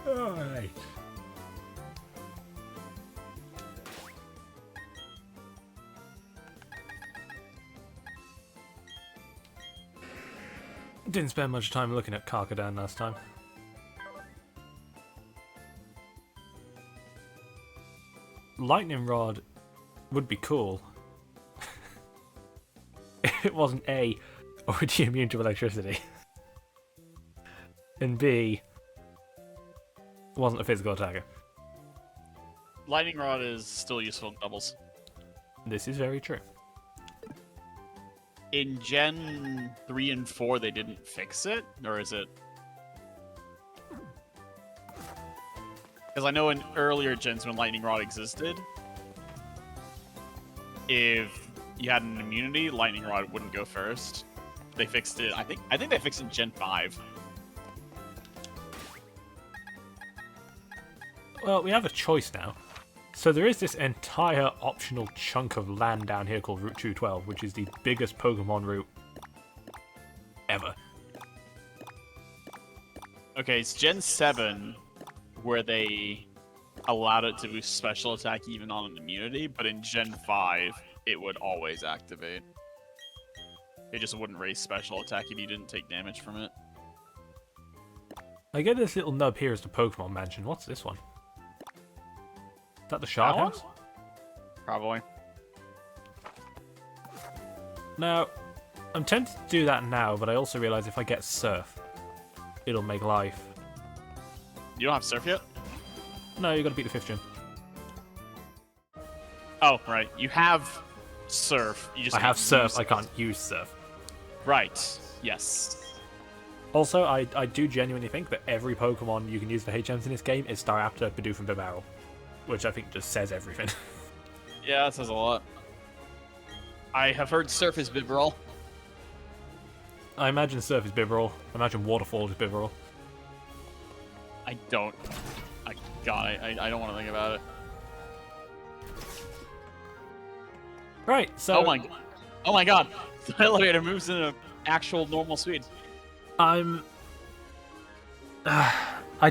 Alright. Didn't spend much time looking at Karkadan last time. Lightning Rod would be cool if it wasn't A, already immune to electricity, and B, wasn't a physical attacker. Lightning Rod is still useful in doubles. This is very true. In Gen 3 and 4, they didn't fix it? Or is it... Because I know in earlier gens when Lightning Rod existed, if you had an immunity, Lightning Rod wouldn't go first. They fixed it, I think they fixed it in Gen 5. Well, we have a choice now. So there is this entire optional chunk of land down here called Route 212, which is the biggest Pokemon route ever. Okay, it's Gen 7 where they allowed it to boost special attack even on an immunity, but in Gen 5, it would always activate. It just wouldn't raise special attack if you didn't take damage from it. I get this little nub here as the Pokemon Mansion. What's this one? Is that the Shard That one? House? Probably. Now, I'm tempted to do that now, but I also realise if I get Surf, it'll make life. You don't have Surf yet? No, you gotta beat the 5th gym. Oh, right. You have Surf. You just I have can't Surf, use I it. can't use Surf. Right. Yes. Also, I do genuinely think that every Pokemon you can use for HMs in this game is Staraptor, Bidoof, and Bibarel. Which I think just says everything. Yeah, that says a lot. I have heard Surf is Bibarel. I imagine Surf is Bibarel. I imagine Waterfall is Bibarel. I don't. I don't want to think about it. Right, so... Oh my god! The elevator moves in an actual normal speed. I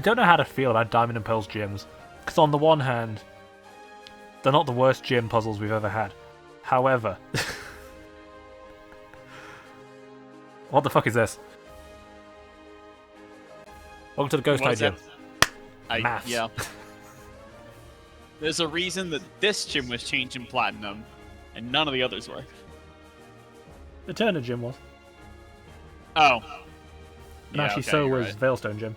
don't know how to feel about Diamond and Pearl's gyms. Because on the one hand, they're not the worst gym puzzles we've ever had. However... what the fuck is this? Welcome to the Ghost Type gym. Maths. Yeah. There's a reason that this gym was changed in Platinum, and none of the others were. The Turner gym was. Oh. And actually so was right. Veilstone gym.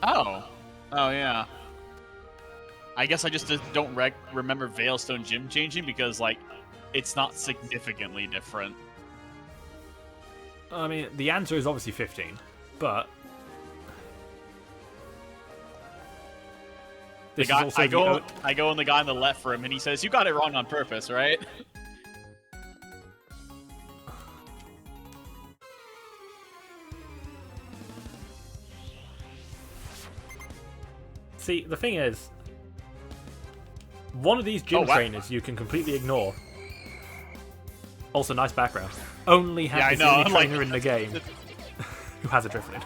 Oh. Oh, yeah. I guess I just don't remember Veilstone gym changing because, like, it's not significantly different. I mean, the answer is obviously 15, but... This is also I go on the guy on the left for him, and he says, "You got it wrong on purpose, right?" See, the thing is, one of these gym trainers you can completely ignore. Also, nice background. Only have Yeah, the I know, only like- trainer in the game who has a Drifloon.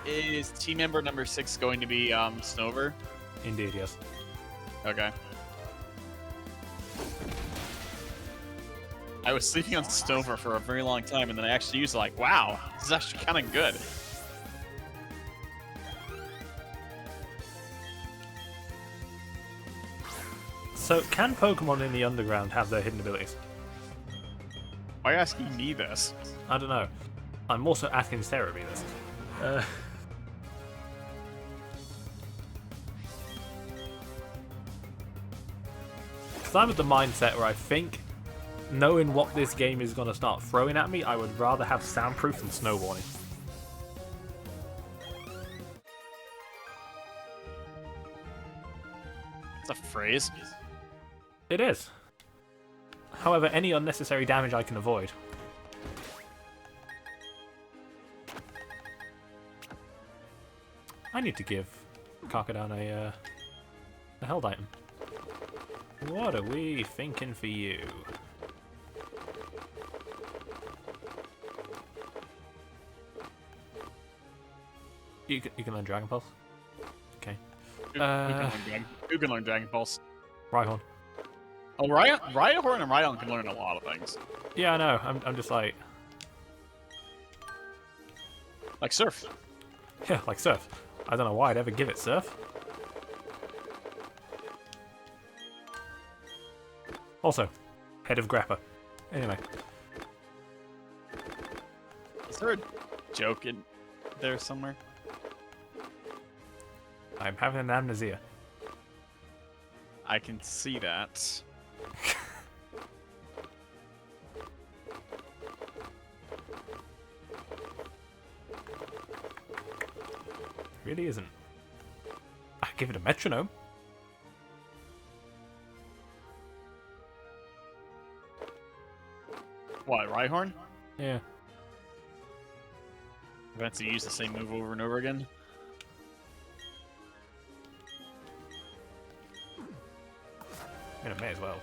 Is team member number 6 going to be Snover? Indeed, yes. Okay. I was sleeping on Snover for a very long time, and then I actually used it like, wow, this is actually kind of good. So, can Pokemon in the underground have their hidden abilities? Why are you asking me this? I don't know. I'm also asking Cerebi this. Because I'm at the mindset where I think, knowing what this game is going to start throwing at me, I would rather have soundproof than snow warning. It's a phrase. It is. However, any unnecessary damage I can avoid. I need to give Karkadan a held item. What are we thinking for you? You can learn Dragon Pulse. Okay. Who can learn Dragon Pulse? Rhyhorn. Oh, Rhyhorn and Rhyhorn can learn a lot of things. Yeah, I know. I'm just like Surf. yeah, like Surf. I don't know why I'd ever give it Surf. Also, head of Grappa. Anyway. Is there a joke in there somewhere? I'm having an amnesia. I can see that. Really isn't. I give it a metronome. What, Rhyhorn? Yeah. Events to use the same move over and over again? I mean, I may as well.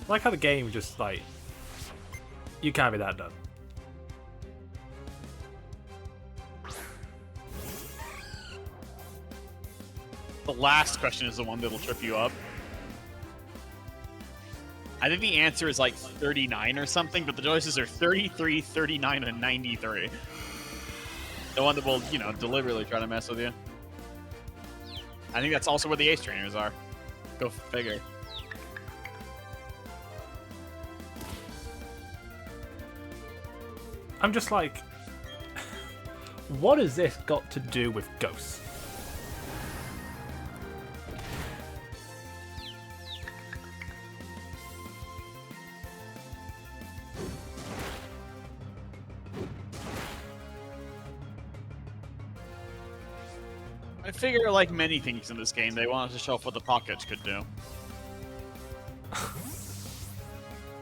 I like how the game just like you can't be that done. The last question is the one that'll trip you up. I think the answer is like 39 or something, but the choices are 33, 39, and 93. The one that will, deliberately try to mess with you. I think that's also where the ace trainers are. Go figure. I'm just like, what has this got to do with ghosts? I figure, like many things in this game, they wanted to show off what the pockets could do.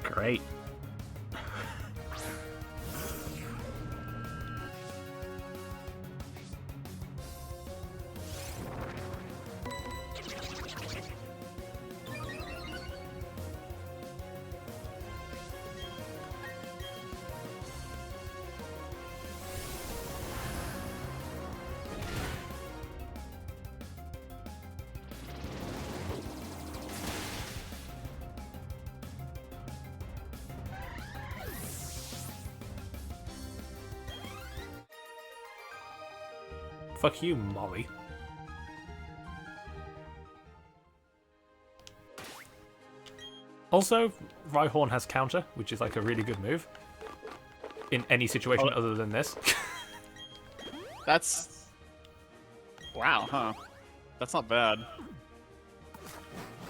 Great. Fuck you, Molly. Also, Rhyhorn has counter, which is like a really good move. In any situation other than this. That's... Wow, huh? That's not bad. Yeah,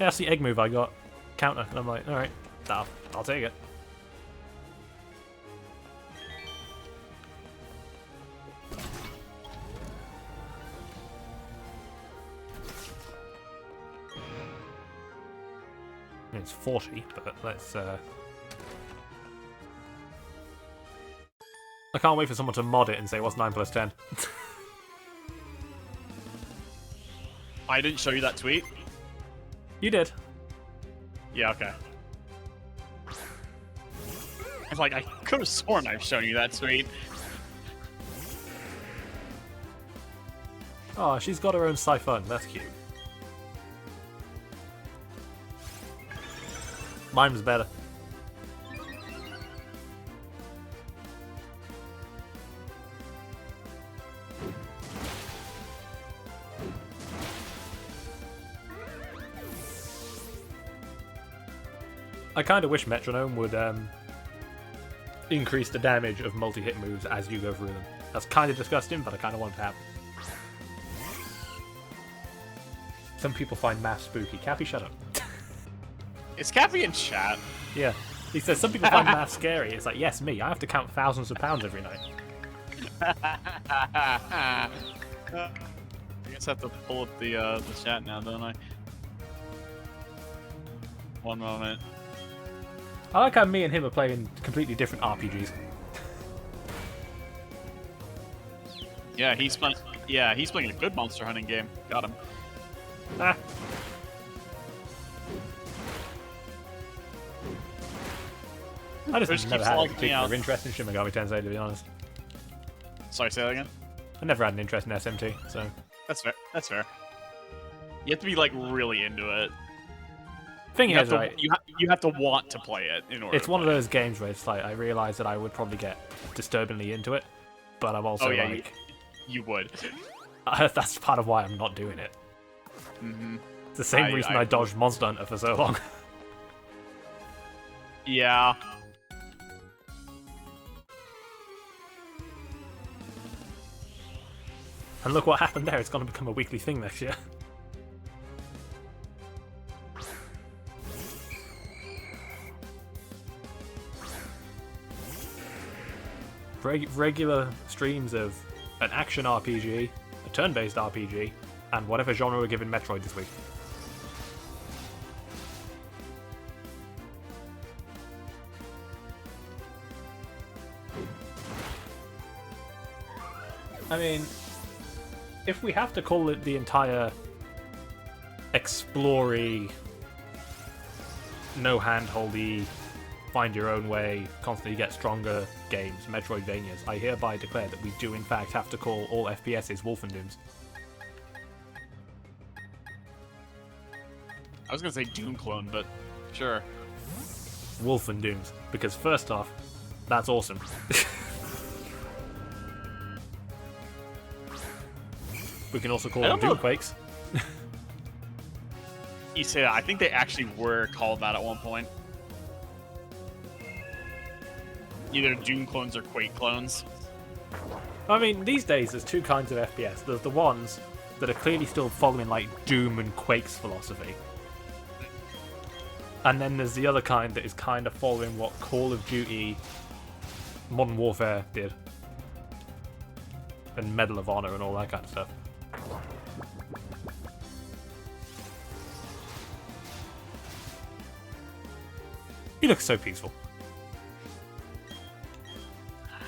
that's the egg move I got. Counter. And I'm like, alright, I'll take it. It's 40, but let's... I can't wait for someone to mod it and say, what's 9 plus 10? I didn't show you that tweet? You did. Yeah, okay. It's like, I could have sworn I've shown you that tweet. Oh, she's got her own siphon. That's cute. Mine was better. I kind of wish Metronome would increase the damage of multi-hit moves as you go through them. That's kind of disgusting, but I kind of want it to happen. Some people find math spooky. Cappy, shut up. Is Cappy in chat? Yeah. He says some people find math scary. It's like, yes, me. I have to count thousands of pounds every night. I guess I have to pull up the chat now, don't I? One moment. I like how me and him are playing completely different RPGs. Yeah, he's playing. Yeah, he's playing a good monster hunting game. Got him. Ah. I just never had a particular interest in Shin Megami Tensei, to be honest. Sorry, say that again? I never had an interest in SMT, so... That's fair. That's fair. You have to be, like, really into it. Thing is, right... You have to want to play it in order. It's one of those games where it's like, I realise that I would probably get disturbingly into it, but I'm also like... You would. That's part of why I'm not doing it. Mm-hmm. It's the same reason I dodged Monster Hunter for so long. Yeah. And look what happened there, it's going to become a weekly thing next year. Regular streams of an action RPG, a turn-based RPG, and whatever genre we're giving Metroid this week. I mean, if we have to call it the entire explory, no handholdy, find your own way, constantly get stronger games, Metroidvanias, I hereby declare that we do in fact have to call all FPSs Wolfendooms. I was gonna say Doom clone, but sure. Wolfendooms, because first off, that's awesome. We can also call them Doomquakes. You say that, I think they actually were called that at one point. Either Doom clones or Quake clones. I mean, these days there's two kinds of FPS. There's the ones that are clearly still following like Doom and Quake's philosophy. And then there's the other kind that is kind of following what Call of Duty Modern Warfare did. And Medal of Honor and all that kind of stuff. You look so peaceful.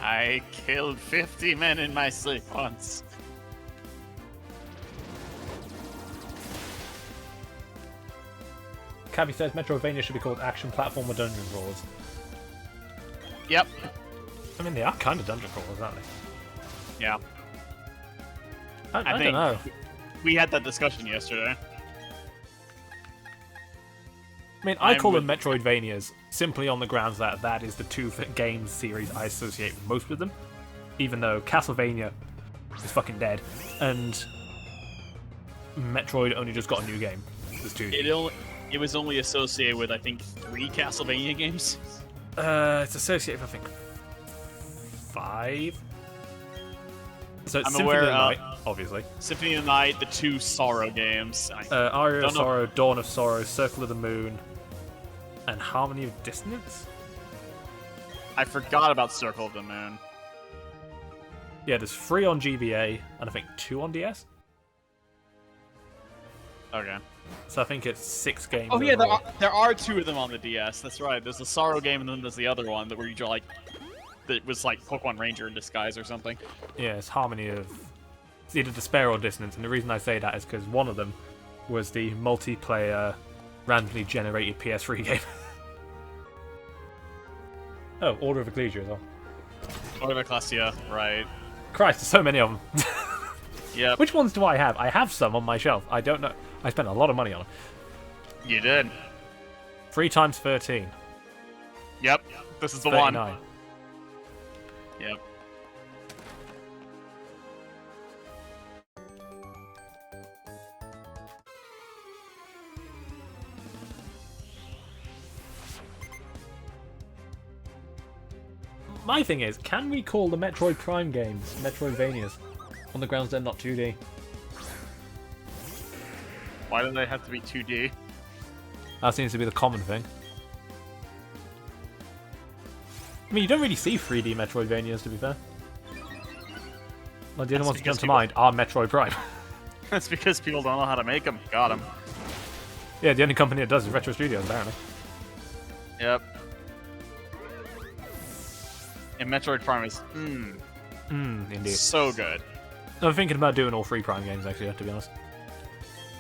I killed 50 men in my sleep once. Cabby says Metroidvania should be called Action Platformer Dungeon Crawlers. Yep. I mean, they are kind of dungeon crawlers, aren't they? Yeah. I don't know. We had that discussion yesterday. I mean, I call them Metroidvanias simply on the grounds that that is the two game series I associate most with them. Even though Castlevania is fucking dead, and Metroid only just got a new game. There's two. It was only associated with, I think, 3 Castlevania games. It's associated with, I think, 5. So it's I'm Symphony aware, of the Night, obviously. Symphony of the Night, the 2 Sorrow games. Aria of Sorrow, Dawn of Sorrow, Circle of the Moon, and Harmony of Dissonance? I forgot about Circle of the Moon. Yeah, there's 3 on GBA, and I think 2 on DS? Okay. So I think it's 6 games. Oh yeah, overall. there are 2 of them on the DS. That's right. There's the Sorrow game, and then there's the other one that where you draw like that was like Pokemon Ranger in disguise or something. Yeah, it's Harmony of... It's either Despair or Dissonance, and the reason I say that is because one of them was the multiplayer, randomly generated PS3 game. Oh, Order of Ecclesia as well. Order of Ecclesia, right. Christ, there's so many of them. Yep. Which ones do I have? I have some on my shelf. I don't know. I spent a lot of money on them. You did. 3 times 13. Yep. This is the 39. one. Yep. My thing is, can we call the Metroid Prime games Metroidvanias? On the grounds they're not 2D. Why do they have to be 2D? That seems to be the common thing. I mean, you don't really see 3D Metroidvanias, to be fair. Like, the only ones that come to mind are Metroid Prime. That's because people don't know how to make them. Got them. Yeah, the only company that does is Retro Studios, apparently. Yep. And Metroid Prime is, Indeed. so good. I'm thinking about doing all 3 Prime games, actually, to be honest.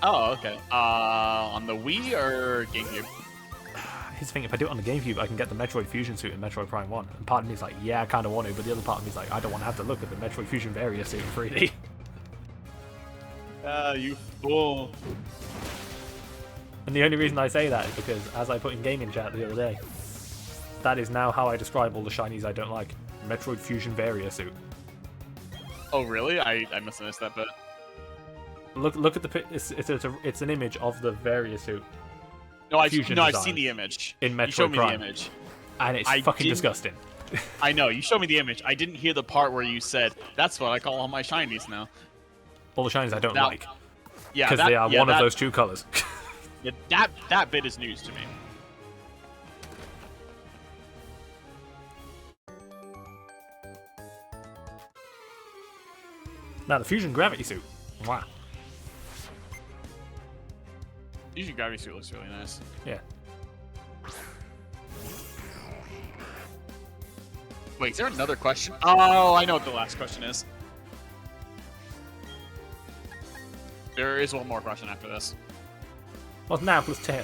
Oh, okay. On the Wii or GameCube? Here's the thing, if I do it on the GameCube, I can get the Metroid Fusion suit in Metroid Prime 1. And part of me is like, yeah, I kind of want to, but the other part of me is like, I don't want to have to look at the Metroid Fusion Various suit in 3D. You fool. And the only reason I say that is because, as I put in gaming chat the other day, that is now how I describe all the shinies I don't like. Metroid Fusion Various suit. Oh, really? I must have missed that bit. Look at the it's an image of the Various suit. No, I've design seen the image. in Metroid You showed me Prime. the image. And it's I fucking didn't- disgusting. I know, you showed me the image. I didn't hear the part where you said, that's what I call all my shinies now. All the shinies I don't Now- like. Yeah, Because they are one of those 2 colors. Yeah, that bit is news to me. Now, the Fusion Gravity suit. Wow. Usually Gravity Suit looks really nice. Yeah. Wait, is there another question? Oh, I know what the last question is. There is one more question after this. What's now plus 10?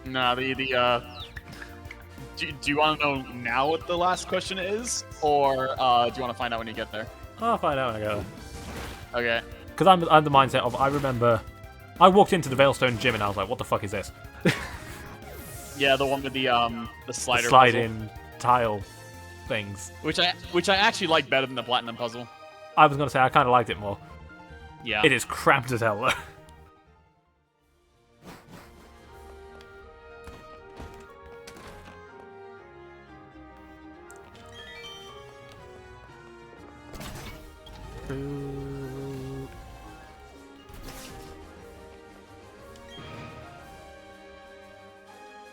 No, do you want to know now what the last question is? Or do you want to find out when you get there? I'll find out when I go there. Okay. Because I'm the mindset of, I remember... I walked into the Veilstone gym and I was like, what the fuck is this? Yeah, the one with the slider Slide-in tile things. puzzle. Which I actually like better than the Platinum puzzle. I was going to say, I kind of liked it more. Yeah. It is cramped as hell, though.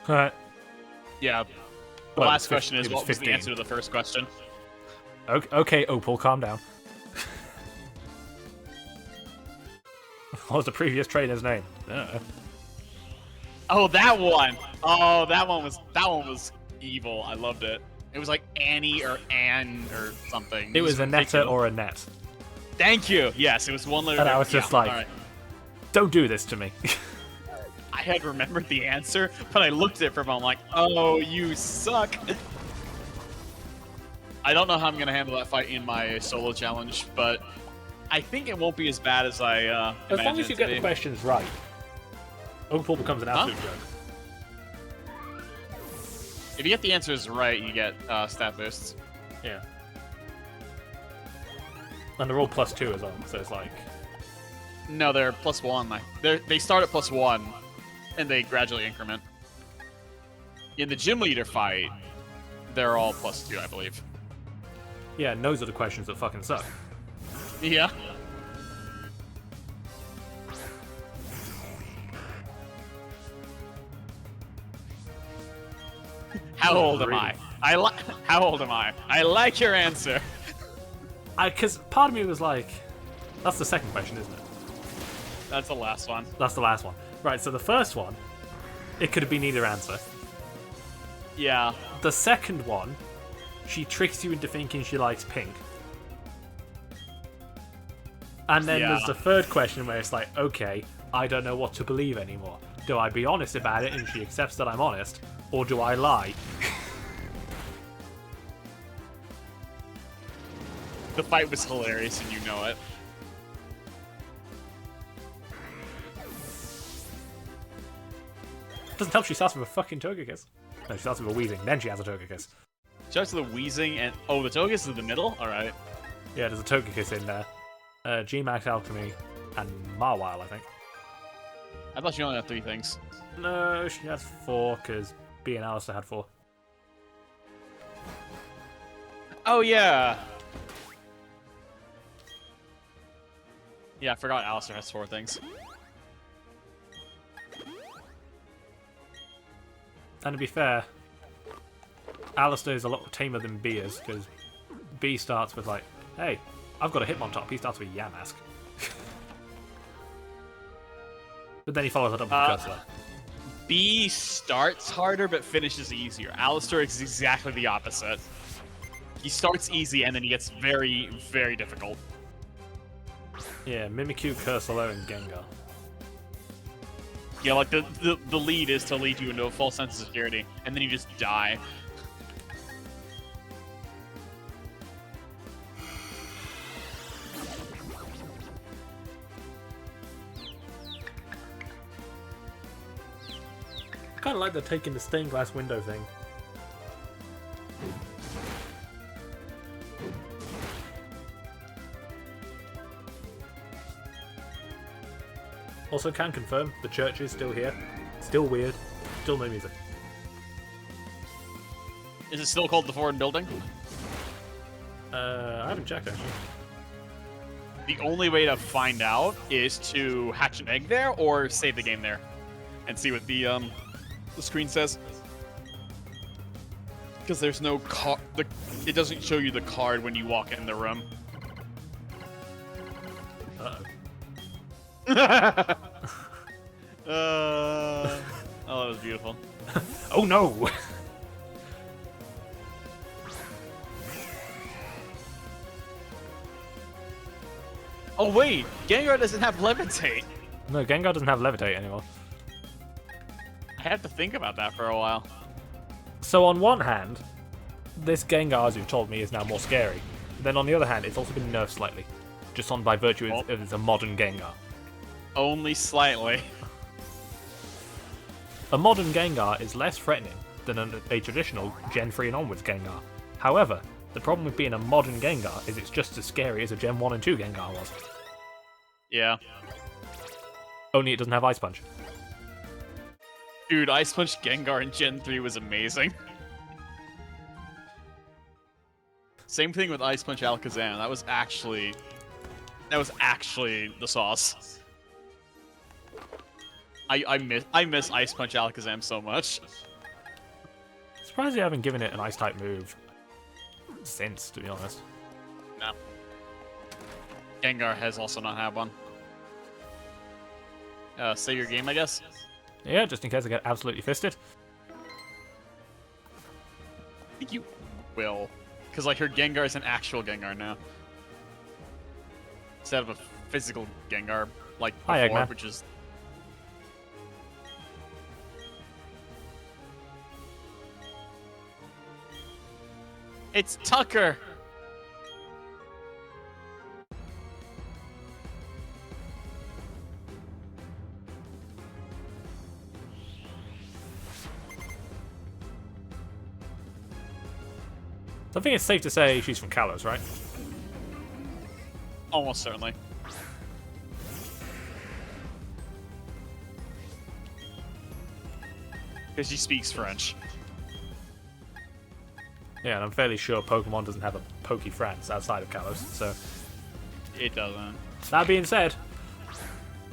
Alright. Yeah. The Well, last it was question is, it was what was the 15. answer to the first question? Okay, Opal, calm down. What was the previous trainer's name? Oh, that one! Oh, that one was evil. I loved it. It was like Annie or Anne or something. It was a netta ridiculous. or a net. Thank you. Yes, it was one letter. And I was just like, all right. don't do this to me. I had remembered the answer, but I looked at it for a moment like, oh, you suck. I don't know how I'm gonna handle that fight in my solo challenge, but I think it won't be as bad as I As long imagined as you it get to the be. questions right, Opal becomes an absolute joke. If you get the answers right, you get stat boosts. Yeah. And they're all +2 as well, so it's like... No, they're +1. Like they start at +1, and they gradually increment. In the gym leader fight, they're all +2, I believe. Yeah, and those are the questions that fucking suck. Yeah. How old am I? How old am I? I like your answer. Because part of me was like... That's the second question, isn't it? That's the last one. That's the last one. Right, so the first one, it could have been either answer. Yeah. The second one, she tricks you into thinking she likes pink. And then there's the third question where it's like, okay, I don't know what to believe anymore. Do I be honest about it and she accepts that I'm honest? Or do I lie? The fight was hilarious and you know it. Doesn't help she starts with a fucking Togekiss. No, she starts with a Wheezing, then she has a Togekiss. Starts with the Wheezing and... Oh, the Togekiss is in the middle? Alright. Yeah, there's a Togekiss in there. G-Max Alchemy and Mawile, I think. I thought you only had 3 things. No, she has 4, because B and Alistair had 4. Oh, yeah! Yeah, I forgot Alistair has 4 things. And to be fair, Alistair is a lot tamer than B is, because B starts with like, hey, I've got a Hitmontop. He starts with Yamask. But then he follows it up with Cursor. B starts harder but finishes easier. Alistair is exactly the opposite. He starts easy and then he gets very, very difficult. Yeah, Mimikyu, Cursor, and Gengar. Yeah, like the lead is to lead you into a false sense of security, and then you just die. I kind of like the taking the stained glass window thing. Also can confirm, the church is still here. Still weird. Still no music. Is it still called the Foreign Building? I haven't checked actually. The only way to find out is to hatch an egg there or save the game there and see what the screen says. Because there's no card. It doesn't show you the card when you walk in the room. Uh-oh. Oh, that was beautiful. Oh no! Oh wait, Gengar doesn't have Levitate. No, Gengar doesn't have Levitate anymore. I had to think about that for a while. So on one hand, this Gengar, as you've told me, is now more scary. Then on the other hand, it's also been nerfed slightly. Just on by virtue of it's a modern Gengar. Only slightly. A modern Gengar is less threatening than a traditional Gen 3 and onwards Gengar. However, the problem with being a modern Gengar is it's just as scary as a Gen 1 and 2 Gengar was. Yeah. Only it doesn't have Ice Punch. Dude, Ice Punch Gengar in Gen 3 was amazing. Same thing with Ice Punch Alakazam. That was actually the sauce. I miss Ice Punch Alakazam so much. Surprised you haven't given it an Ice-type move since, to be honest. No. Gengar has also not had one. Save your game, I guess? Yeah, just in case I get absolutely fisted. I think you will. Because, like, her Gengar is an actual Gengar now. Instead of a physical Gengar, like before, Hi, Eggman. which is... It's Tucker! I think it's safe to say she's from Kalos, right? Almost certainly. Because she speaks French. Yeah, and I'm fairly sure Pokemon doesn't have a Poke France outside of Kalos, so... It doesn't. That being said,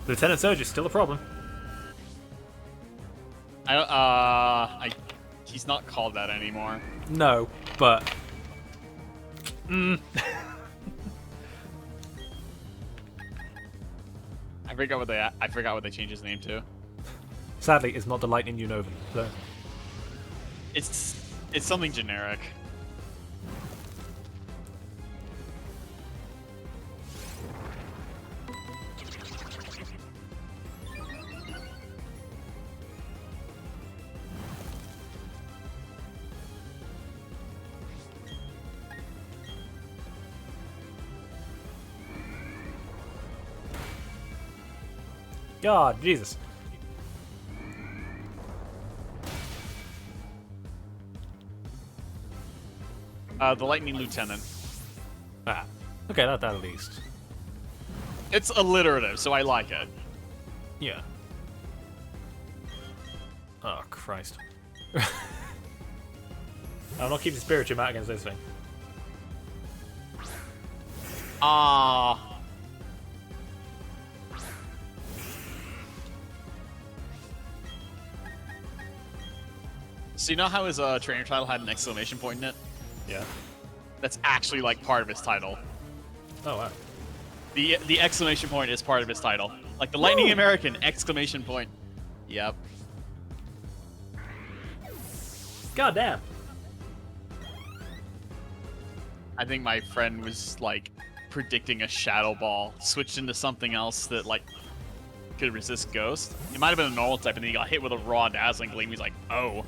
Lieutenant Surge is still a problem. He's not called that anymore. No, but... I forgot what they changed his name to. Sadly, it's not the Lightning Unova. So. It's something generic. God, Jesus. The Lightning Lieutenant. Ah. Okay, that at least. It's alliterative, so I like it. Yeah. Oh, Christ. I'm not keeping Spiritomb out against this thing. Ah. So you know how his trainer title had an exclamation point in it? Yeah. That's actually like part of his title. Oh, wow. The exclamation point is part of his title. Like the Lightning American exclamation point. Yep. God damn. I think my friend was like predicting a Shadow Ball, switched into something else that like could resist Ghost. It might have been a normal type, and then he got hit with a raw Dazzling Gleam. He's like, oh.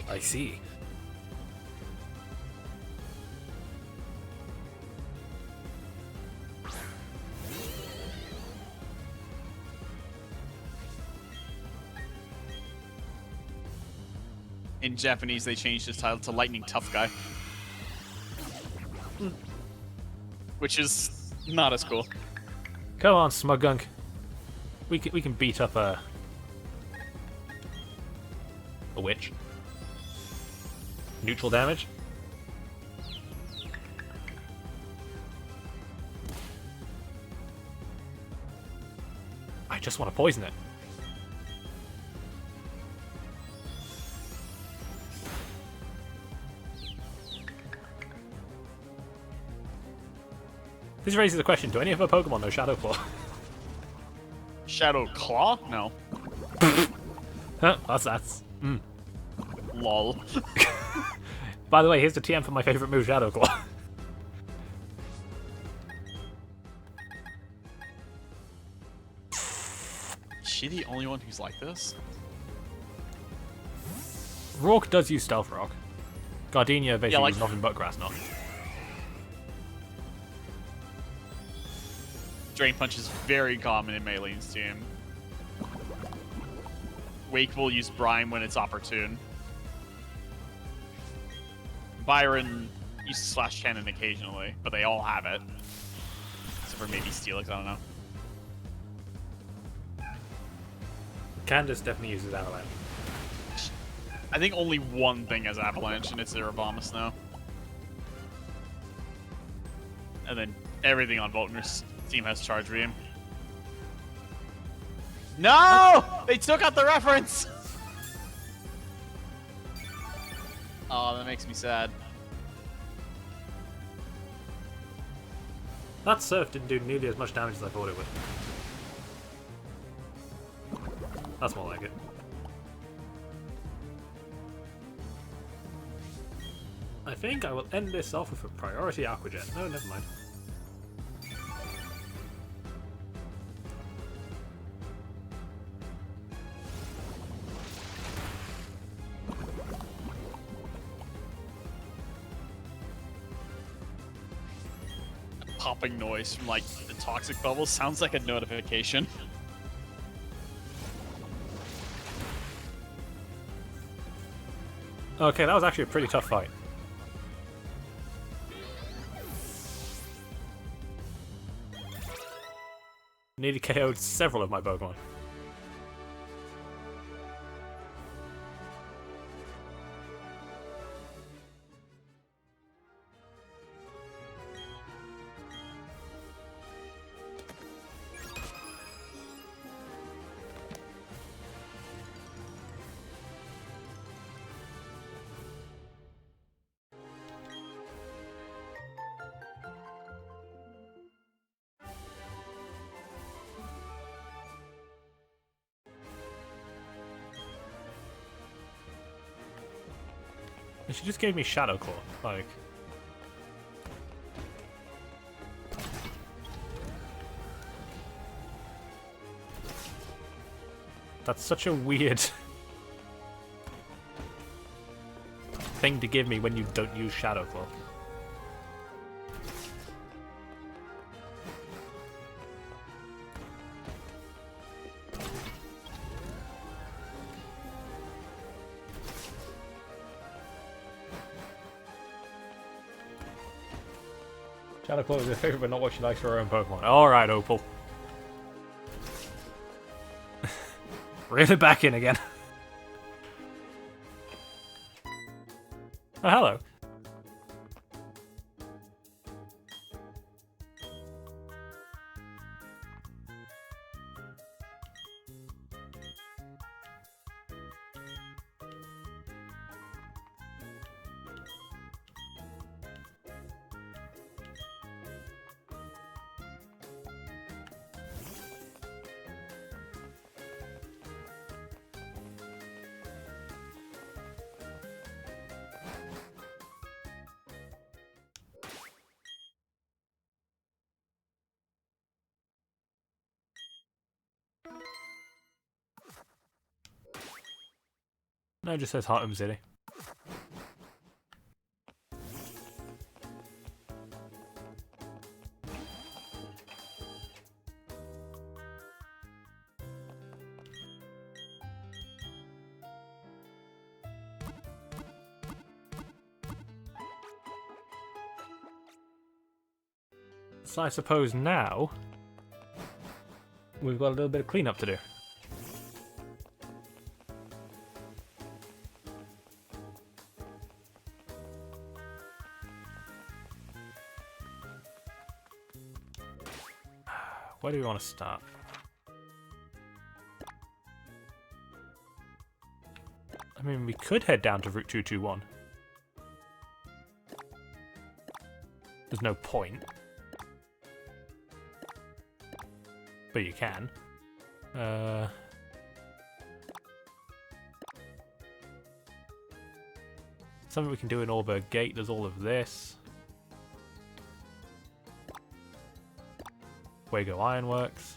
I see. In Japanese, they changed his title to Lightning Tough Guy. Which is not as cool. Come on, Smugunk. We can beat up a witch. Neutral damage. I just want to poison it. This raises the question, do any of our Pokemon know Shadow Claw? Shadow Claw? No. Huh? That's... Lol. By the way, here's the TM for my favorite move, Shadow Claw. Is she the only one who's like this? Rourke does use Stealth Rock. Gardenia basically like- uses nothing but Grass Knot. Drain Punch is very common in Maylene's team. Wake will use Brine when it's opportune. Byron uses Slash Cannon occasionally, but they all have it. Except for maybe Steelix, I don't know. Candace definitely uses Avalanche. I think only one thing has Avalanche, and it's Erebama Snow. And then everything on Volkner's team has Charge Beam. No! They took out the reference! Oh, that makes me sad. That Surf didn't do nearly as much damage as I thought it would. That's more like it. I think I will end this off with a priority Aqua Jet. No, never mind. Popping noise from like the toxic bubbles sounds like a notification. Okay, that was actually a pretty tough fight. Nearly KO'd several of my Pokemon. She just gave me Shadow Claw. Like... That's such a weird thing to give me when you don't use Shadow Claw. Shadow Claw is her favorite, but not what she likes for her own Pokemon. Alright, Opal. Reel it back in again. Oh, hello. No, it just says Heartham City. So I suppose now we've got a little bit of cleanup to do. Where do we want to start? I mean, we could head down to Route 221. There's no point. But you can. Something we can do in Auberg Gate. There's all of this. Wago Ironworks.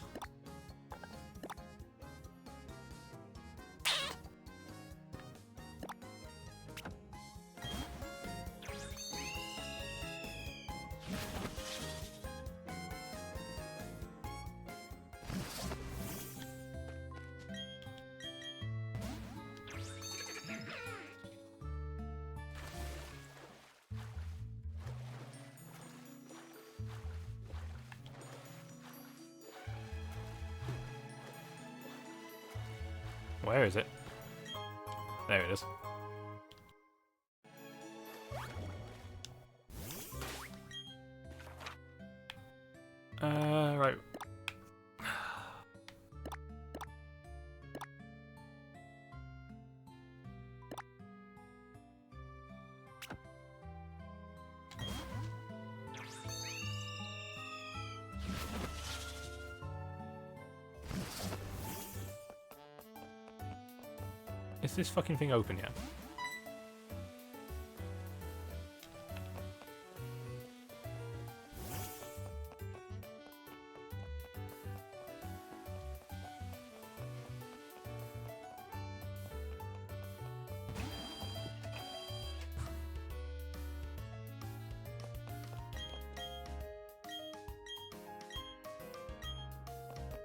Where is it? There it is. Right. Is this fucking thing open yet?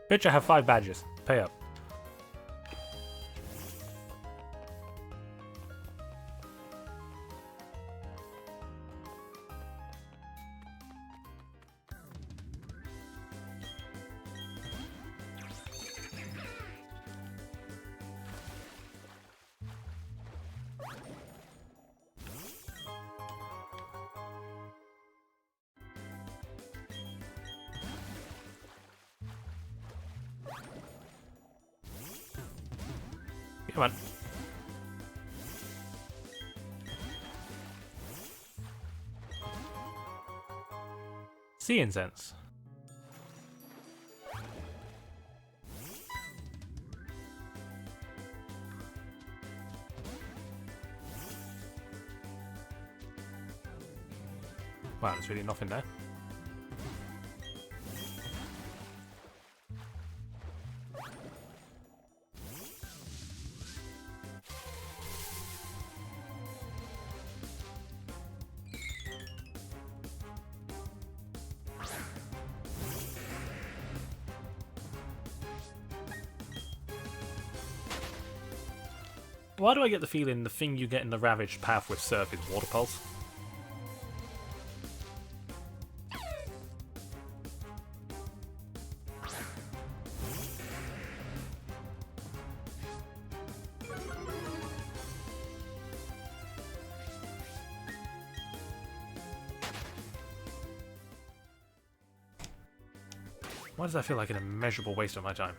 Bitch, I have 5 badges. Pay up. Come on. Sea incense. Wow, there's really nothing there. Why do I get the feeling the thing you get in the Ravaged Path with Surf is Water Pulse? Why does that feel like an immeasurable waste of my time?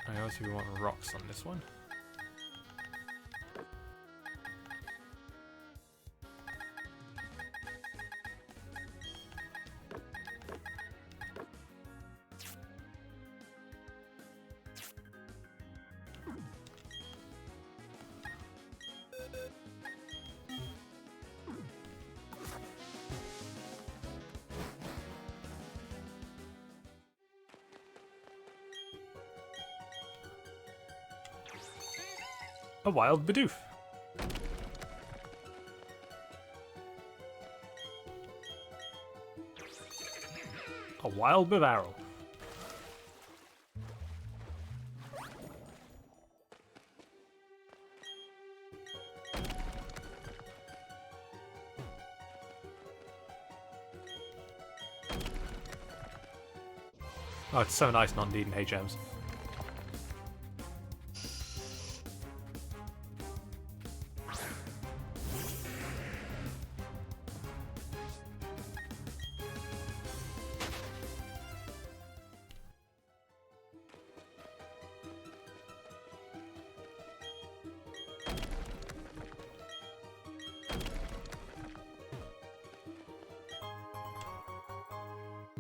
Obviously we want rocks on this one. A wild Bidoof. A wild Bibarel. Oh, it's so nice non-needing HMs.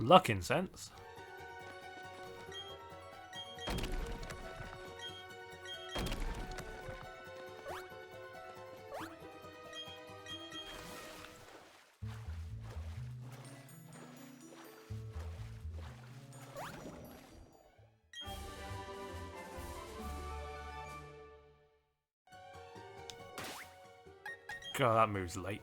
Luck Incense. God, that move's late.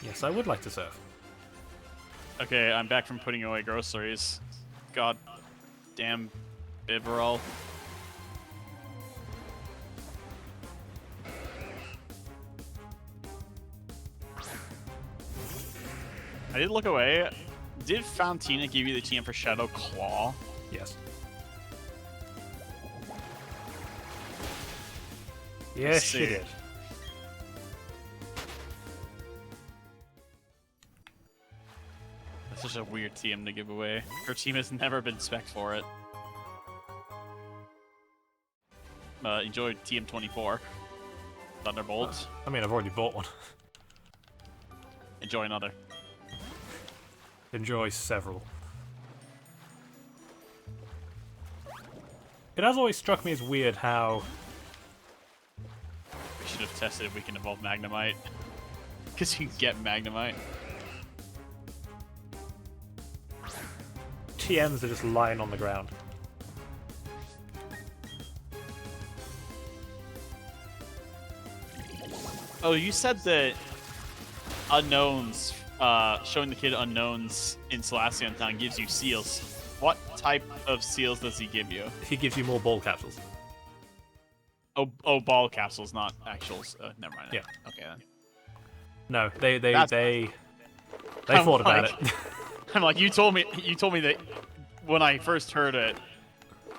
Yes, I would like to surf. Okay, I'm back from putting away groceries. God damn Bibarel. I did look away. Did Fountina give you the TM for Shadow Claw? Yes. Yes, she did. That's such a weird TM to give away. Her team has never been spec'd for it. Enjoy TM24. Thunderbolt. I mean, I've already bought one. Enjoy another. Enjoy several. It has always struck me as weird how... We should have tested if we can evolve Magnemite. Because you can get Magnemite. TMs are just lying on the ground. Oh, you said that unknowns, showing the kid unknowns in Celestion Town gives you seals. What type of seals does he give you? He gives you more ball capsules. Oh, ball capsules, not actuals. Never mind. Yeah. Okay then. No, they I'm thought about like- it. I'm like, you told me that when I first heard it,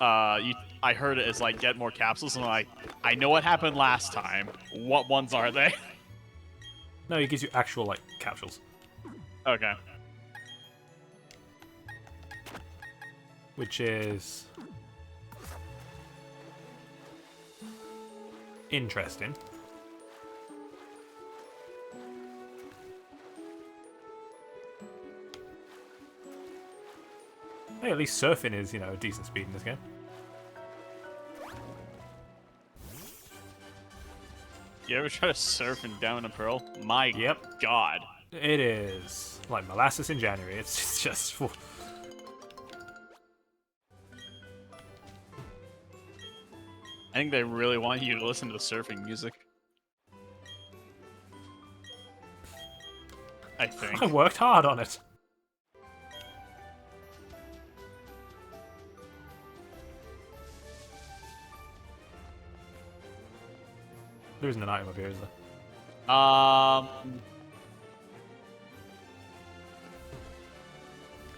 I heard it as like get more capsules, and I'm like, I know what happened last time. What ones are they? No, he gives you actual like capsules, Okay. which is interesting. Hey, at least surfing is, a decent speed in this game. You ever try to surf in Down a Pearl? My Yep. God. It is like molasses in January. It's just. I think they really want you to listen to surfing music. I think. I worked hard on it. There isn't an item up here, is there?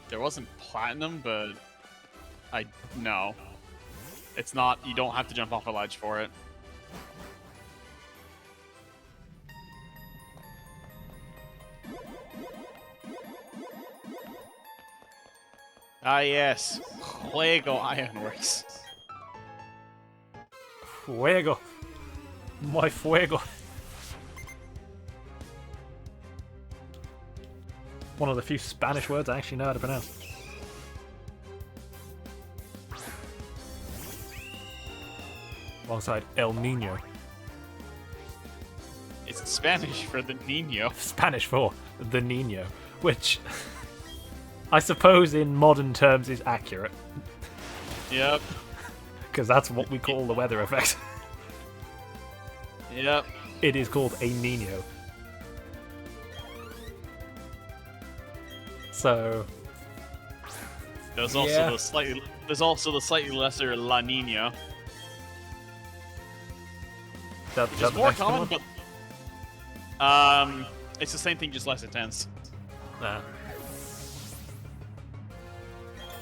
There wasn't platinum, but no. It's not. You don't have to jump off a ledge for it. Ah yes, Fuego Ironworks. Fuego. My fuego. One of the few Spanish words I actually know how to pronounce. Alongside El Nino. It's Spanish for the Nino. Spanish for the Nino, which I suppose in modern terms is accurate, Yep. because that's what we call the weather effect. Yep. It is called a Nino. So There's also Yeah. the slightly lesser La Nina. that's It's more common, but it's the same thing, just less intense.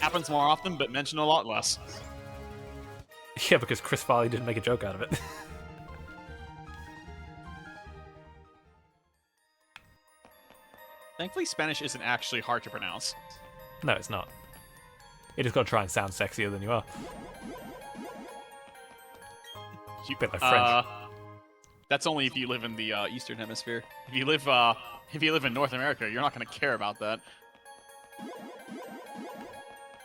Happens more often, but mentioned a lot less. Yeah, because Chris Farley didn't make a joke out of it. Thankfully, Spanish isn't actually hard to pronounce. No, it's not. You just gotta try and sound sexier than you are. You, Bit like French. That's only if you live in the Eastern Hemisphere. If you live in North America, you're not going to care about that.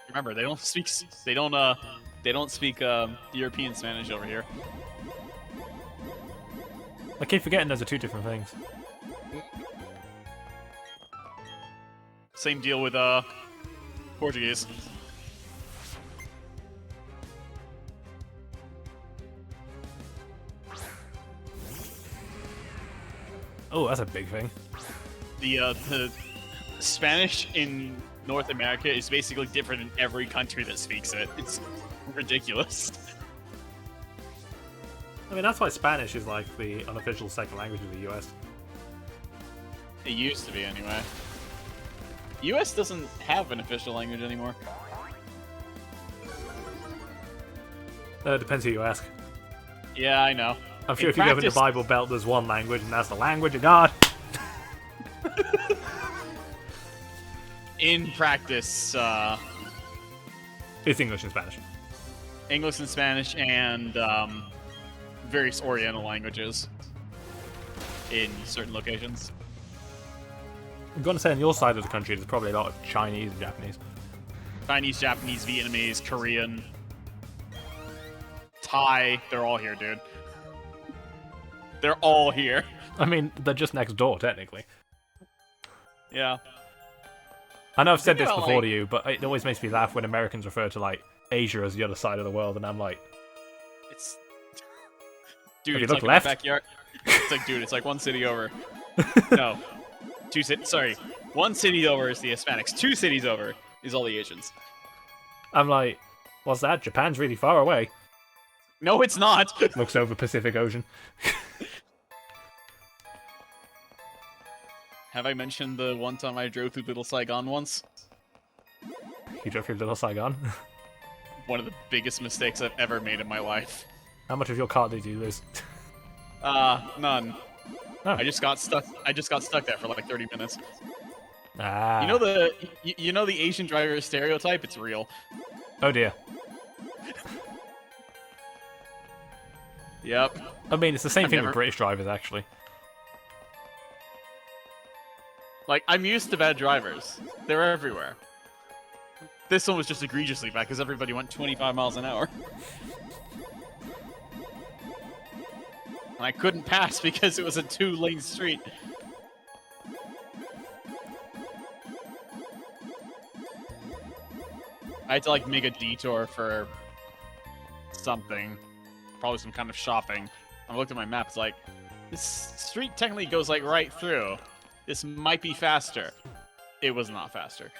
Remember, they don't speak European Spanish over here. I keep forgetting those are two different things. Same deal with Portuguese. Oh, that's a big thing. The Spanish in North America is basically different in every country that speaks it. It's ridiculous. I mean, that's why Spanish is like the unofficial second language of the US. It used to be, anyway. US doesn't have an official language anymore. Depends who you ask. Yeah, I know. I'm sure In if you go into practice- Bible Belt, there's one language, and that's the language of God. In practice, It's English and Spanish. English and Spanish and various Oriental languages in certain locations. I'm going to say on your side of the country, there's probably a lot of Chinese and Japanese. Chinese, Japanese, Vietnamese, Korean, Thai, they're all here, dude. They're all here. I mean, they're just next door, technically. Yeah. I know I've said Think this about, before like- to you, but it always makes me laugh when Americans refer to, like, Asia as the other side of the world, and I'm like, It's... Have Dude, you it's looked like left? in my backyard. It's like, dude, it's like one city over. No. Sorry. One city over is the Hispanics. 2 cities over is all the Asians. I'm like, what's that? Japan's really far away. No, it's not. Looks over Pacific Ocean. Have I mentioned the one time I drove through Little Saigon once? You drove through Little Saigon? One of the biggest mistakes I've ever made in my life. How much of your car did you lose? None. Oh. I just got stuck there for like 30 minutes. Ah. You know the Asian driver stereotype? It's real. Oh dear. Yep. I mean, it's the same I've thing never- with British drivers, actually. Like, I'm used to bad drivers. They're everywhere. This one was just egregiously bad because everybody went 25 miles an hour. And I couldn't pass because it was a 2-lane street. I had to, like, make a detour for something. Probably some kind of shopping. I looked at my map, it's like, this street technically goes, like, right through. This might be faster. It was not faster.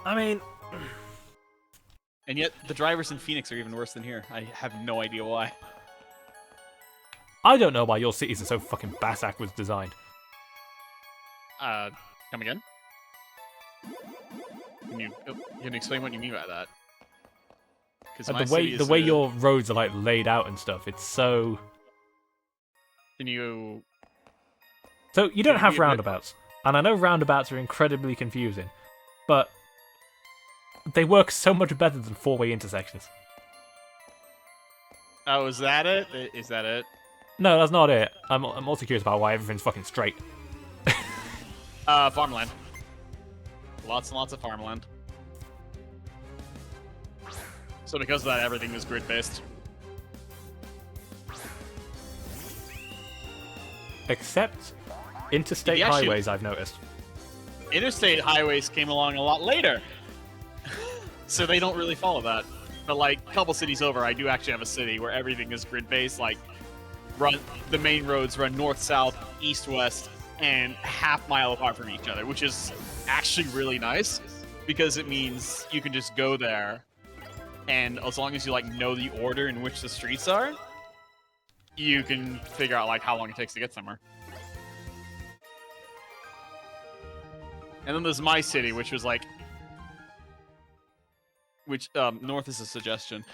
I mean... And yet, the drivers in Phoenix are even worse than here. I have no idea why. I don't know why your cities are so fucking bass-backwards designed. Come again? Can you explain what you mean by that? Because The way your roads are like laid out and stuff, it's so... Can you... So you don't Can you have be a bit- roundabouts, and I know roundabouts are incredibly confusing, but they work so much better than four-way intersections. Oh, is that it? Is that it? No, that's not it. I'm also curious about why everything's fucking straight. Farmland. Lots and lots of farmland. So because of that, everything is grid-based. Except interstate Yeah, actually- highways, I've noticed. Interstate highways came along a lot later. So they don't really follow that. But like a couple cities over, I do actually have a city where everything is grid-based. Like, the main roads run north-south, east-west, and half-mile apart from each other, which is actually really nice because it means you can just go there, and as long as you like know the order in which the streets are, you can figure out like how long it takes to get somewhere. And then there's my city, which was like, north is a suggestion.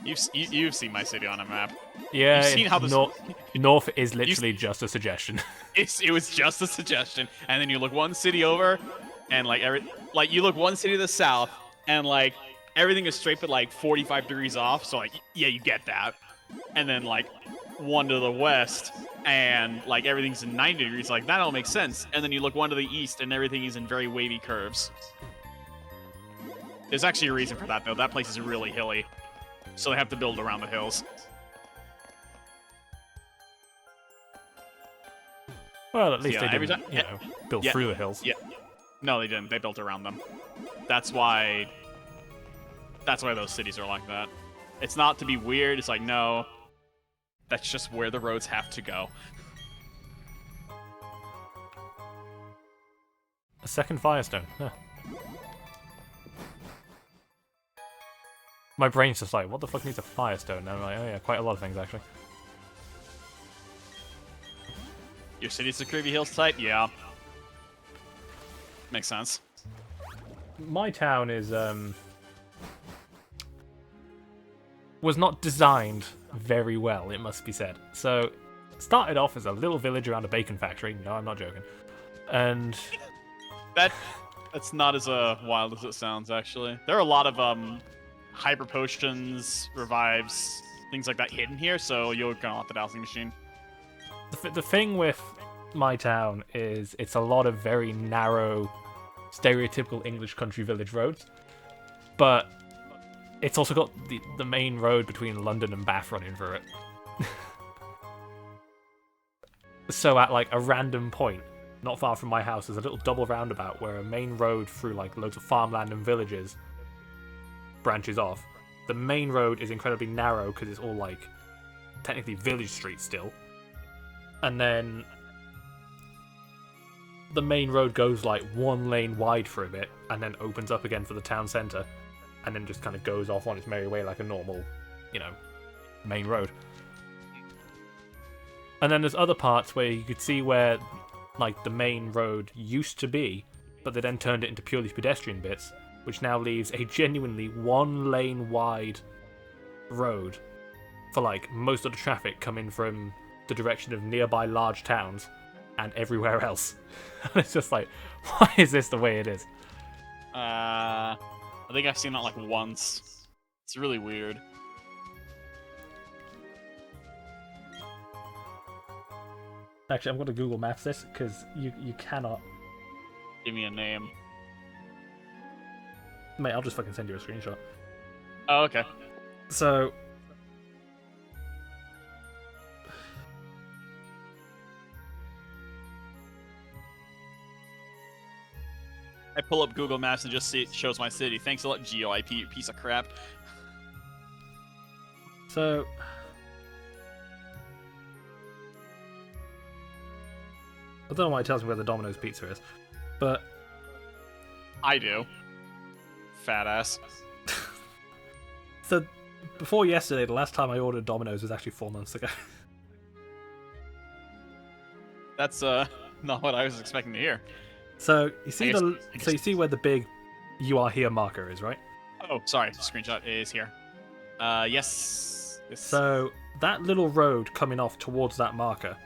You've seen my city on a map. Yeah, You've seen how this- north is literally just a suggestion. It was just a suggestion, and then you look one city over, and like you look one city to the south, and like everything is straight but like 45 degrees off. So like yeah, you get that. And then like one to the west, and like everything's in 90 degrees. Like that all makes sense. And then you look one to the east, and everything is in very wavy curves. There's actually a reason for that though. That place is really hilly, so they have to build around the hills. Well, at least Yeah, they every didn't, time- build yeah, through the hills. Yeah. No, they didn't. They built around them. That's why those cities are like that. It's not to be weird. It's like, no, that's just where the roads have to go. A second Firestone. Huh. My brain's just like, what the fuck needs a Firestone? And I'm like, oh yeah, quite a lot of things actually. Your city's a Creepy Hills type? Yeah. Makes sense. My town is was not designed very well, it must be said. So, started off as a little village around a bacon factory. No, I'm not joking. And That's not as wild as it sounds, actually. There are a lot of hyper potions, revives, things like that hidden here, so you're gonna want the dowsing machine. the thing with my town is it's a lot of very narrow, stereotypical English country village roads, but it's also got the main road between London and Bath running through it. So at like a random point, not far from my house, there's a little double roundabout where a main road through like loads of farmland and villages branches off. The main road is incredibly narrow because it's all like technically village streets still. And then the main road goes like 1 lane wide for a bit, and then opens up again for the town centre, and then just kind of goes off on its merry way like a normal, main road. And then there's other parts where you could see where, like, the main road used to be, but they then turned it into purely pedestrian bits, which now leaves a genuinely 1 lane wide road for, like, most of the traffic coming from the direction of nearby large towns and everywhere else. And it's just like, why is this the way it is? I think I've seen that like once. It's really weird. Actually, I'm going to Google Maps this, because you cannot... Give me a name. Mate, I'll just fucking send you a screenshot. Oh, okay. So... I pull up Google Maps and just see it shows my city. Thanks a lot, GeoIP, you piece of crap. So... I don't know why it tells me where the Domino's pizza is, but... I do. Fat ass. So, before yesterday, the last time I ordered Domino's was actually 4 months ago. That's not what I was expecting to hear. So you see I guess... you see where the big "You Are Here" marker is, right? Oh, sorry. The screenshot is here. Yes. So that little road coming off towards that marker,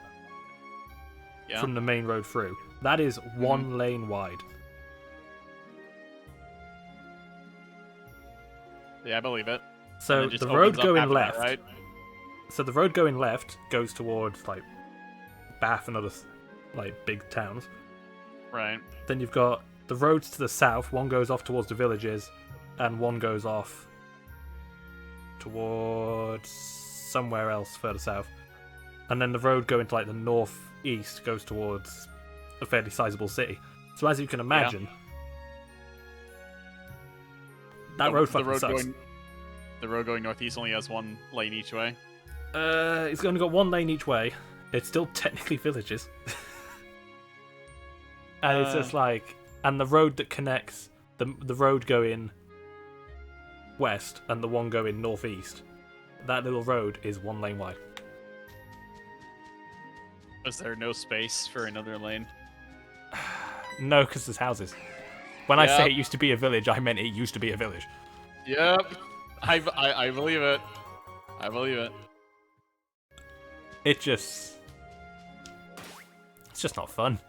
yeah, from the main road through, that is 1 lane wide. Yeah, I believe it. So the road going left, right? So the road going left goes towards like Bath and other like big towns. Right. Then you've got the roads to the south. One goes off towards the villages, and one goes off towards somewhere else further south. And then the road going to like the northeast goes towards a fairly sizable city. So as you can imagine, that road fucking sucks. The road going northeast only has 1 lane each way. It's only got 1 lane each way. It's still technically villages. And it's just like, and the road that connects the road going west and the one going northeast, that little road is 1 lane wide. Is there no space for another lane? No, because there's houses. When I say it used to be a village, I meant it used to be a village. Yep, I believe it. I believe it. It's just not fun.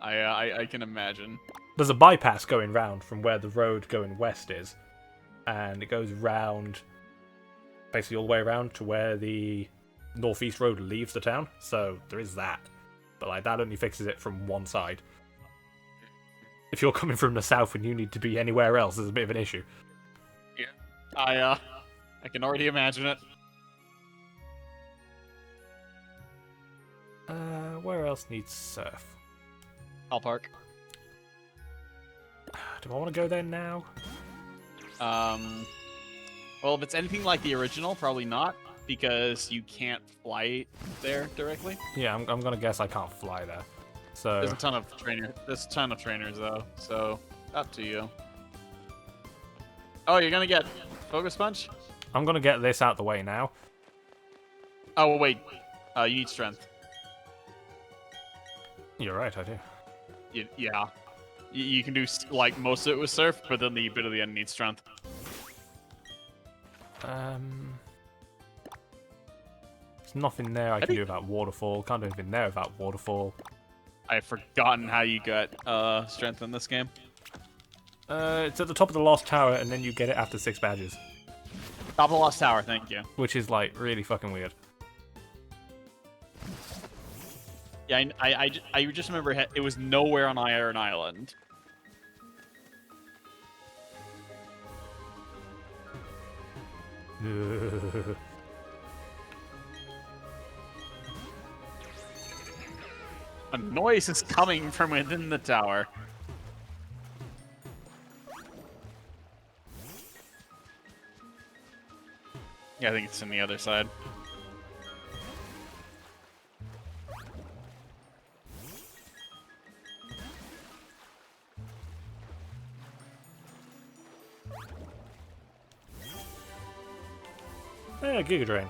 I can imagine. There's a bypass going round from where the road going west is, and it goes round, basically all the way around to where the northeast road leaves the town. So there is that, but like that only fixes it from one side. If you're coming from the south and you need to be anywhere else, there's a bit of an issue. Yeah, I can already imagine it. Where else needs surf? Hall Park. Do I want to go there now? Well, if it's anything like the original, probably not, because you can't fly there directly. Yeah, I'm gonna guess I can't fly there. So there's a ton of trainers though, so up to you. Oh, you're gonna get Focus Punch? I'm gonna get this out the way now. Oh wait, you need strength. You're right, I do. Yeah. You can do like most of it with surf, but then the bit of the end needs strength. There's nothing there I can do about waterfall. Can't do anything there about waterfall. I've forgotten how you got strength in this game. It's at the top of the Lost Tower, and then you get it after 6 badges. Top of the Lost Tower, thank you. Which is like really fucking weird. Yeah, I just remember it was nowhere on Iron Island. A noise is coming from within the tower. Yeah, I think it's on the other side. Giga Drain.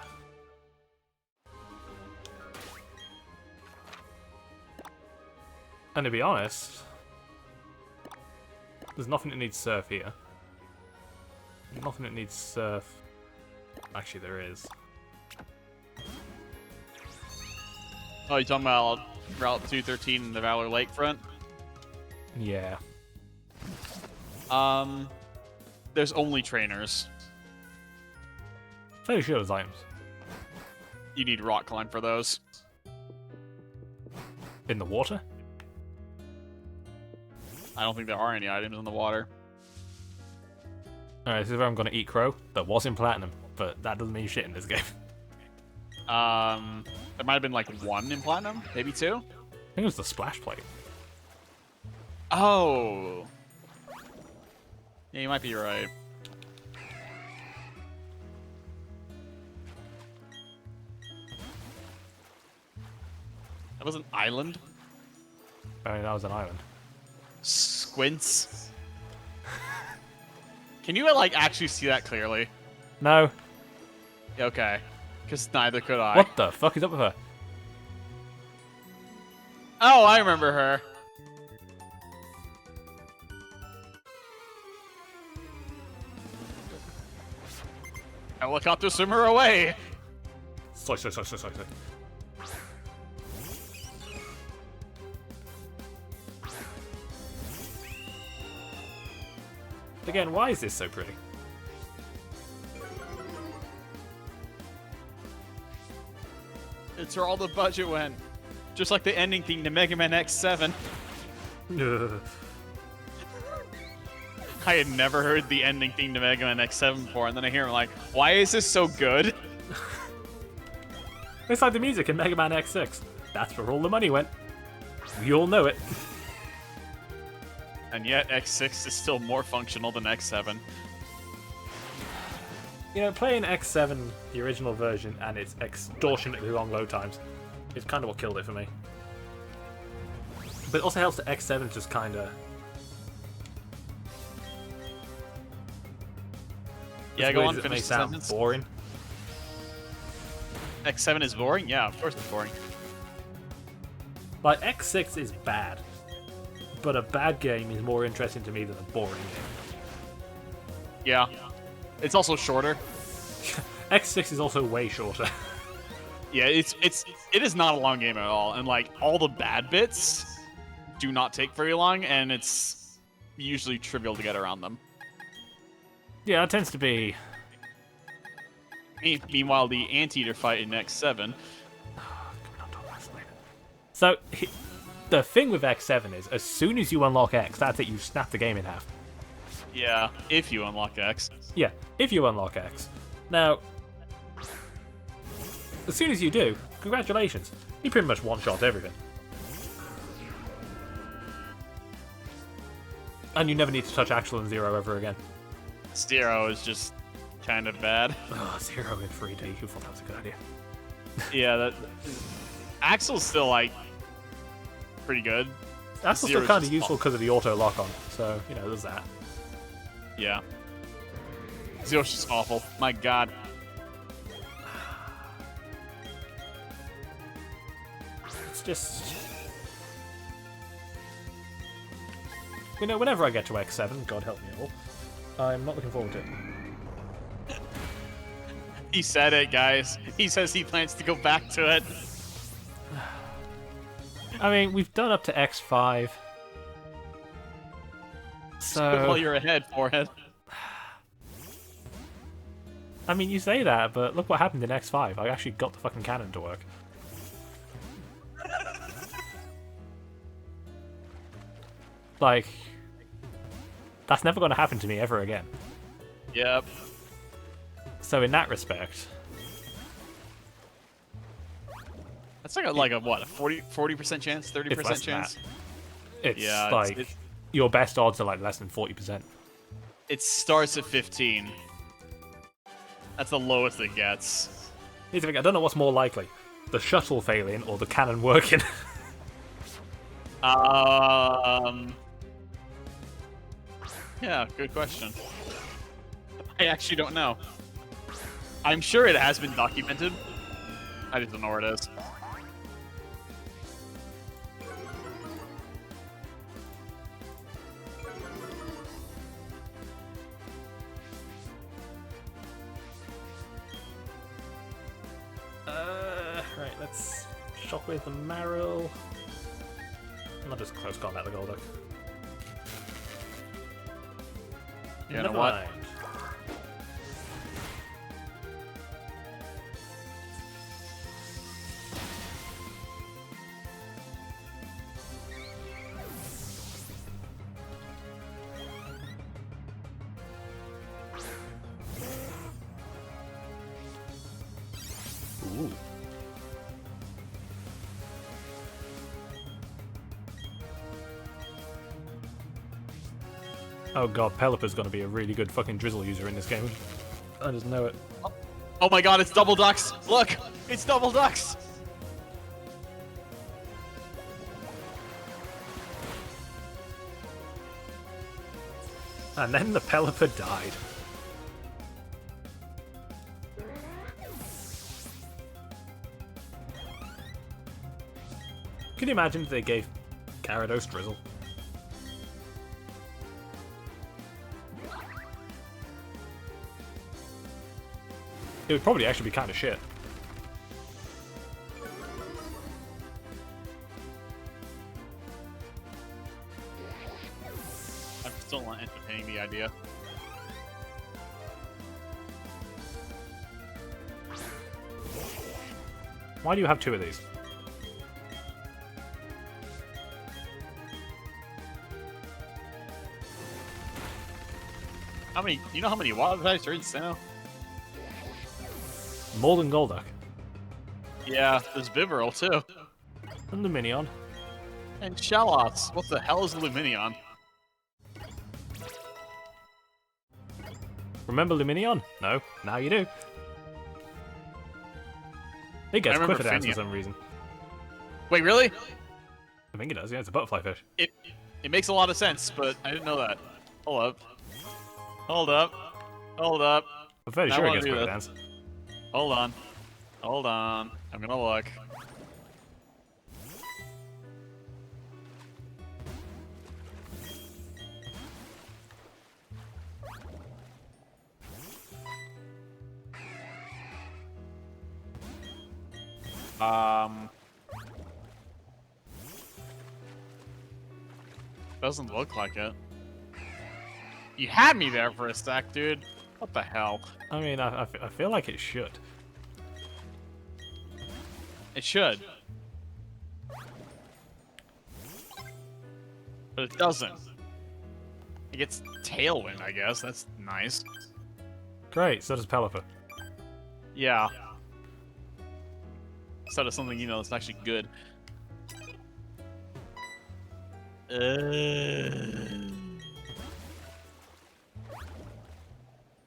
And to be honest, there's nothing that needs surf here. Nothing that needs surf. Actually, there is. Oh, you talking about Route 213 in the Valor Lakefront? Yeah. There's only trainers. Fairly sure there's items. You need rock climb for those. In the water? I don't think there are any items in the water. Alright, this is where I'm gonna eat crow. That was in platinum, but that doesn't mean shit in this game. There might have been like one in platinum, maybe two. I think it was the splash plate. Oh. Yeah, you might be right. That was an island. I mean, that was an island. Squints. Can you like actually see that clearly? No. Okay. Because neither could I. What the fuck is up with her? Oh, I remember her. Helicopter swimmer away. Soy. Again, why is this so pretty? It's where all the budget went. Just like the ending theme to Mega Man X7. I had never heard the ending theme to Mega Man X7 before, and then I hear him like, why is this so good? It's like the music in Mega Man X6. That's where all the money went. We all know it. And yet X6 is still more functional than X7. You know, playing X7, the original version, and its extortionately long load times is kind of what killed it for me. But it also helps that X7 just kind of... Yeah, go on, It may finish the sound sentence. boring. X7 is boring? Yeah, of course it's boring. Like, X6 is bad. But a bad game is more interesting to me than a boring game. Yeah. It's also shorter. X6 is also way shorter. Yeah, it is not a long game at all, and like all the bad bits do not take very long, and it's usually trivial to get around them. Yeah, it tends to be... Meanwhile, the Anteater fight in X7. So, the thing with X7 is, as soon as you unlock X, that's it, you snap the game in half. Yeah, if you unlock X. Yeah, if you unlock X. Now, as soon as you do, congratulations. You pretty much one-shot everything. And you never need to touch Axel and Zero ever again. Zero is just kind of bad. Oh, Zero in 3D, who thought that was a good idea? Yeah, that Axel's still like pretty good. That's still Zero's kind of just useful because of the auto lock-on, so, you know, there's that. Yeah. Zero's just awful. My god. It's just... You know, whenever I get to X7, God help me all, I'm not looking forward to it. He said it, guys. He says he plans to go back to it. I mean, we've done up to X5. So... While you're ahead, forehead. I mean, you say that, but look what happened in X5. I actually got the fucking cannon to work. Like, that's never going to happen to me ever again. Yep. So in that respect... That's like a what, a 40% chance, 30% chance? It's Yeah, like, your best odds are like less than 40%. It starts at 15. That's the lowest it gets. Here's the thing, I don't know what's more likely. The shuttle failing or the cannon working. Yeah, good question. I actually don't know. I'm sure it has been documented. I just don't know where it is. Right, let's shockwave the Marrow. Not just close combat the Golduck. You know what? Mind. Ooh. Oh god, Pelipper's gonna be a really good fucking drizzle user in this game. I just know it. Oh my god, it's double ducks! Look! It's double ducks! And then the Pelipper died. Can you imagine if they gave Gyarados Drizzle? It would probably actually be kind of shit. I'm still not entertaining the idea. Why do you have two of these? How many? You know how many water types are in Sinnoh? More than Golduck. Yeah, there's Bibarel too. And Lumineon. And Shallots. What the hell is Lumineon? Remember Lumineon? No, now you do. It gets remember quicker dance for Finneon. some reason. Wait, really? I think it does, yeah, it's a butterfly fish. It makes a lot of sense, but I didn't know that. Hold up. Hold up. Hold up. I'm fairly I sure it wanna gets do quicker this. dance. Hold on. Hold on. I'm gonna look. Doesn't look like it. You had me there for a sec, dude. What the hell? I mean, I feel like it should. It should. But it doesn't. It gets Tailwind, I guess. That's nice. Great, so does Pelipper. Yeah. Instead of something, you know, that's actually good.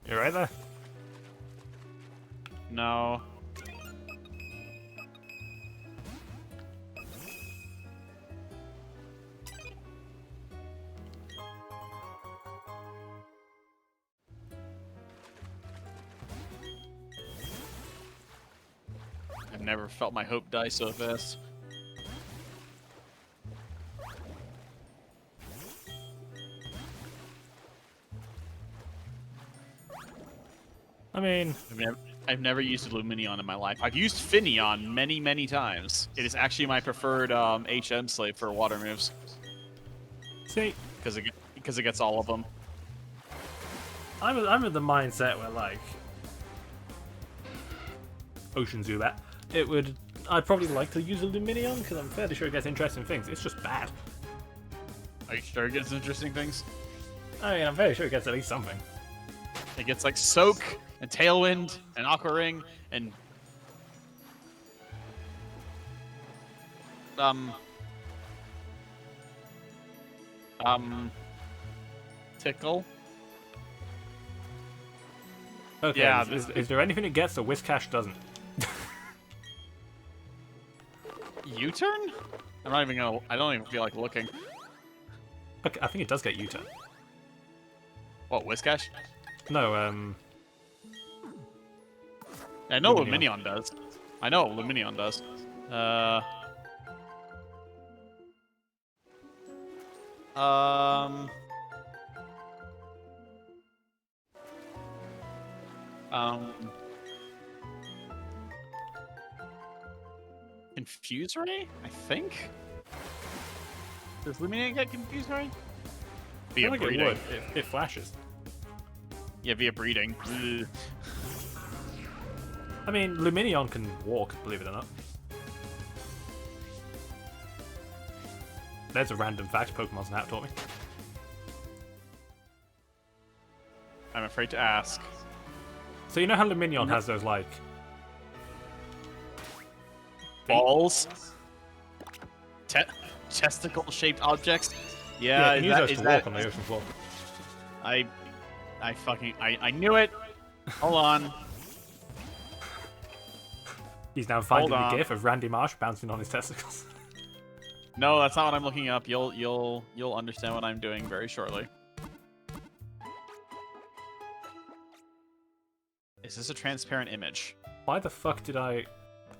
You right there? No. I've never felt my hope die so fast. I mean, I've never used Lumineon in my life. I've used Finneon many, many times. It is actually my preferred HM slave for water moves. see, Because it gets all of them. I'm in the mindset where, like, Ocean Zubat, I'd probably like to use a Lumineon, because I'm fairly sure it gets interesting things. It's just bad. Are you sure it gets interesting things? I mean, I'm fairly sure it gets at least something. It gets like Soak and Tailwind and Aqua Ring and Tickle. Okay, Yeah, is there anything it gets that Whiscash doesn't? U-turn? I'm not even gonna. I don't even feel like looking. Okay, I think it does get U-turn. What, Whiscash? No, I know Lumineon. Lumineon does. I know Lumineon does. Um. Confuse Ray? I think. Does Lumineon get Confuse Ray? I Via feel like breeding. it would. It flashes. Yeah, via breeding. Ugh. I mean, Lumineon can walk, believe it or not. There's a random fact Pokemon Snap taught me. I'm afraid to ask. So you know how Lumineon has those, like... Balls? Testicle-shaped objects? Yeah, Yeah, you can use those to walk on the ocean floor. I knew it. Hold on. He's now finding Hold the on. gif of Randy Marsh bouncing on his testicles. No, that's not what I'm looking up. You'll understand what I'm doing very shortly. Is this a transparent image? Why the fuck did I...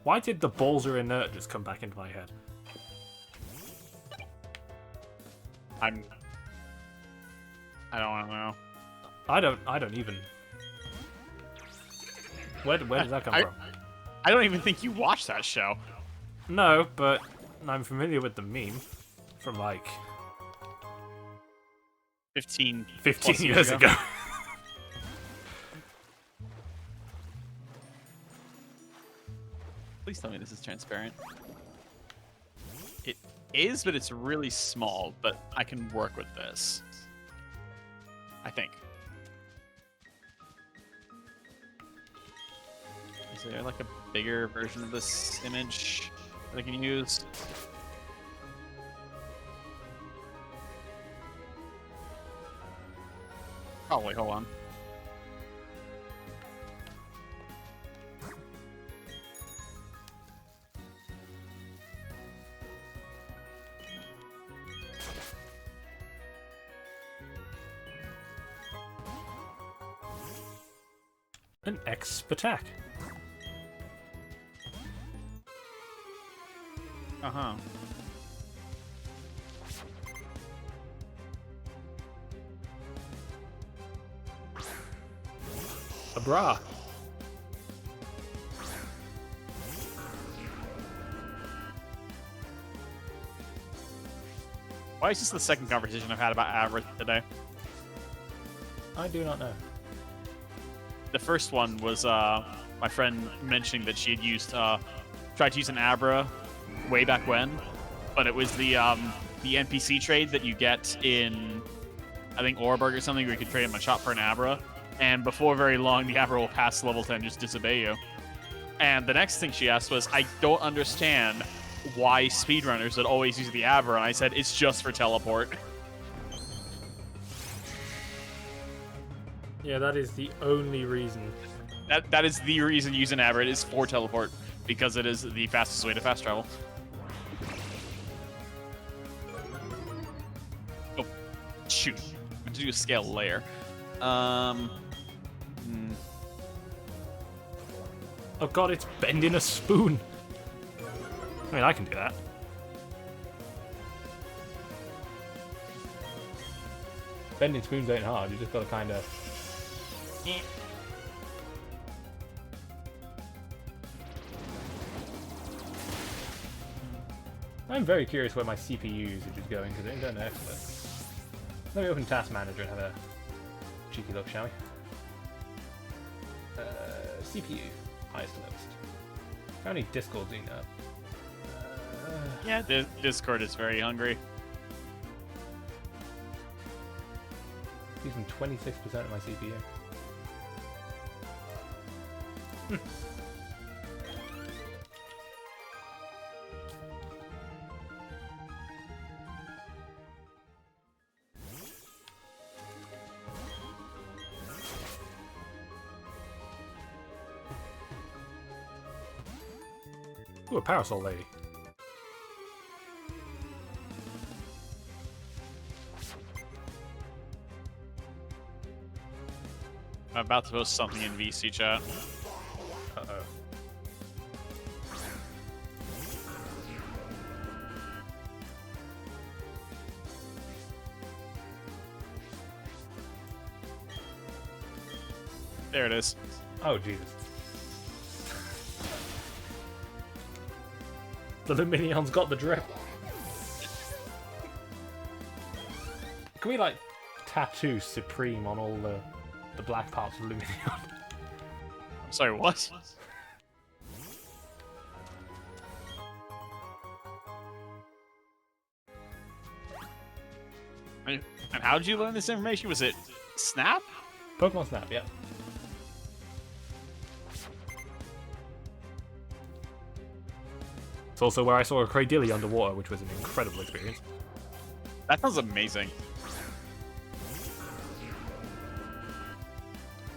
Why did the balls are inert just come back into my head? I don't want to know. I don't even... Where does that come from? I don't even think you watched that show. No, but I'm familiar with the meme from like 15 years ago. Please tell me this is transparent. It is, but it's really small, but I can work with this. I think. Is there like a bigger version of this image that I can use? Probably, hold on. An X-Patak. Uh-huh. A bra. Why is this the second conversation I've had about Abra today? I do not know. The first one was my friend mentioning that she had used tried to use an Abra way back when, but it was the NPC trade that you get in, I think, Oreburg or something, where you could trade in a shop for an Abra, and before very long the Abra will pass level 10 and just disobey you. And the next thing she asked was, I don't understand why speedrunners would always use the Abra, and I said, it's just for teleport. Yeah, that is the only reason. That is the reason you use an Abra, it is for teleport, because it is the fastest way to fast travel. Oh, shoot. I'm going to do a scale layer. Oh god, it's bending a spoon. I mean, I can do that. Bending spoons ain't hard, you just gotta kinda... I'm very curious where my CPU usage is going, because it ain't going excellent. Let me open Task Manager and have a cheeky look, shall we? CPU, highest to lowest. Apparently Discord's eating up. Yeah, Discord is very hungry. Using 26% of my CPU. Ooh, a Parasol Lady. I'm about to post something in VC chat. Uh-oh. There it is. Oh, Jesus. The Lumineon's got the drip. Can we, like, tattoo Supreme on all the black parts of Lumineon? I'm sorry, what? And how did you learn this information? Was it Snap? Pokemon Snap, yeah. It's also where I saw a Cradily underwater, which was an incredible experience. That sounds amazing.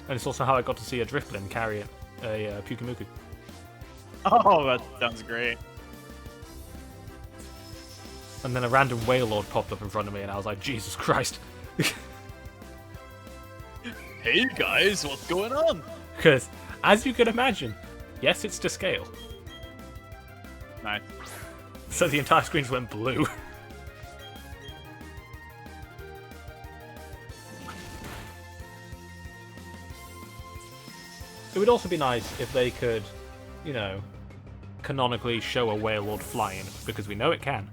And it's also how I got to see a Drifblim carry a Pyukumuku. Oh, that sounds great. And then a random Wailord popped up in front of me, and I was like, Jesus Christ. Hey guys, what's going on? Because, as you can imagine, yes, it's to scale. Nice. So the entire screen just went blue. It would also be nice if they could, you know, canonically show a Wailord flying, because we know it can.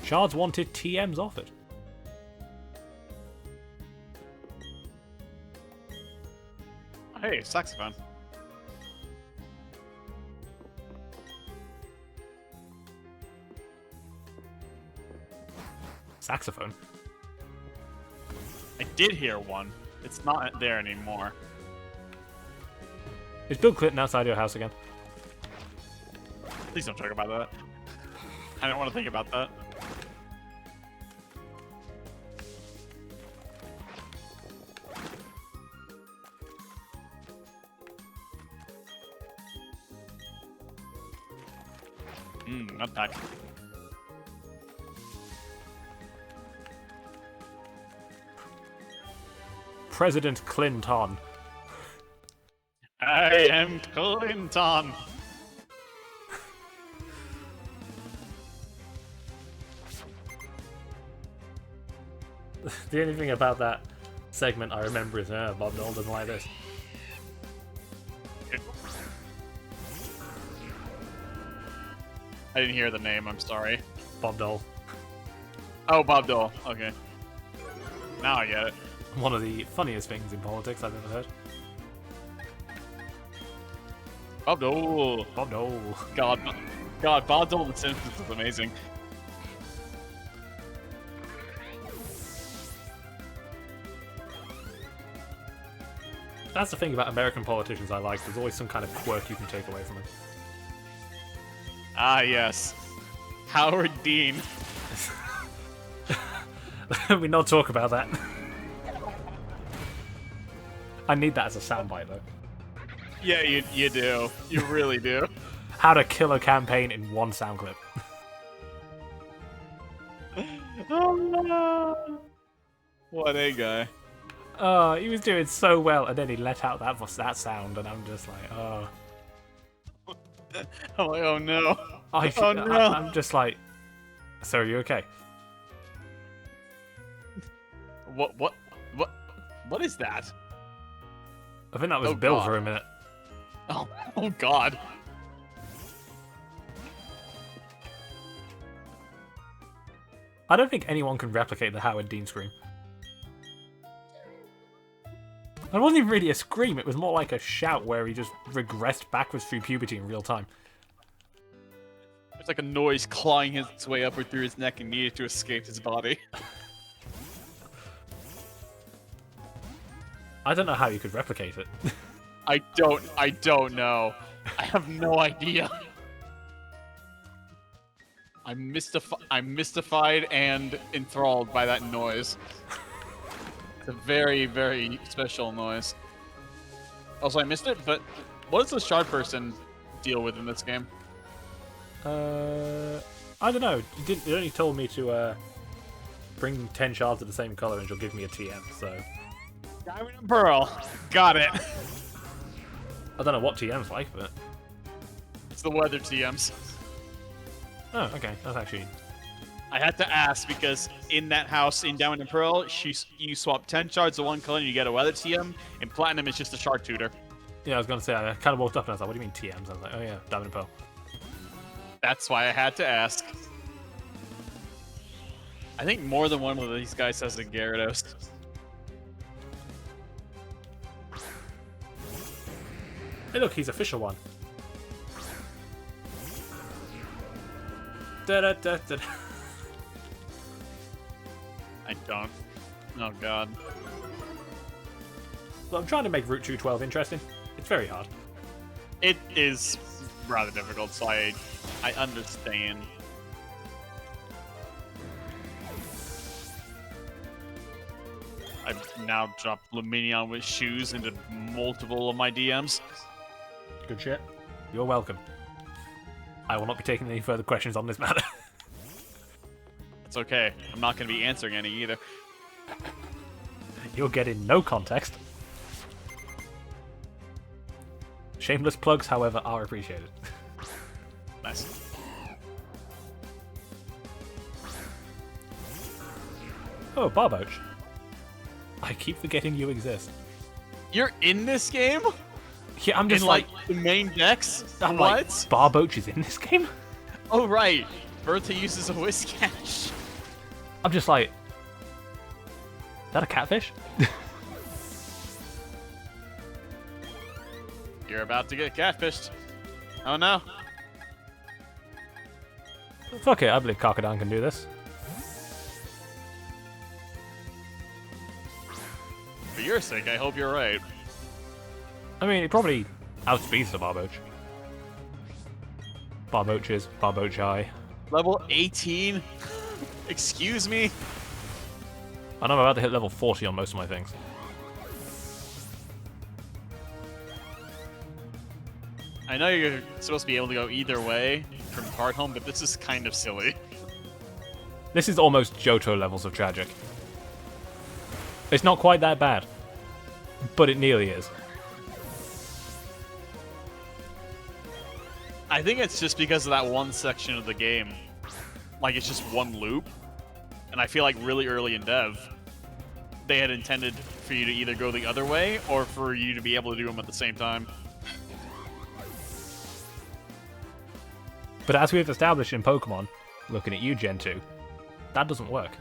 Shards wanted TMs off it. Hey, saxophone. Saxophone? I did hear one. It's not there anymore. Is Bill Clinton outside your house again? Please don't talk about that. I don't want to think about that. Not that. President Clinton. I am Clinton. The only thing about that segment I remember is, Bob Dole doesn't like this. I didn't hear the name, I'm sorry. Bob Dole. Oh, Bob Dole. Okay. Now I get it. One of the funniest things in politics I've ever heard. Bob Dole. Bob Dole. God, Bob Dole in The Simpsons is amazing. That's the thing about American politicians I like. There's always some kind of quirk you can take away from them. Ah, yes. Howard Dean. We not talk about that. I need that as a soundbite, though. Yeah, you do. You really do. How to kill a campaign in one sound clip. Oh no! What a guy. Oh, he was doing so well, and then he let out that sound, and I'm just like, oh. I'm like, oh no. Oh no. I'm just like, so are you okay? What is that? I think that was Oh, Bill God. for a minute. Oh God. I don't think anyone can replicate the Howard Dean scream. It wasn't even really a scream, it was more like a shout where he just regressed backwards through puberty in real time. It's like a noise clawing its way upward through his neck and needed to escape his body. I don't know how you could replicate it. I don't know. I have no idea. I'm mystified and enthralled by that noise. It's a very, very special noise. Also, I missed it, but what does the shard person deal with in this game? I don't know. It only told me to bring 10 shards of the same color and she'll give me a TM, so... Diamond and Pearl. Got it. I don't know what TM's like, but... It's the weather TMs. Oh, okay. That's actually... I had to ask because in that house in Diamond and Pearl, you swap 10 shards of one color and you get a weather TM. In Platinum, it's just a shard tutor. Yeah, I was going to say, I kind of walked up and I was like, what do you mean TMs? I was like, oh yeah, Diamond and Pearl. That's why I had to ask. I think more than one of these guys has a Gyarados. Hey look, he's a official one. Da-da-da-da. I don't. Oh god. Well, I'm trying to make Route 212 interesting. It's very hard. It is rather difficult, so I understand. I've now dropped Lumineon with shoes into multiple of my DMs. Good shit. You're welcome. I will not be taking any further questions on this matter. It's okay. I'm not going to be answering any either. You're getting no context. Shameless plugs, however, are appreciated. Nice. Oh, Barboach. I keep forgetting you exist. You're in this game? Yeah, I'm just in, like, the main decks? I'm what? like, Barboach is in this game? Oh, right. Bertha uses a Whiscash. I'm just like... Is that a catfish? You're about to get catfished. Oh, no. Fuck it, I believe Karkadan can do this. For your sake, I hope you're right. I mean, it probably outspeeds the Barboach. Barboaches, Barboachai. Level 18? Excuse me? I know I'm about to hit level 40 on most of my things. I know you're supposed to be able to go either way from Card Home, but this is kind of silly. This is almost Johto levels of tragic. It's not quite that bad, but it nearly is. I think it's just because of that one section of the game. Like, it's just one loop. And I feel like really early in dev, they had intended for you to either go the other way or for you to be able to do them at the same time. But as we've established in Pokemon, looking at you, Gen 2, that doesn't work.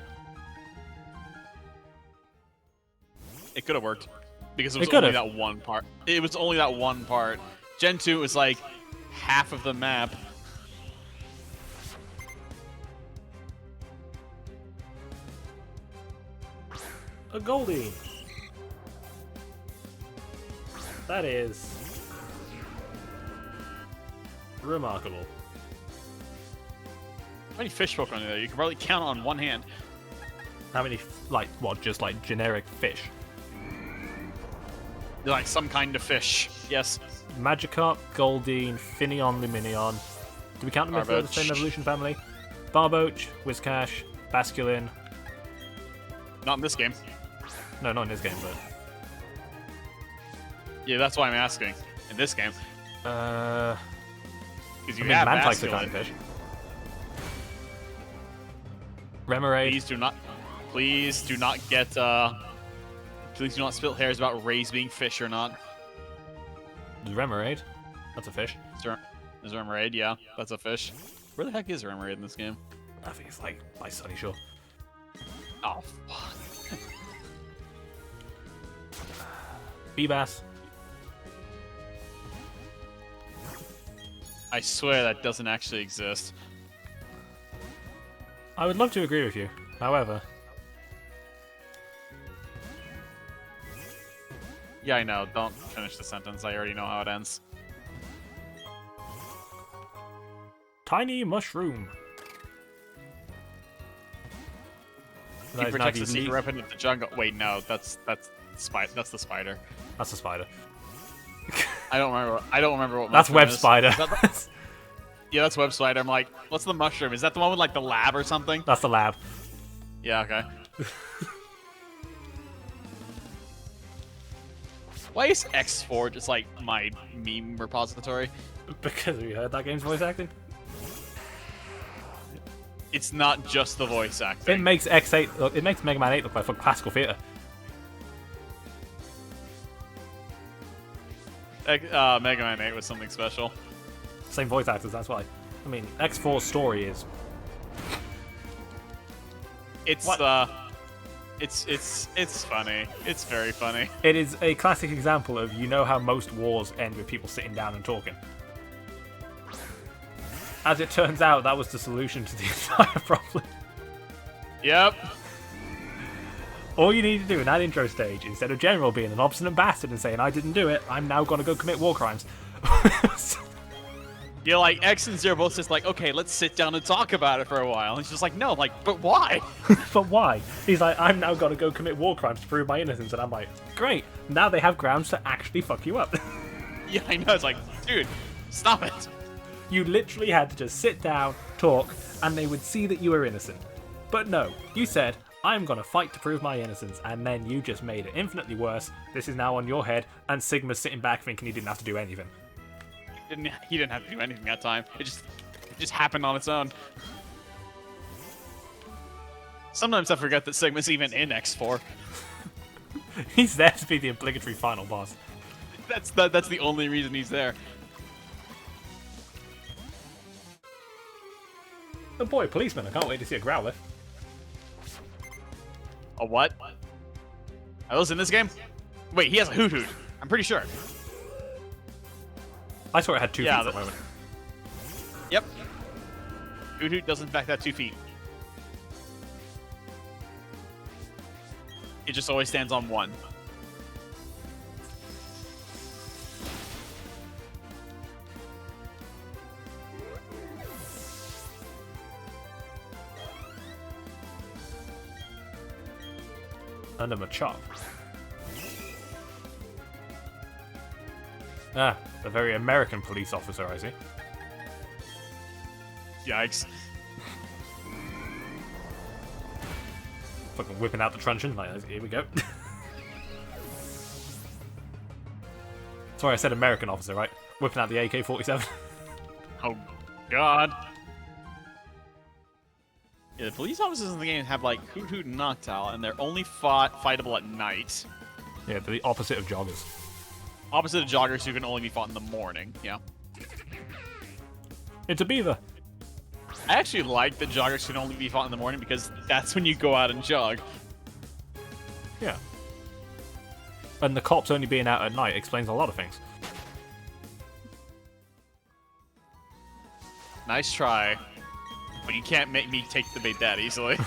It could have worked. Because it was only that one part. It was only that one part. Gen 2 was like half of the map. A Goldie! That is... remarkable. How many fish Pokemon are there? You can probably count on one hand. How many, like, what, just like generic fish? They're like some kind of fish. Yes. Magikarp, Goldeen, Finneon, Lumineon. Do we count them as the same evolution family? Barboach, Whiscash, Basculin. Not in this game. No, not in this game, but... Yeah, that's why I'm asking. In this game. Because you have Manticle's a Basculin. kind of fish. Remoraid. Please do not get, please do not spill hairs about Rays being fish or not. Remoraid. That's a fish. Is Remoraid? Yeah, that's a fish. Where the heck is Remoraid in this game? I think it's like by Sunny Shore. Oh, fuck. Feebas. I swear that doesn't actually exist. I would love to agree with you. However... Yeah, I know. Don't finish the sentence. I already know how it ends. Tiny mushroom. He protects the secret weapon of the jungle. Wait, no, that's the spider. That's the spider. That's the spider. I don't remember what. That's web is. spider. Yeah, that's web spider. I'm like, what's the mushroom? Is that the one with like the lab or something? That's the lab. Yeah. Okay. Why is X4 just like my meme repository? Because we heard that game's voice acting. It's not just the voice acting. It makes X8 look. It makes Mega Man 8 look like fucking classical theatre. Mega Man 8 was something special. Same voice actors, that's why. I mean, X4's story is. It's it's funny. It's very funny. It is a classic example of how most wars end with people sitting down and talking. As it turns out, that was the solution to the entire problem. Yep. All you need to do in that intro stage, instead of General being an obstinate bastard and saying, I didn't do it, I'm now going to go commit war crimes. You're like, X and Zero both just like, okay, let's sit down and talk about it for a while. And he's just like, no, like, but why? But why? He's like, I'm now going to go commit war crimes to prove my innocence. And I'm like, great, now they have grounds to actually fuck you up. Yeah, I know. It's like, dude, stop it. You literally had to just sit down, talk, and they would see that you were innocent. But no, you said, I'm going to fight to prove my innocence, and then you just made it infinitely worse. This is now on your head, and Sigma's sitting back thinking he didn't have to do anything. He didn't have to do anything that time. It just happened on its own. Sometimes I forget that Sigma's even in X4. He's there to be the obligatory final boss. That's the only reason he's there. Oh boy, policeman, I can't wait to see a Growlithe. A what? Are those in this game? Wait, he has a Hoot Hoot. I'm pretty sure. I saw it had 2 feet at the moment. Yep. Hoot Hoot does in fact have 2 feet. It just always stands on 1. Under my chop. Ah, a very American police officer, I see. Yikes. Fucking whipping out the truncheon, like, here we go. Sorry, I said American officer, right? Whipping out the AK-47. Oh, God. Yeah, the police officers in the game have, like, Hoot Hoot and Noctowl, and they're only fightable at night. Yeah, they're the opposite of joggers. Opposite of joggers who can only be fought in the morning, yeah. It's a beaver. I actually like that joggers can only be fought in the morning because that's when you go out and jog. Yeah. And the cops only being out at night explains a lot of things. Nice try. But you can't make me take the bait that easily.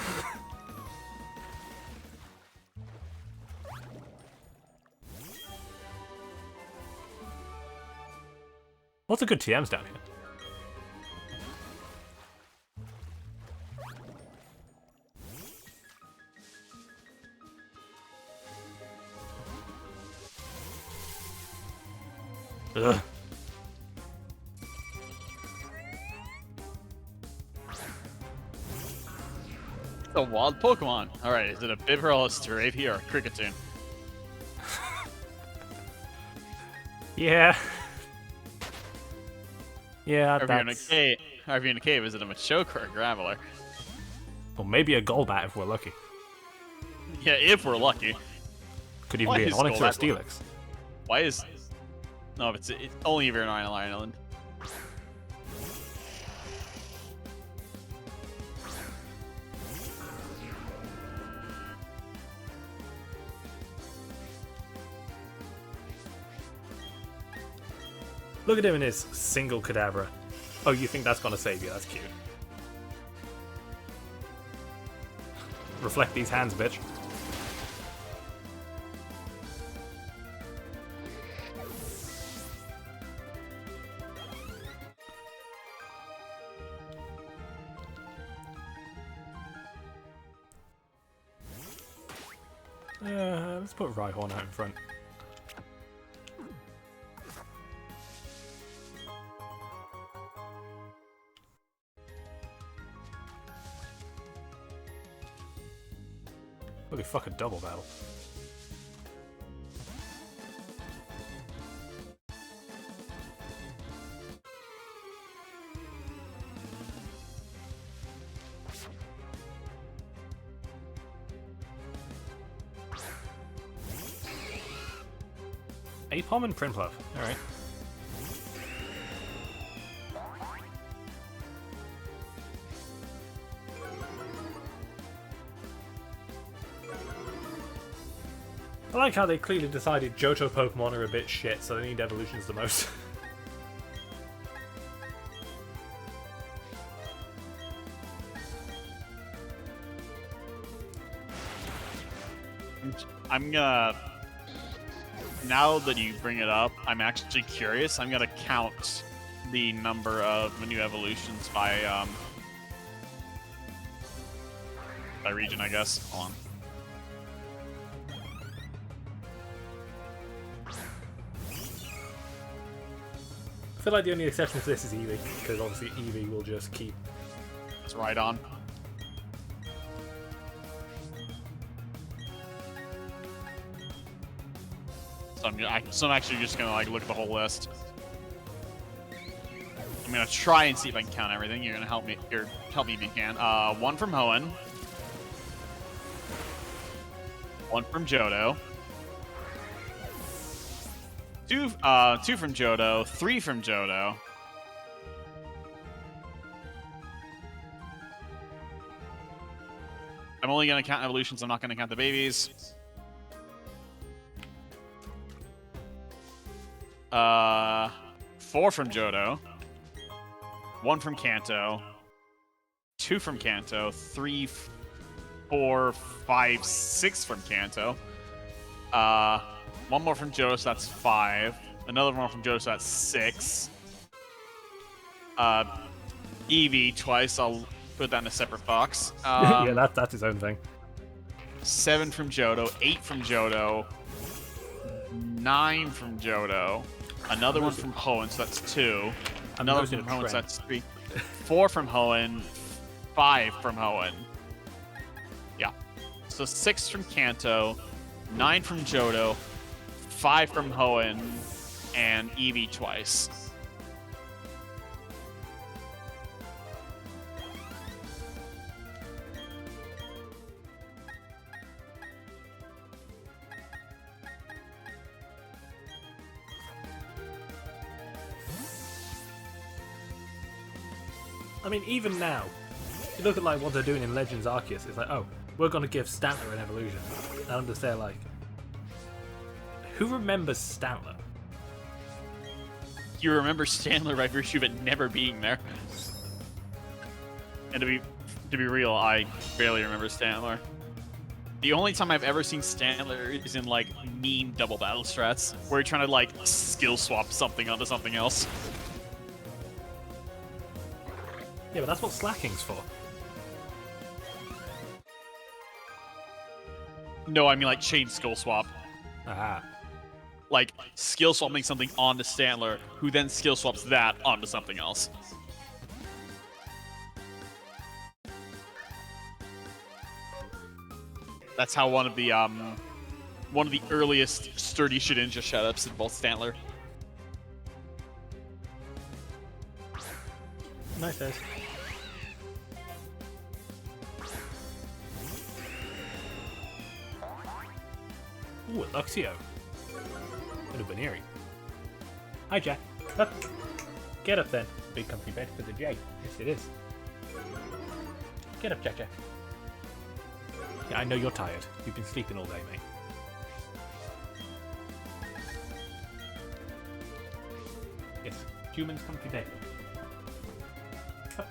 Lots of good TMs down here. Ugh. A wild Pokemon. Alright, is it a Bibarel, a Staravia, or a Kricketune? Yeah. Yeah, If you're in a cave, if you're in a cave, is it a Machoke or a Graveler? Or maybe a Golbat if we're lucky. Yeah, if we're lucky. Could even Why be an is Onix or a Golbat Steelix. Why is... No, it's only if you're in Island. Look at him in his single Kadabra. Oh, you think that's gonna save you? That's cute. Reflect these hands, bitch. Let's put Rhyhorn out in front. Holy fuck, a double battle. Apom and Prinpluff. Alright. I like how they clearly decided Johto Pokemon are a bit shit, so they need evolutions the most. I'm gonna... Now that you bring it up, I'm actually curious. I'm gonna count the number of new evolutions by region, I guess. Hold on. I feel like the only exception to this is Eevee, because obviously Eevee will just keep... It's right on. So I'm actually just gonna like look at the whole list. I'm gonna try and see if I can count everything. You're gonna help me. Help me if you can. 1 from Hoenn. 1 from Johto. 2 from Johto. 3 from Johto. I'm only gonna count evolutions. I'm not gonna count the babies. 4 from Johto, 1 from Kanto, 2 from Kanto, 3, 4, 5, 6 from Kanto. 1 more from Johto, so that's 5. Another one from Johto, so that's 6. Eevee twice. I'll put that in a separate box. Yeah, that's his own thing. 7 from Johto, 8 from Johto, 9 from Johto, another one from Hoenn, so that's 2. Another one from Hoenn, so that's 3. 4 from Hoenn, 5 from Hoenn. Yeah. So 6 from Kanto, 9 from Johto, 5 from Hoenn, and Eevee twice. I mean, even now, you look at like what they're doing in Legends Arceus, it's like, oh, we're going to give Stantler an evolution. And I'm just there like, who remembers Stantler? You remember Stantler by virtue of it never being there. And to be real, I barely remember Stantler. The only time I've ever seen Stantler is in like meme double battle strats, where you're trying to like skill swap something onto something else. Yeah, but that's what slacking's for. No, I mean like chain skill swap. Aha. Like skill swapping something onto Stantler, who then skill swaps that onto something else. That's how one of the earliest sturdy Shedinja setups involved Stantler. Nice guys. Ooh, a Luxio. And a Baneri. Hi, Jack. Up. Get up then. Big comfy bed for the J. Yes, it is. Get up, Jack Jack. Yeah, I know you're tired. You've been sleeping all day, mate. Yes, human's comfy bed. Up.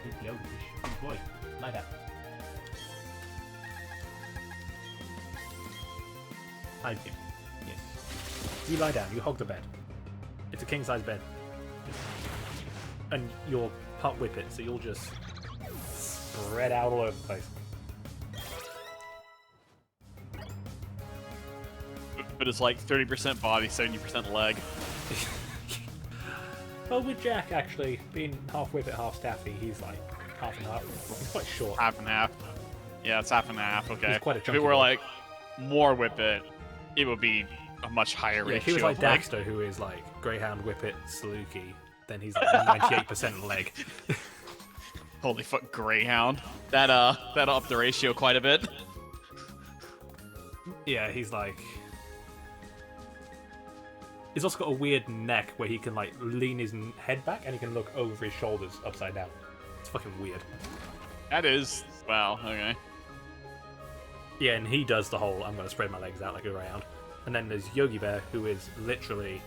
Sleepy old fish. Good boy. Lie down. Hide him. Yes. You lie down. You hog the bed. It's a king-size bed. And you'll part whip it, so you'll just spread out all over the place. But it's like 30% body, 70% leg. Well, with Jack actually being half whippet, half staffy, he's like half and half. He's quite short. Half and half. Yeah, it's half and half. Okay. He's quite a if chunky it were boy. like more whippet, it would be a much higher Yeah, ratio. if he was like of leg. Daxter, who is like Greyhound, Whippet, Saluki, then he's like 98% leg. Holy fuck, Greyhound. That upped the ratio quite a bit. Yeah, he's like He's also got a weird neck where he can like lean his head back and he can look over his shoulders upside down. It's fucking weird. That is... Wow, okay. Yeah, and he does the whole, I'm going to spread my legs out like a greyhound. And then there's Yogi Bear, who is literally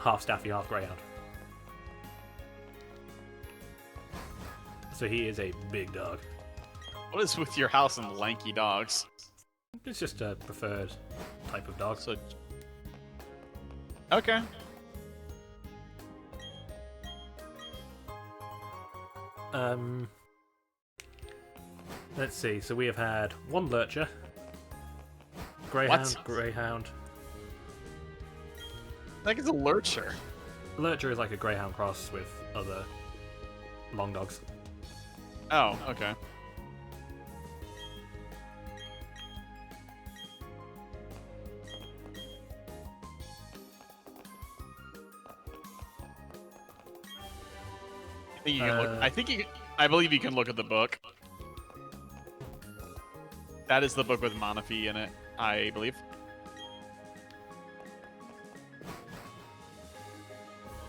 half Staffy, half greyhound. So he is a big dog. What is with your house and lanky dogs? It's just a preferred type of dog. So... Okay. Let's see. So we have had one lurcher, greyhound, What? greyhound. I think it's a lurcher. Lurcher is like a greyhound cross with other long dogs. Oh, okay. I think you can look. I think you. I believe you can look at the book. That is the book with Manaphy in it, I believe.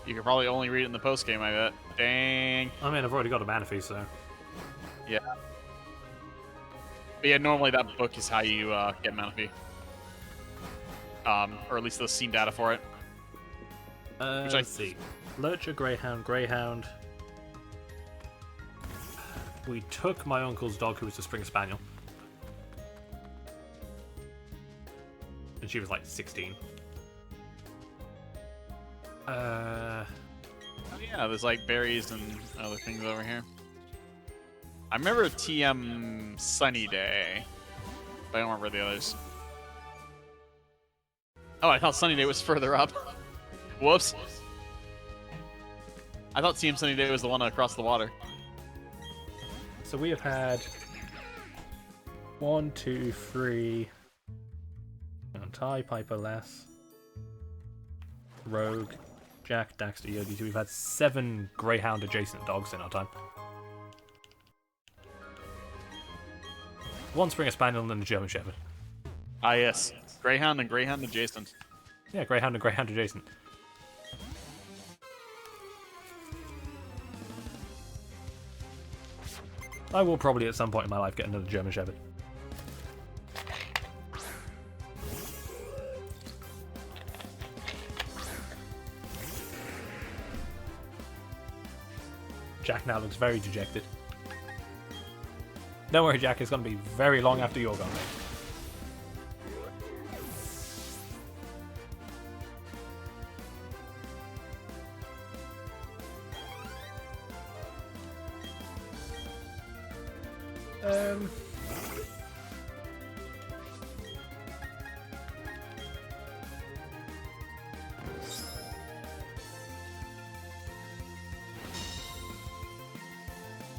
You could probably only read it in the post game, I bet. Dang. I mean, I've already got a Manaphy, so. Yeah. But yeah, normally that book is how you get Manaphy. Or at least the scene data for it. Let's see. Lurcher, greyhound, greyhound. We took my uncle's dog, who was a Springer Spaniel. And she was like 16. Oh yeah, there's like berries and other things over here. I remember TM Sunny Day, but I don't remember the others. Oh, I thought Sunny Day was further up. Whoops. I thought TM Sunny Day was the one across the water. So we have had 1, 2, 3. Tie, Piper, Lass, Rogue, Jack, Daxter, Yogi. So we've had 7 greyhound adjacent dogs in our time. 1 Springer Spaniel and a German Shepherd. Ah yes, Greyhound and Greyhound adjacent. Yeah, greyhound and greyhound adjacent. I will probably at some point in my life get another German Shepherd. Jack now looks very dejected. Don't worry, Jack, it's going to be very long after you're gone, mate.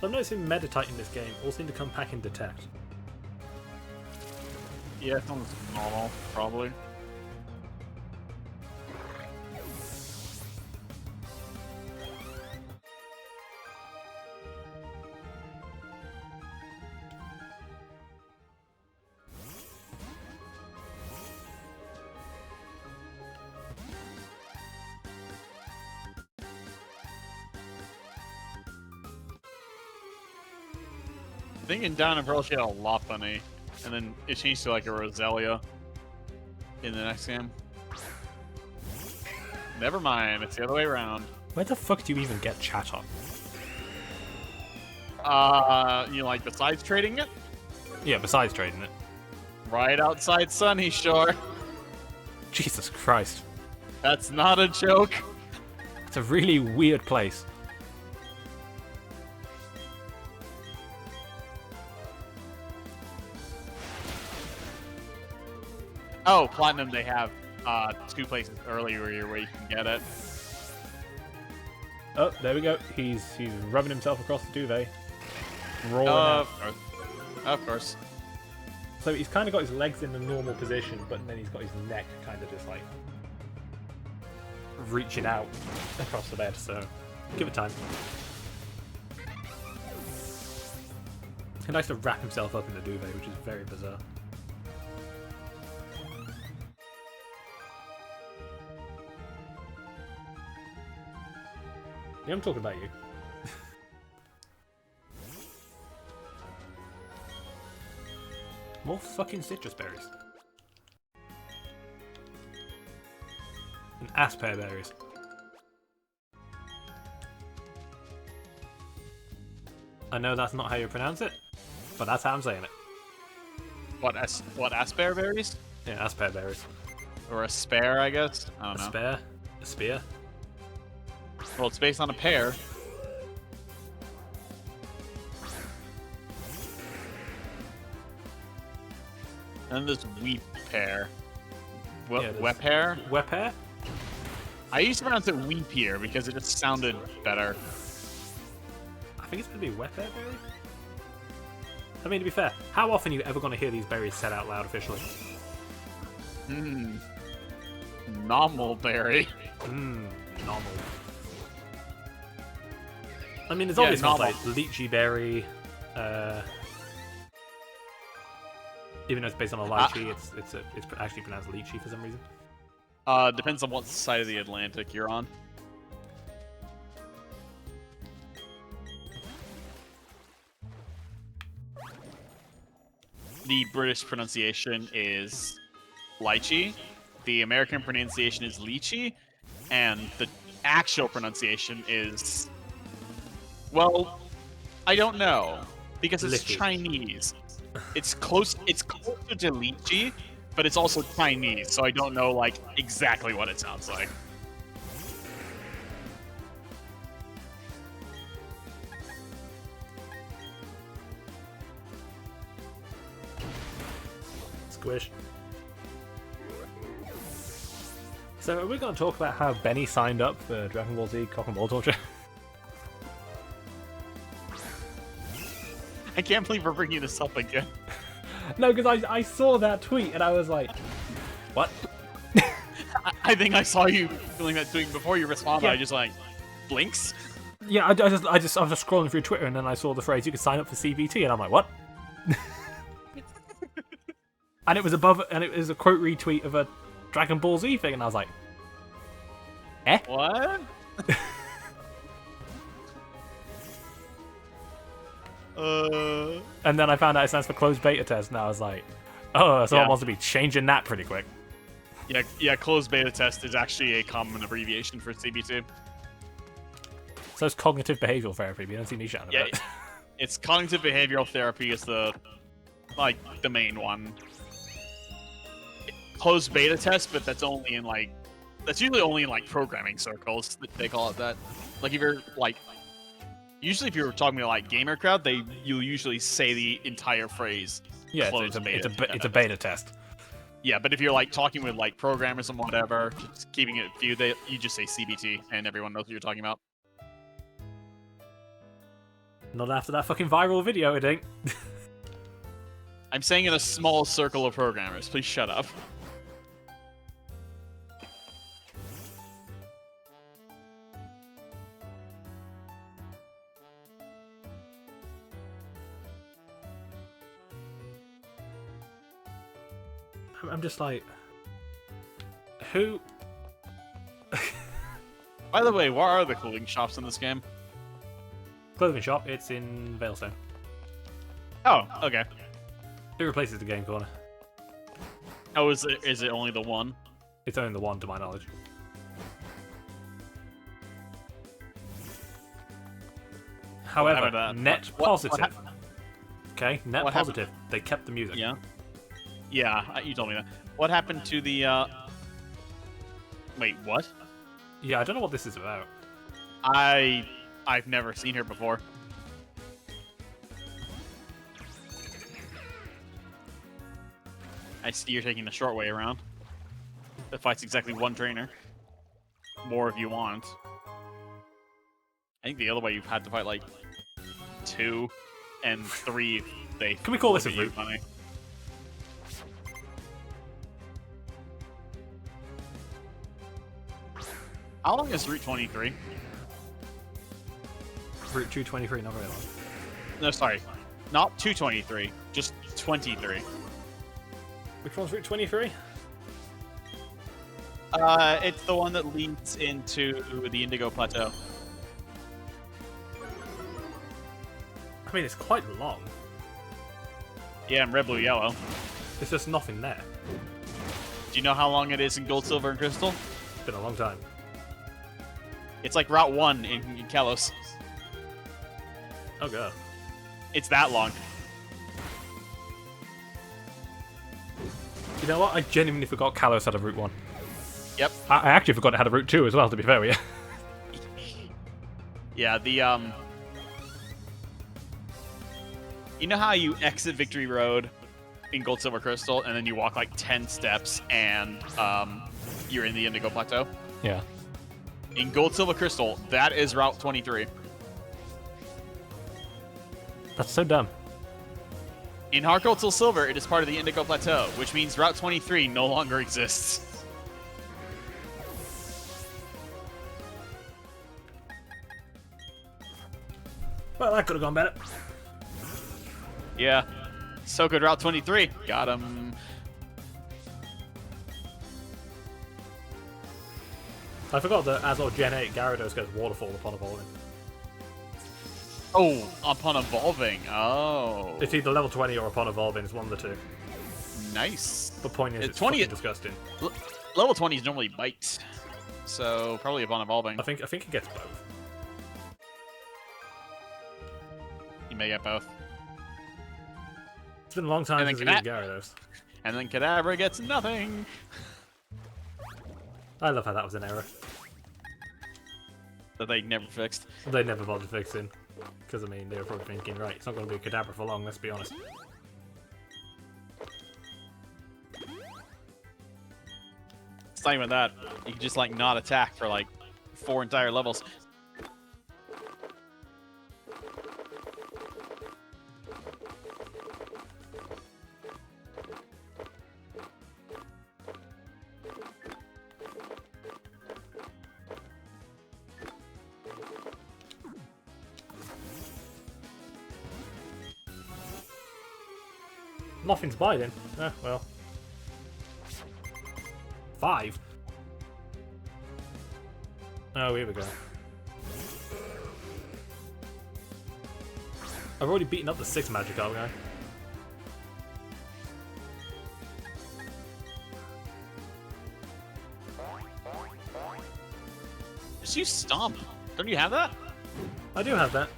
I'm noticing Meditite in this game all seem to come back in Detect. Yeah, it sounds normal, probably. I think in Down and Pearl she had a Lopunny, and then it changed to like a Roselia in the next game. Never mind, it's the other way around. Where the fuck do you even get chat on? You know, like besides trading it? Yeah, besides trading it. Right outside Sunny Shore. Jesus Christ. That's not a joke. It's a really weird place. Oh, Platinum, they have 2 places earlier where you can get it. Oh, there we go. He's rubbing himself across the duvet. Rolling out. Of course. So he's kind of got his legs in the normal position, but then he's got his neck kind of just like reaching out across the bed, so give it time. He likes to wrap himself up in the duvet, which is very bizarre. Yeah, I'm talking about you. More fucking citrus berries. And aspear berries. I know that's not how you pronounce it, but that's how I'm saying it. What aspear berries? Yeah, aspear berries. Or a spare, I guess? I don't know. Aspear? A spear? Well, it's based on a pear. And then there's wheat pear. Wet pear? Wet pear? I used to pronounce it wheat pear because it just sounded better. I think it's going to be wet pear berry? I mean, to be fair, how often are you ever going to hear these berries said out loud officially? Normal berry. Normal. I mean, there's obvious ones like lychee berry. Even though it's based on a lychee, it's actually pronounced lychee for some reason. Depends on what side of the Atlantic you're on. The British pronunciation is lychee. The American pronunciation is lychee. And the actual pronunciation is... Well, I don't know. Because it's Chinese. It's closer to lychee, but it's also Chinese, so I don't know, like, exactly what it sounds like. Squish. So are we going to talk about how Benny signed up for Dragon Ball Z Cock and Ball Torture? I can't believe we're bringing this up again. No, because I saw that tweet and I was like, what? I think I saw you doing that tweet before you responded. Yeah. I just like blinks. Yeah, I was just scrolling through Twitter and then I saw the phrase you could sign up for CBT and I'm like, what? And it was a quote retweet of a Dragon Ball Z thing and I was like, eh? What? And then I found out it stands for closed beta test and I was like, oh, someone wants to be changing that pretty quick. Yeah, closed beta test is actually a common abbreviation for CBT. So it's cognitive behavioral therapy, but you don't see me shouting about it. It's cognitive behavioral therapy is the main one. Closed beta test, but that's usually only in programming circles that they call it that. Like if you're usually if you're talking to gamer crowd, you'll usually say the entire phrase. Yeah, it's a beta test. Yeah, but if you're talking with programmers and whatever, just keeping it few, you just say CBT and everyone knows what you're talking about. Not after that fucking viral video, it ain't. I'm saying in a small circle of programmers. Please shut up. I'm just like, who? By the way, what are the clothing shops in this game? Clothing shop, it's in Veilstone. Oh, okay. It replaces the game corner. Oh, is it only the one? It's only the one, to my knowledge. However, net positive. Okay, net positive. They kept the music. Yeah. Yeah, you told me that. What happened to the, Wait, what? Yeah, I don't know what this is about. I've never seen her before. I see you're taking the short way around. That fights exactly one trainer. More if you want. I think the other way you've had to fight 2 and 3. Can we call this a route? Funny. How long is Route 23? Route 223, not very long. No, sorry. Not 223, just 23. Which one's Route 23? It's the one that leads into the Indigo Plateau. I mean, it's quite long. Yeah, and red, blue, yellow. There's just nothing there. Do you know how long it is in gold, silver, and crystal? It's been a long time. It's like Route 1 in Kalos. Oh god. It's that long. You know what? I genuinely forgot Kalos had a Route 1. Yep. I actually forgot it had a Route 2 as well, to be fair with you. Yeah, the, You know how you exit Victory Road in Gold, Silver, Crystal, and then you walk like 10 steps and, you're in the Indigo Plateau? Yeah. In Gold, Silver, Crystal, that is Route 23. That's so dumb. In Heart Gold, Soul Silver, it is part of the Indigo Plateau, which means Route 23 no longer exists. Well, that could have gone better. Yeah. So good, Route 23. Got him. I forgot that as of Gen 8, Gyarados gets Waterfall upon evolving. Oh, upon evolving. Oh. It's either level 20 or upon evolving, it's one of the two. Nice. The point is, it's 20 fucking disgusting. Level 20 is normally Bite. So, probably upon evolving. I think it gets both. You may get both. It's been a long time since we used Gyarados. And then Kadabra gets nothing. I love how that was an error. That they never fixed. They never bothered fixing. Because, I mean, they were probably thinking, right, it's not going to be a Kadabra for long, let's be honest. It's not even that. You can just, like, not attack for, like, 4 entire levels. Nothing's biting. Well. 5? Oh, here we go. I've already beaten up the 6 Magikarp guy. Just use Stomp. Don't you have that? I do have that.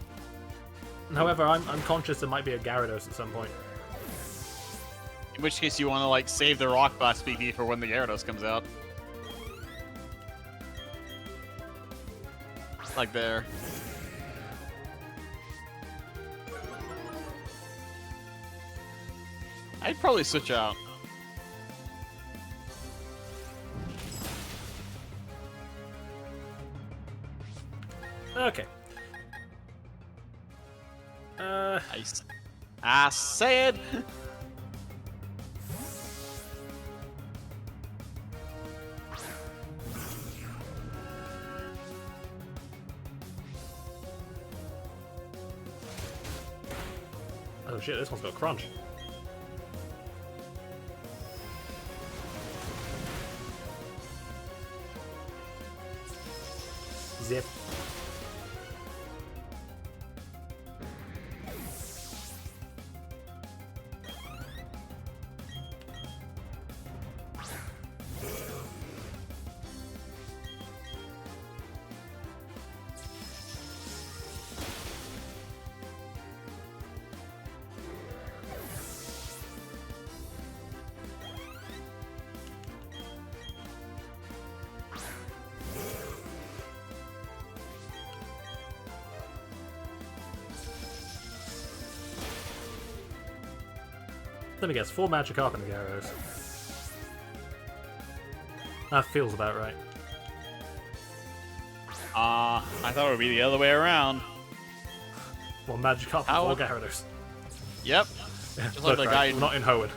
However, I'm conscious there might be a Gyarados at some point. In which case you want to, like, save the Rock Blast PP for when the Gyarados comes out. Like there. I'd probably switch out. Okay. I said. Oh shit, this one's got crunch. Zip. Let me guess, 4 Magikarp and a Gyarados. That feels about right. I thought it would be the other way around. 1 Magikarp and 4 Gyarados. Yep. Just like the guy. Not in Hoenn.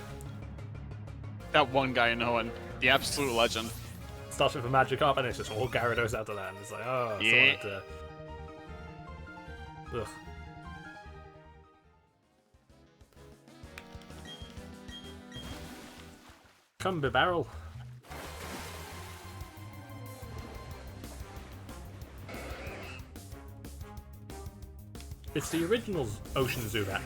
That one guy in Hoenn. The absolute legend. Starts with a Magikarp and it's just all Gyarados after that. And it's like, oh, yeah. Ugh. Come be barrel. It's the original Ocean Zubat.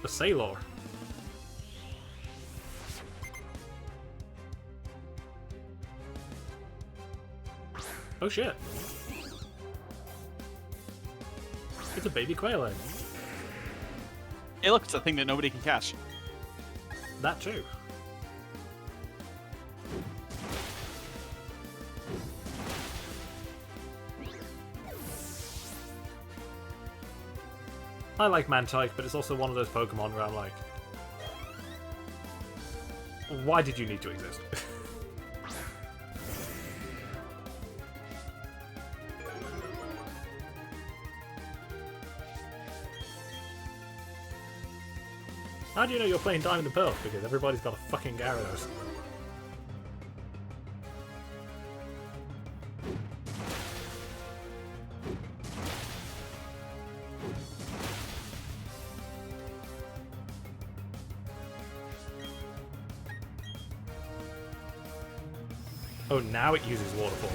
The Sailor. Oh shit. It's a baby quail egg. Hey, look, it's a thing that nobody can catch. That too. I like Mantike, but it's also one of those Pokemon where I'm like, why did you need to exist? How do you know you're playing Diamond and Pearl? Because everybody's got a fucking Gyarados. Oh, now it uses Waterfall.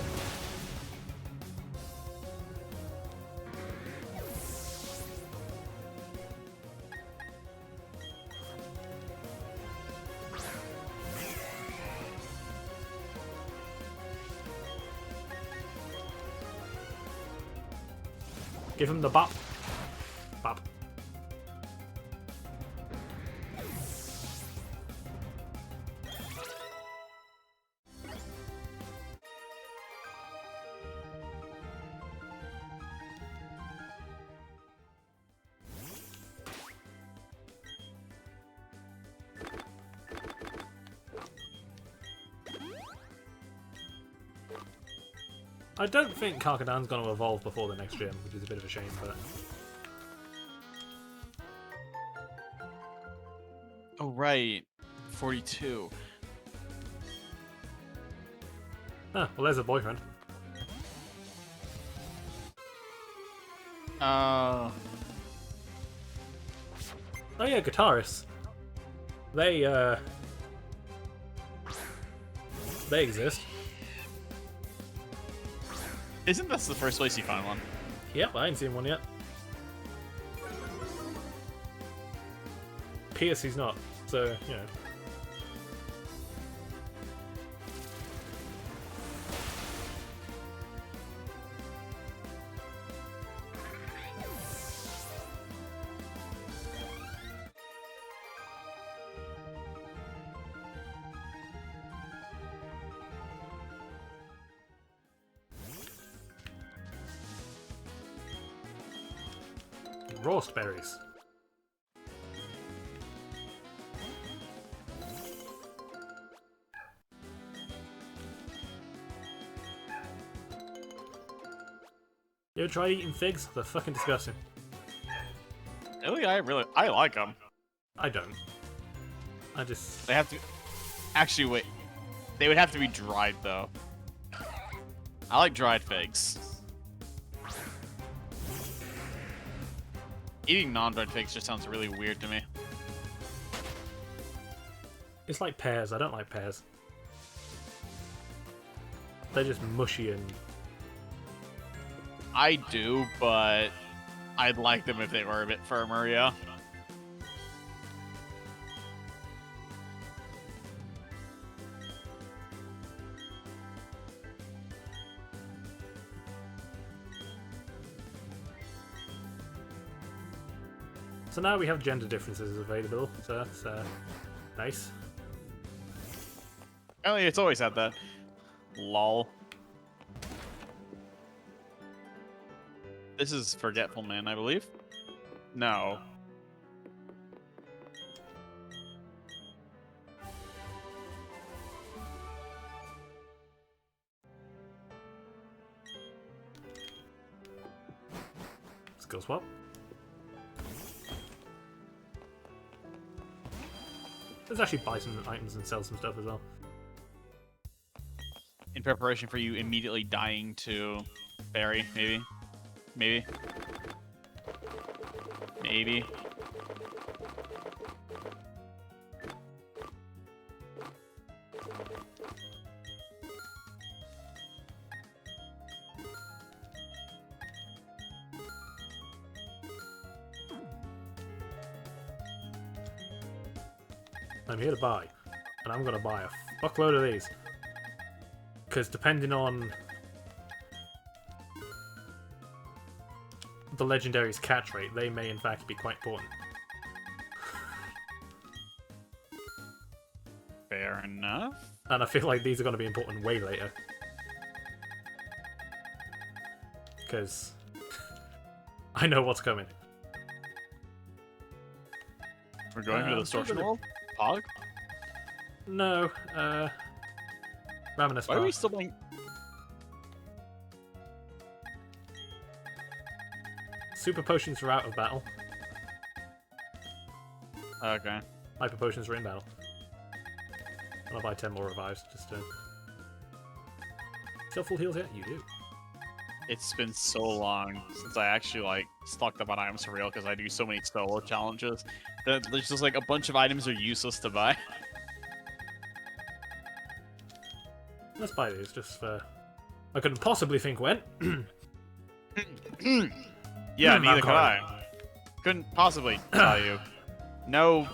Give him the bop. Bop. I don't think Karkadan's going to evolve before the next gym, which is a bit of a shame, but... Oh, right. 42. Ah, well, there's a boyfriend. Uh... Oh yeah, guitarists. They exist. Isn't this the first place you find one? Yep, I ain't seen one yet. Pierce he's not, so, you know. Roast berries. You ever tried eating figs? They're fucking disgusting. Really? I like them. I don't. I just... They have to... Actually, wait. They would have to be dried, though. I like dried figs. Eating non-dried figs just sounds really weird to me. It's like pears. I don't like pears. They're just mushy and... I do, but I'd like them if they were a bit firmer, yeah. So now we have gender differences available, so that's nice. Apparently it's always had that. Lol. This is Forgetful Man, I believe. No. Skill swap. Let's actually buy some items and sell some stuff as well. In preparation for you immediately dying to Barry, maybe? Maybe? Maybe? I'm here to buy, and I'm gonna buy a fuckload of these. Because depending on the legendary's catch rate, they may in fact be quite important. Fair enough. And I feel like these are going to be important way later. Because I know what's coming. We're going to the distortion world? Pog? No, Ravenous Why are we Bar. still playing? Super Potions are out of battle. Okay. Hyper Potions are in battle. And I'll buy 10 more revives, just to... Still full heals yet? You do. It's been so long since I actually, like, stocked up on items for real, because I do so many solo challenges that there's just, like, a bunch of items are useless to buy. Let's buy these, just for... I couldn't possibly think when. Yeah, neither could I. Couldn't possibly tell you. No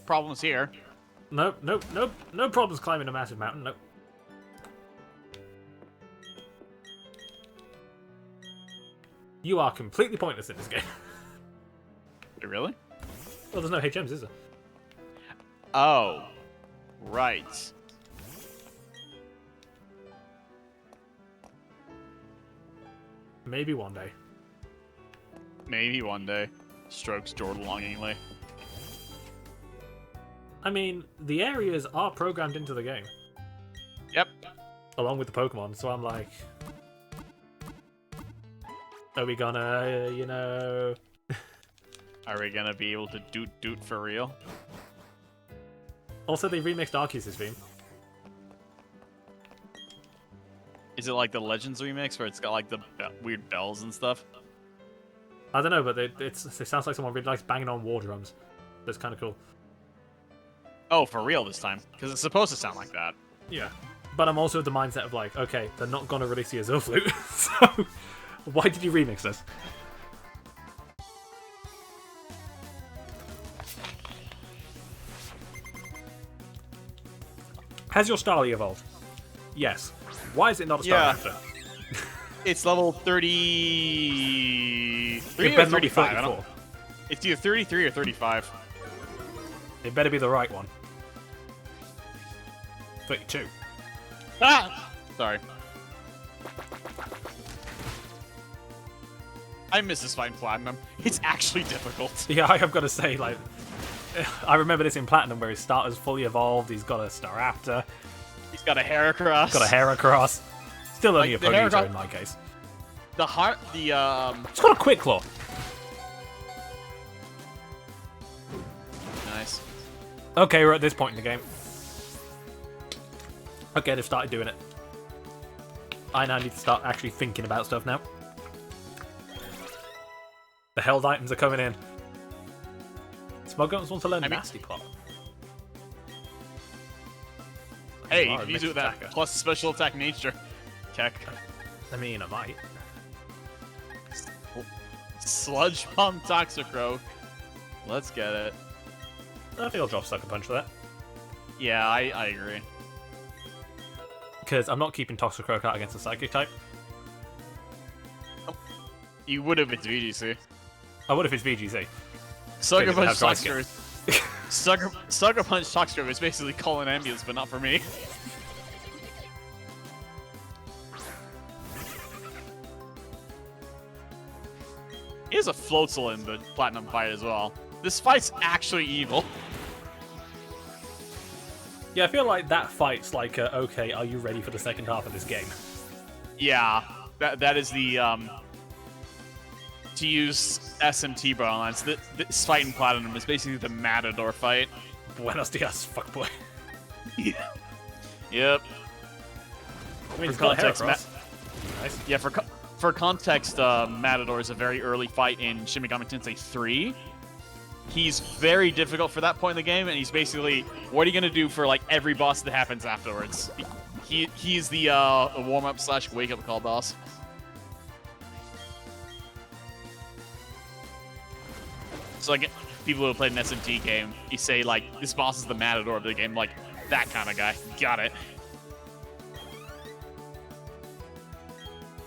problems here. Nope, nope, nope. No problems climbing a massive mountain, nope. You are completely pointless in this game. Really? Well, there's no HMs, is there? Oh. Right. Maybe one day. Maybe one day. Strokes Jordan longingly. I mean, the areas are programmed into the game. Yep. Along with the Pokemon, so I'm like... Are we gonna, you know... Are we gonna be able to doot for real? Also, they remixed Arceus' theme. Is it like the Legends remix where it's got like the weird bells and stuff? I don't know, but it sounds like someone really likes banging on war drums. That's kind of cool. Oh, for real this time? Because it's supposed to sound like that. Yeah. But I'm also of the mindset of like, okay, they're not gonna release the Azure Flute, so why did you remix this? Has your Starly evolved? Yes. Why is it not a Star Raptor? It's level 33 It or better not be 35. 34. It's either 33 or 35. It better be the right one. 32. Ah! Sorry. I miss this fight in Platinum. It's actually difficult. Yeah, I have got to say, like, I remember this in Platinum where his starter's fully evolved, he's got a Staraptor, He's got a Heracross. got a Heracross. Still only Like, a the Ponyta Heracross- in my case. It's got a Quick Claw. Nice. Okay, we're at this point in the game. Okay, they've started doing it. I now need to start actually thinking about stuff now. The held items are coming in. Smuggles want to learn Nasty Plot. Hey, You you are a can use it with mixed that attacker. plus special attack nature. Tech. I mean, I might. Sludge Bomb Toxicroak. Let's get it. I think I'll drop Sucker Punch for that. Yeah, I agree. Because I'm not keeping Toxicroak out against a Psychic type. You would if it's VGC. I would if it's VGC. Sucker Maybe Punch they have dry Toxicroak. Sucker Punch Toxicroak is basically calling an ambulance, but not for me. He has a Floatzel in the Platinum fight as well. This fight's actually evil. Yeah, I feel like that fight's like, okay, are you ready for the second half of this game? Yeah, that is the to use SMT brawling lines. This fight in Platinum is basically the Matador fight. Buenos dias, fuckboy. Yeah. Yep. I mean, For context, nice. Yeah, for context, Matador is a very early fight in Shin Megami Tensei 3, he's very difficult for that point in the game, and he's basically, what are you gonna do for like every boss that happens afterwards? He's the warm-up / wake-up call boss. So like people who have played an SMT game, you say like this boss is the matador of the game, like that kind of guy. Got it.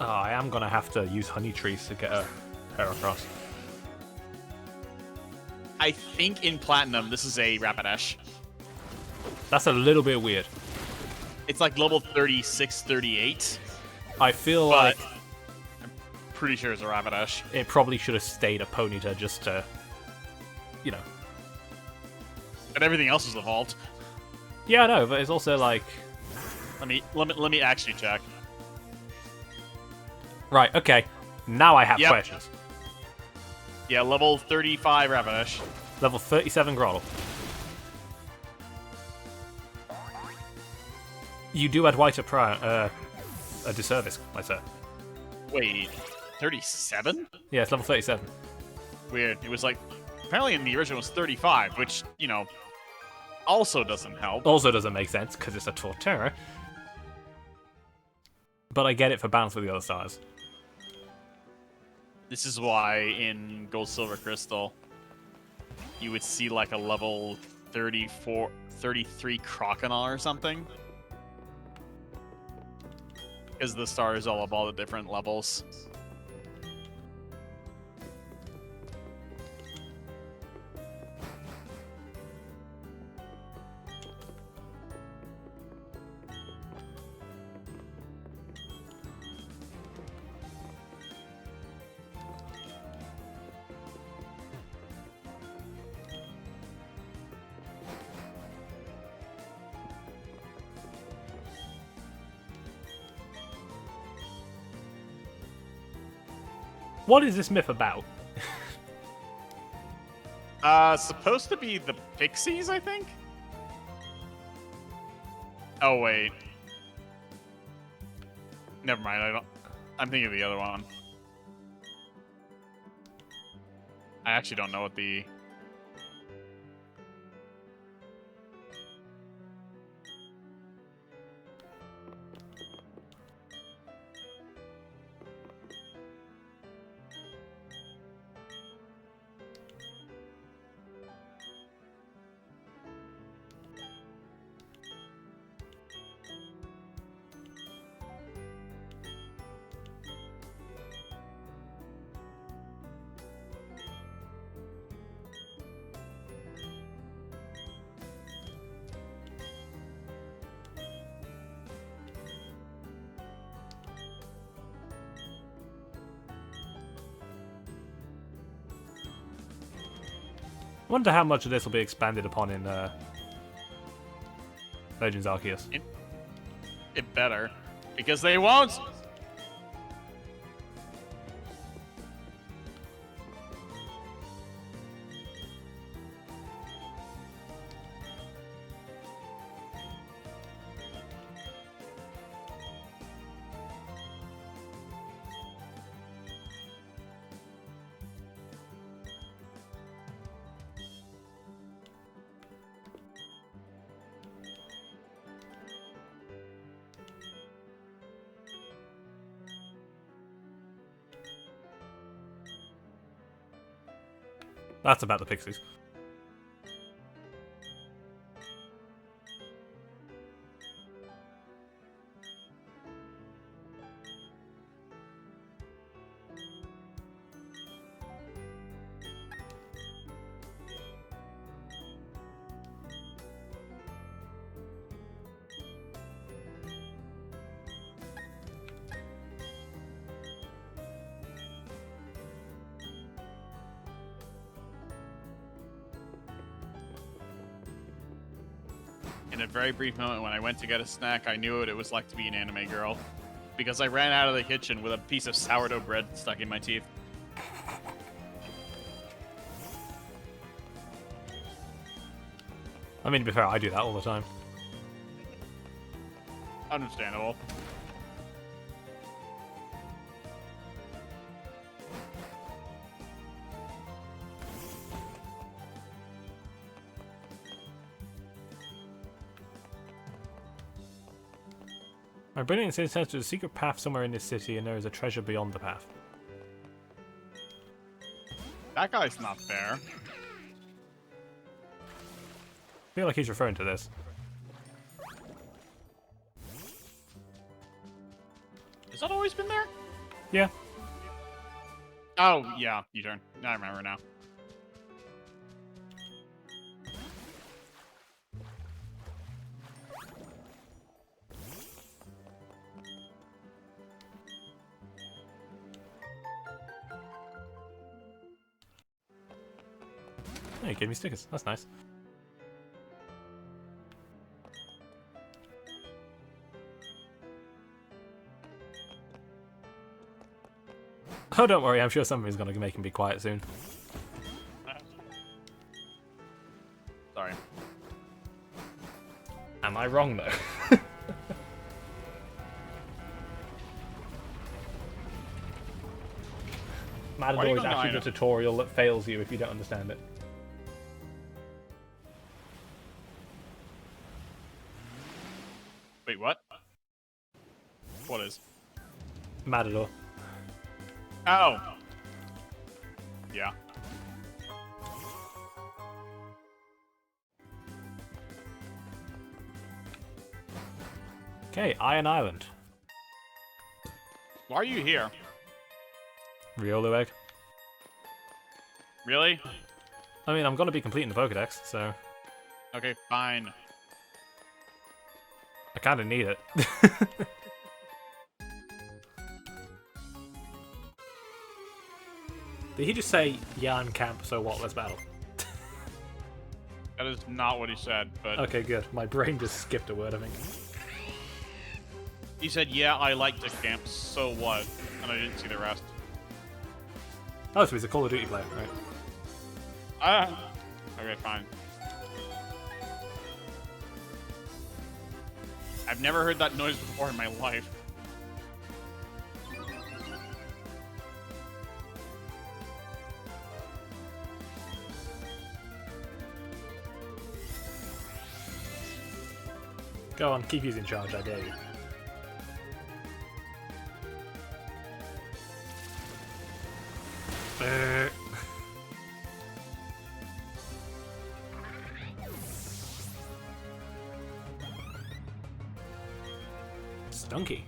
Oh, I am gonna have to use honey trees to get her across. I think in Platinum this is a Rapidash. That's a little bit weird. It's like level 36, 38. I feel like I'm pretty sure it's a Rapidash. it probably should have stayed a Ponyta just to, you know. But everything else is evolved. Yeah, I know, but it's also like. Let me actually check. Right. Okay. Now I have Yep. questions. Yeah, level 35 Rapidash. Level 37 Grotle. You do add white a disservice, I said. Wait, 37? Yeah, it's level 37. Weird. It was like, apparently in the original it was 35, which, you know, also doesn't help. Also doesn't make sense, because it's a Torterra. But I get it for balance with the other stars. This is why in Gold, Silver, Crystal, you would see like a level 34, 33 Croconaw or something. Because the stars all have all the different levels. What is this myth about? Supposed to be the Pixies, I think? Oh, wait. Never mind, I'm thinking of the other one. I actually don't know what the... Wonder how much of this will be expanded upon in Legends Arceus. It better. Because they won't! That's about the Pixies. In a very brief moment when I went to get a snack, I knew what it was like to be an anime girl. Because I ran out of the kitchen with a piece of sourdough bread stuck in my teeth. I mean, to be fair, I do that all the time. Understandable. I'm bringing this incense to a secret path somewhere in this city, and there is a treasure beyond the path. That guy's not there. I feel like he's referring to this. Has that always been there? Yeah. Oh, yeah, U-turn. I remember now. Oh, you gave me stickers. That's nice. Oh, don't worry. I'm sure somebody's going to make him be quiet soon. Sorry. Am I wrong, though? Matador is actually the tutorial that fails you if you don't understand it. Wait, what? What is? Matador. Oh. Yeah. Okay, Iron Island. Why are you here? Riolu egg. Really? I mean, I'm going to be completing the Pokedex, so Okay, fine. I kind of need it. Did he just say, Yan camp, so what, let's battle? That is not what he said, but... Okay, good. My brain just skipped a word, I think. He said, yeah, I like to camp, so what? And I didn't see the rest. Oh, so he's a Call of Duty player, right? Okay, fine. I've never heard that noise before in my life. Go on, keep using charge, I dare you. Stunky.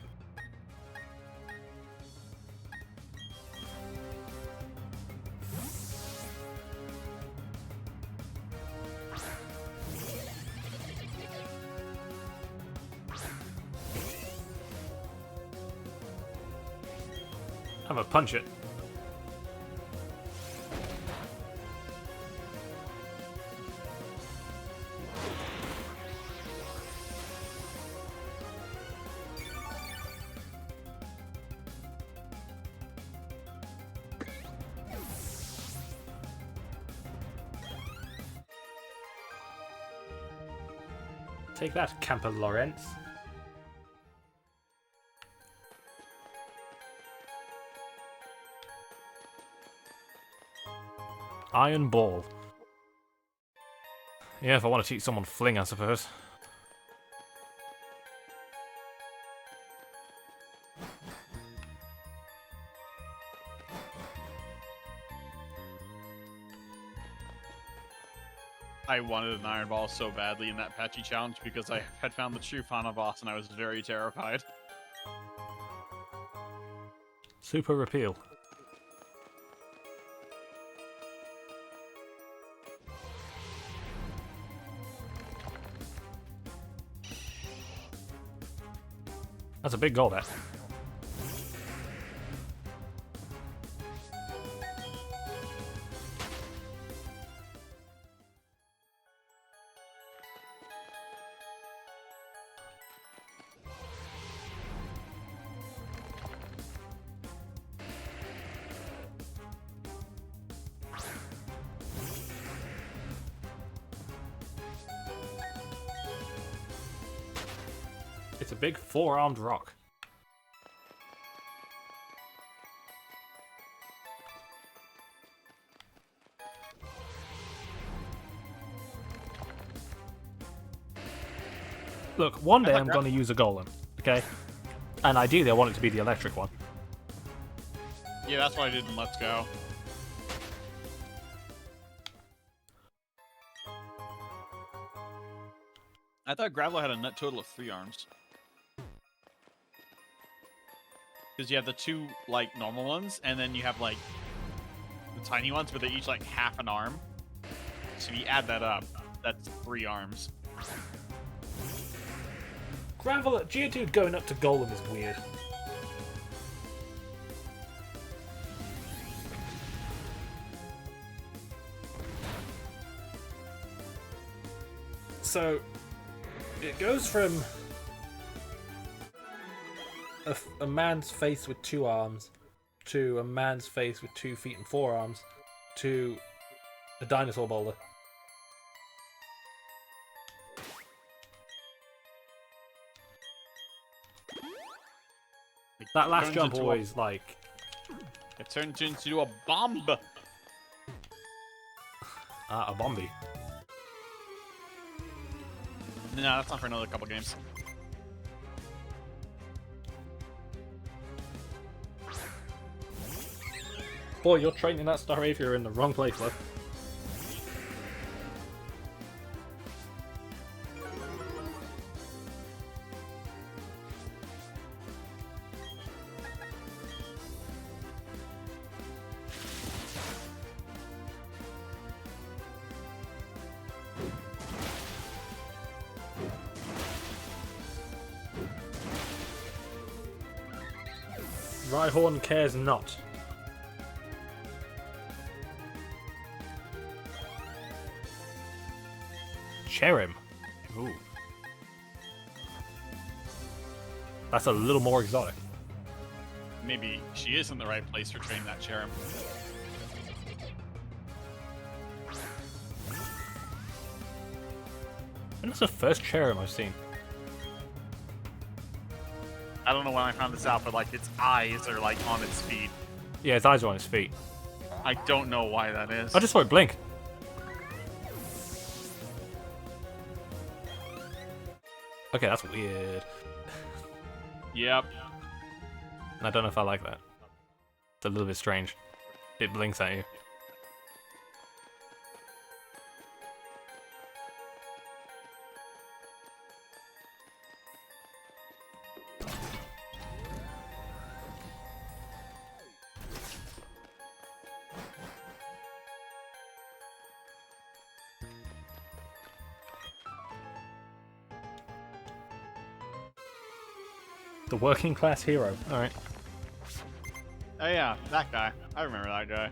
I'm gonna punch it. Take that, Camper Lawrence. Iron Ball. Yeah, if I want to teach someone fling, I suppose. I wanted an Iron Ball so badly in that patchy challenge because I had found the true final boss and I was very terrified. Super Repeal. That's a big goal, that. It's a big four-armed rock. Look, one day I'm going to use a golem, okay? And ideally, I want it to be the electric one. Yeah, that's what I did in Let's Go. I thought Graveler had a net total of 3 arms. Because you have the 2, like, normal ones, and then you have, like, the tiny ones, but they're each, like, half an arm. So if you add that up, that's 3 arms. Graveler, Geodude going up to Golem is weird. So, it goes from a man's face with 2 arms to a man's face with 2 feet and 4 arms to a dinosaur boulder. That last jump always, like... It turns into a bomb! A Bombi. No, that's not for another couple games. Boy, you're training that Staravia in the wrong place, love. Rhyhorn cares not. Cherim. Ooh. That's a little more exotic. Maybe she is in the right place for training that Cherim. When was the first Cherim I've seen? I don't know when I found this out, but like its eyes are like on its feet. Yeah, his eyes are on his feet. I don't know why that is. I just saw it blink. Okay, that's weird. Yep. I don't know if I like that. It's a little bit strange. It blinks at you. The working class hero. Alright. Oh yeah, that guy. I remember that guy.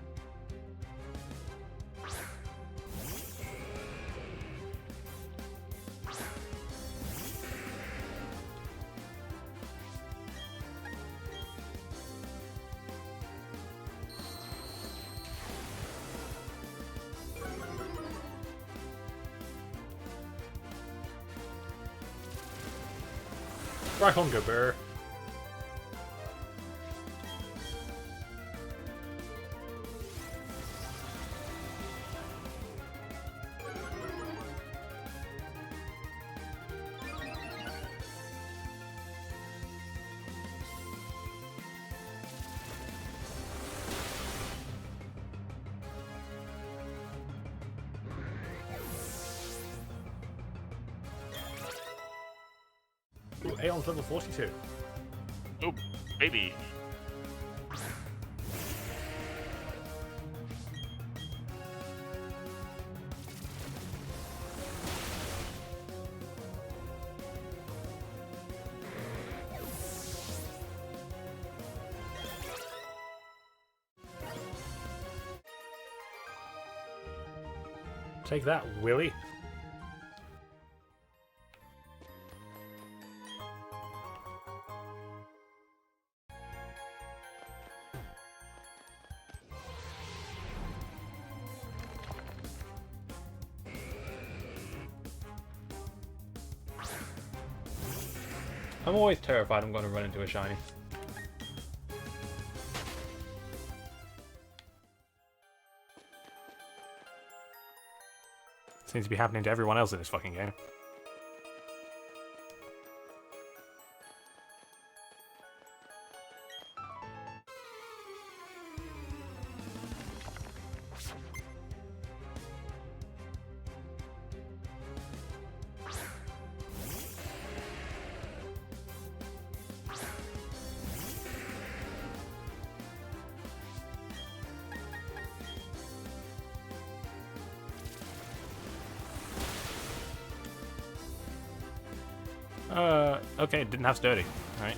Right on, Yogi Bear. Ooh, Aeon's level 42. Oh, baby. Take that, Willy. I'm always terrified I'm going to run into a shiny. Seems to be happening to everyone else in this fucking game. Okay, didn't have sturdy. Alright.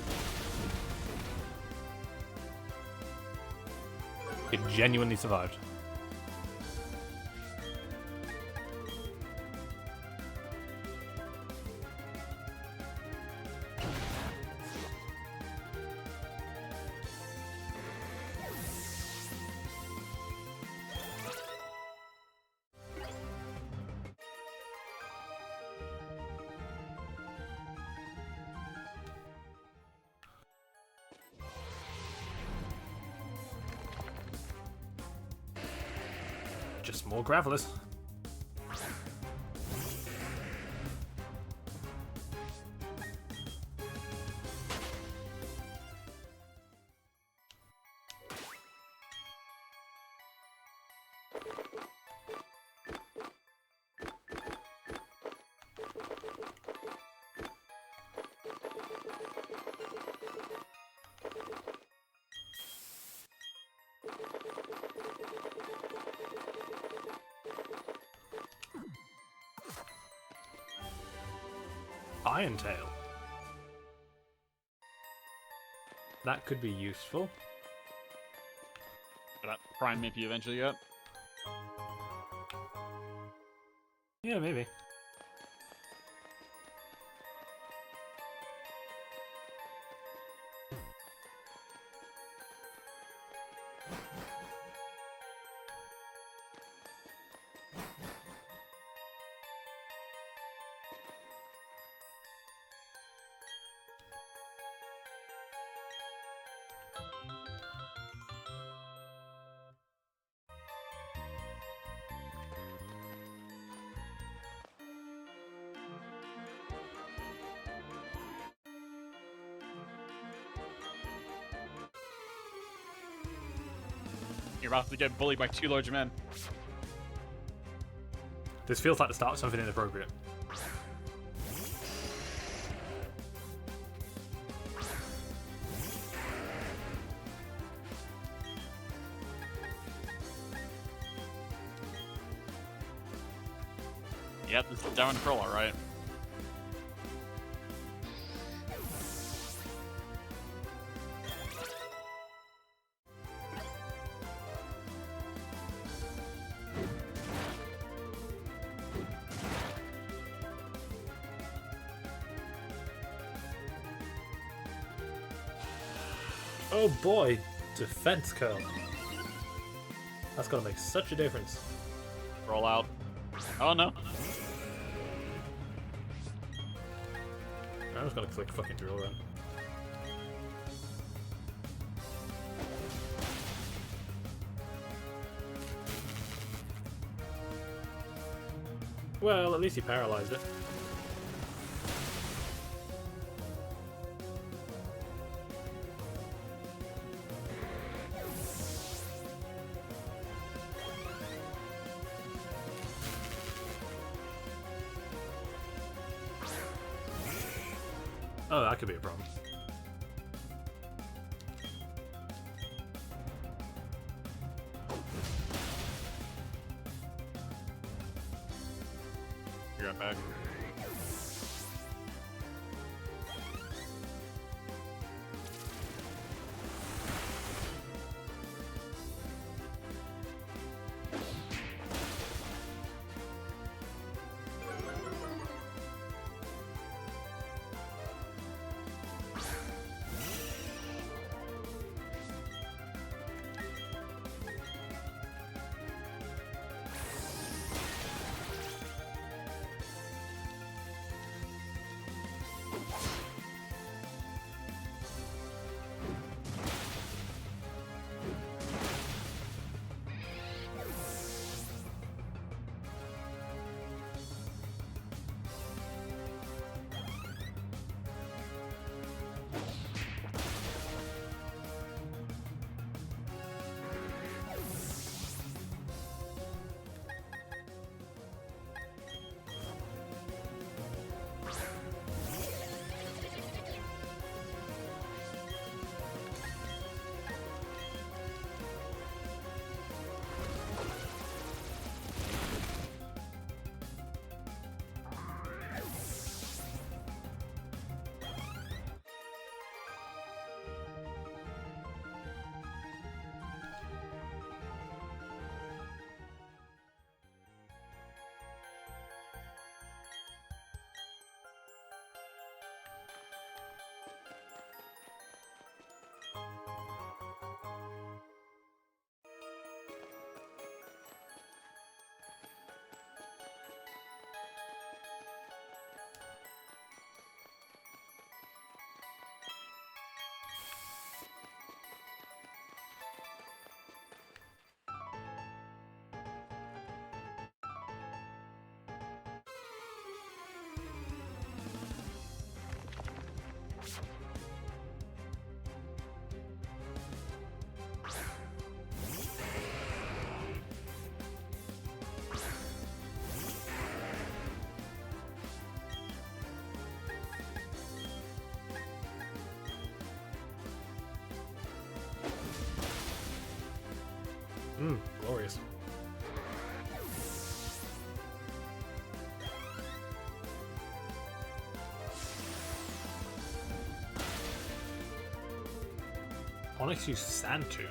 It genuinely survived. Just more gravelers. Iron Tail. That could be useful. Did that prime maybe you eventually get? Yeah, maybe. You're about to get bullied by 2 large men. This feels like the start of something inappropriate. Yep, this is down control, alright. Oh boy, defense curl. That's gonna make such a difference. Roll out. Oh no. I'm just gonna click fucking drill run. Well, at least he paralyzed it. Oh, that could be a problem. You're right back. Glorious. Onyx used Sand Tomb.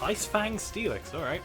Ice Fang Steelix, alright.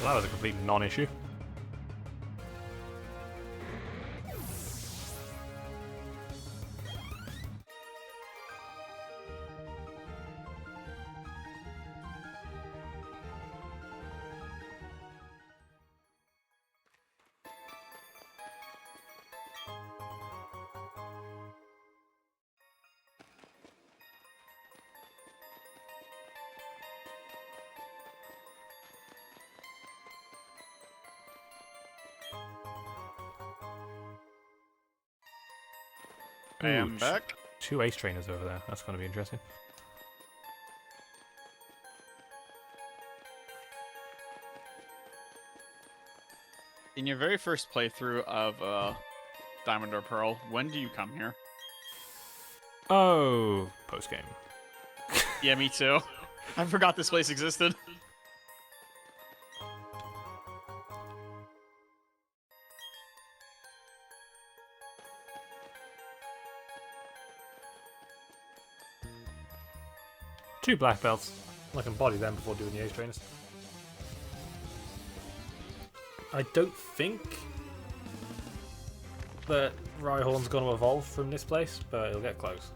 Well, that was a complete non-issue. I am back. 2 ace trainers over there. That's going to be interesting. In your very first playthrough of Diamond or Pearl, when do you come here? Oh, post game. Yeah, me too. I forgot this place existed. Two black belts. I can body them before doing the ace trainers. I don't think that Rhyhorn's going to evolve from this place, but it'll get close.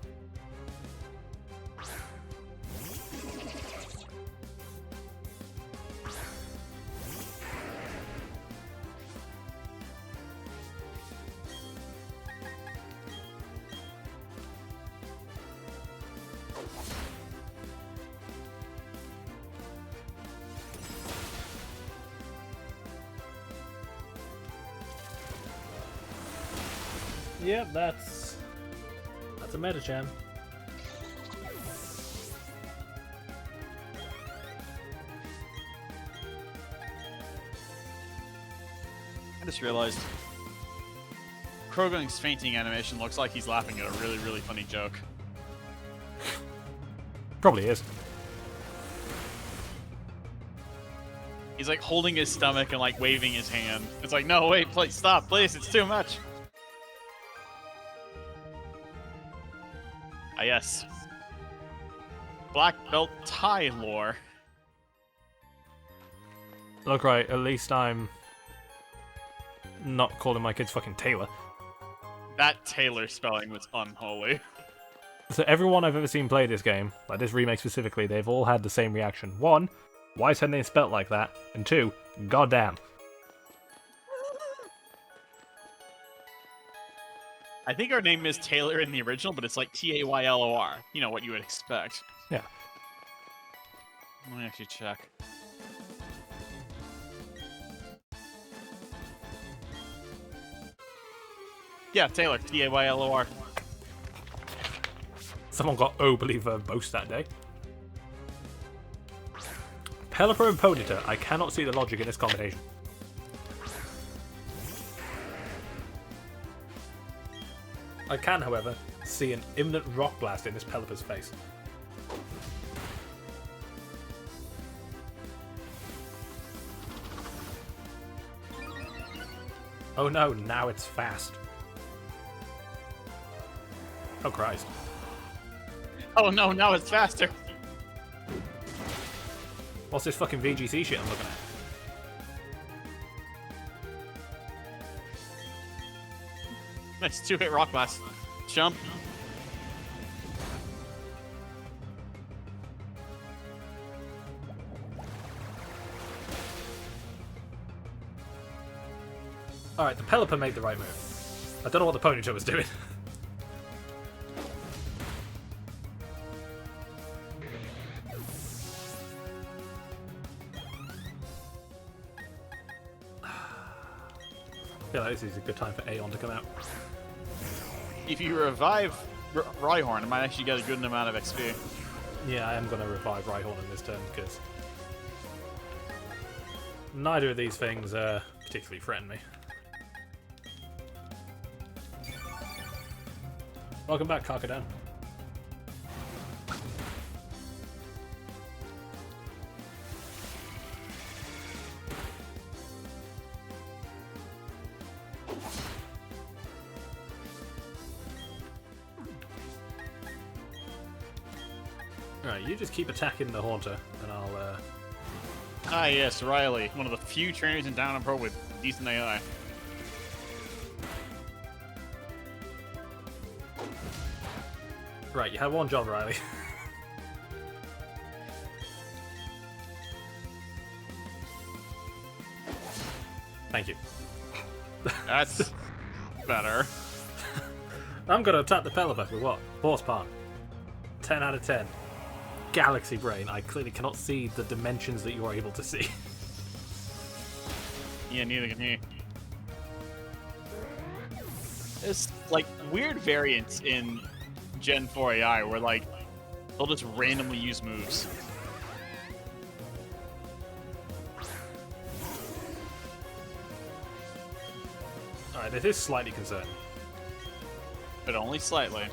Yep, that's a Metachan. I just realized Krogung's fainting animation looks like he's laughing at a really, really funny joke. Probably is. He's like holding his stomach and like waving his hand. It's like, no, wait, please, stop, please, it's too much. Ah, yes. Black belt tie lore. Look, right, at least I'm not calling my kids fucking Taylor. That Taylor spelling was unholy. So everyone I've ever seen play this game, like this remake specifically, they've all had the same reaction. 1, why is her name spelt like that? And 2, goddamn. I think our name is Taylor in the original, but it's like Taylor. You know what you would expect. Yeah. Let me actually check. Yeah, Taylor. Taylor. Someone got overly verbose that day. Pelipper and Ponyta. I cannot see the logic in this combination. I can, however, see an imminent rock blast in this Pelipper's face. Oh no, now it's fast. Oh Christ. Oh no, now it's faster. What's this fucking VGC shit I'm looking at? Nice 2-hit rock blast. Jump. Alright, the Pelipper made the right move. I don't know what the Ponyta was doing. I feel like this is a good time for Aeon to come out. If you revive Rhyhorn, it might actually get a good amount of XP. Yeah, I am going to revive Rhyhorn in this turn, because neither of these things particularly threaten me. Welcome back, Karkadan. Alright, you just keep attacking the Haunter, and I'll, Ah yes, Riley, one of the few trainers in Down and Pro with decent AI. Right, you had one job, Riley. Thank you. That's better. I'm gonna attack the Pelipper with what? Horsepower. 10 out of 10. Galaxy Brain. I clearly cannot see the dimensions that you are able to see. Yeah, neither can he. There's like weird variants in Gen 4 AI where like they'll just randomly use moves. Alright, this is slightly concerning. But only slightly.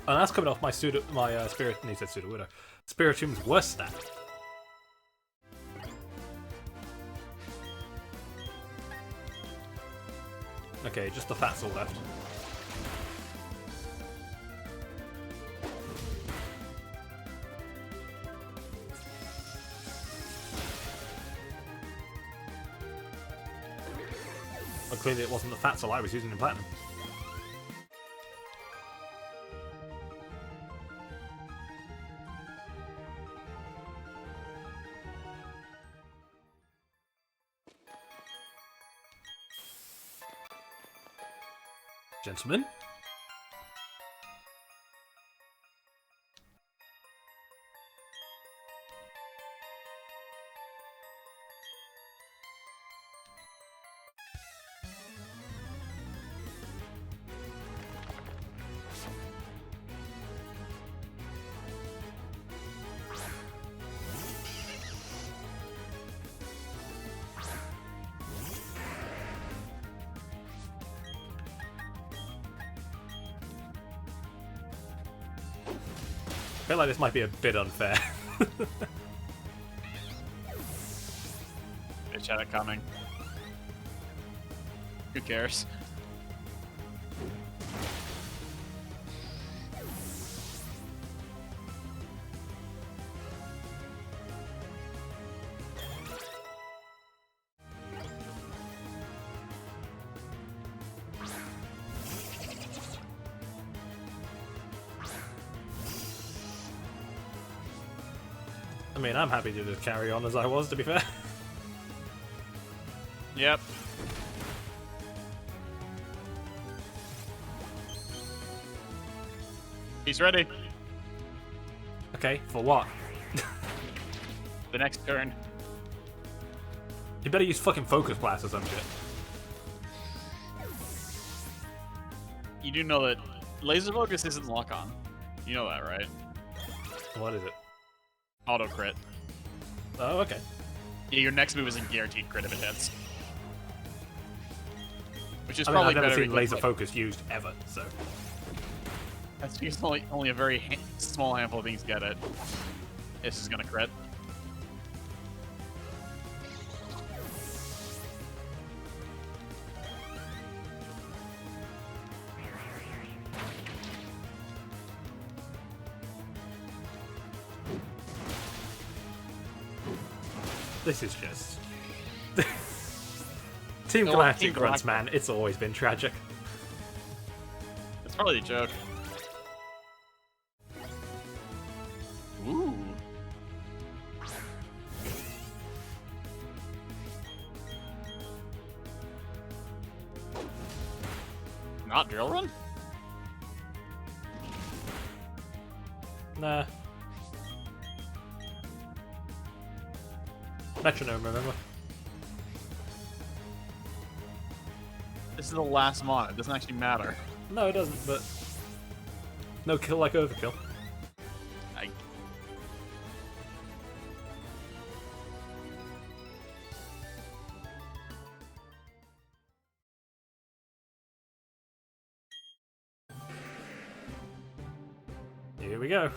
And that's coming off my Spirit, he said Pseudo Widow. Spiritom's worst stat. Okay, just the Fat's all left. Well, clearly it wasn't the Fat's all I was using in Platinum. Gentlemen? I feel like this might be a bit unfair. Bitch had it coming. Who cares? I mean, I'm happy to just carry on as I was, to be fair. Yep. He's ready. Okay, for what? The next turn. You better use fucking Focus Blast or some shit. You do know that Laser Focus isn't lock-on. You know that, right? What is it? Auto crit. Oh, okay. Yeah, your next move isn't guaranteed crit if it hits. Which is I mean, probably I've never better seen because, Laser like, Focus used ever, so... that's because only a very small handful of things get it. This is gonna crit. This is just... Team No, Galactic Team grunts, Galactic. man. It's always been tragic. It's probably a joke. Ooh. Not drill run? Nah. Metronome, remember? This is the last mon. It doesn't actually matter. No, it doesn't, but... No kill like overkill. I... Here we go.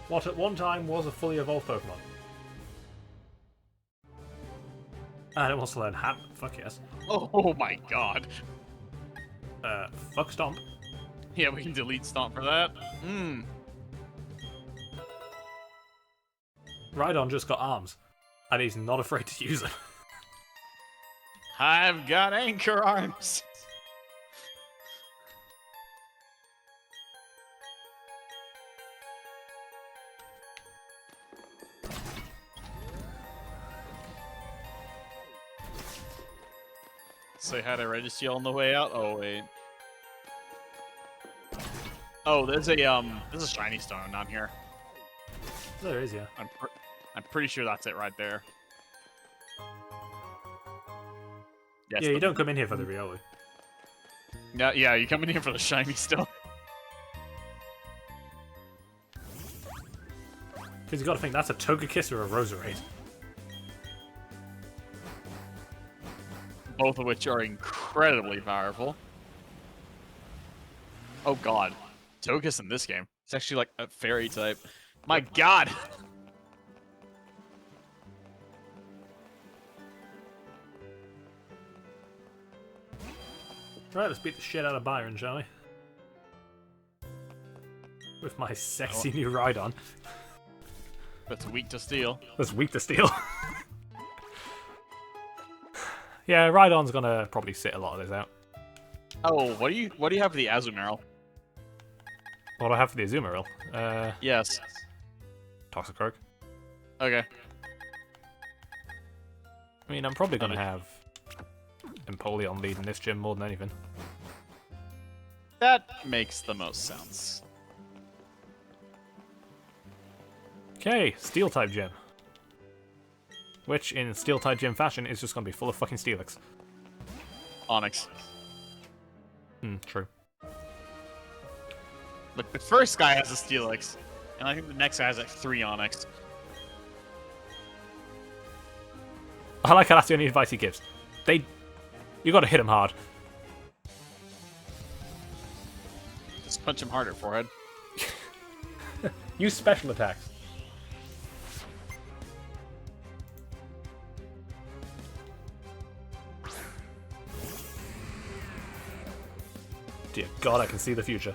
What at one time was a fully evolved Pokemon. And it wants to learn Ham. Fuck yes. Oh my god. Fuck Stomp. Yeah, we can delete Stomp for that. Rhydon just got arms. And he's not afraid to use them. I've got anchor arms. Say hi to Registeel on the way out. Oh wait. Oh, there's a shiny stone down here. There is, yeah. I'm pretty sure that's it right there. Yes, Yeah, you don't come in here for the Riolu. Yeah, you come in here for the shiny stone. Because you gotta think, that's a Togekiss or a Roserade. Both of which are incredibly powerful. Oh god. Togekiss in this game. It's actually like a fairy type. My god! Right, let's beat the shit out of Byron, shall we? With my sexy new Rhydon. That's weak to steel. That's weak to steel. Yeah, Rhydon's gonna probably sit a lot of this out. Oh, what do you have for the Azumarill? What do I have for the Azumarill? Yes. Toxicroak. Okay. I mean, I'm probably gonna have Empoleon leading this gym more than anything. That makes the most sense. Okay, Steel-type gym. Which, in Steel-type gym fashion, is just gonna be full of fucking Steelix. Onyx. True. Look, the first guy has a Steelix, and I think the next guy has like 3 Onyx. I like how that's the only advice he gives. You gotta hit him hard. Just punch him harder, forehead. Use special attacks. Dear God, I can see the future.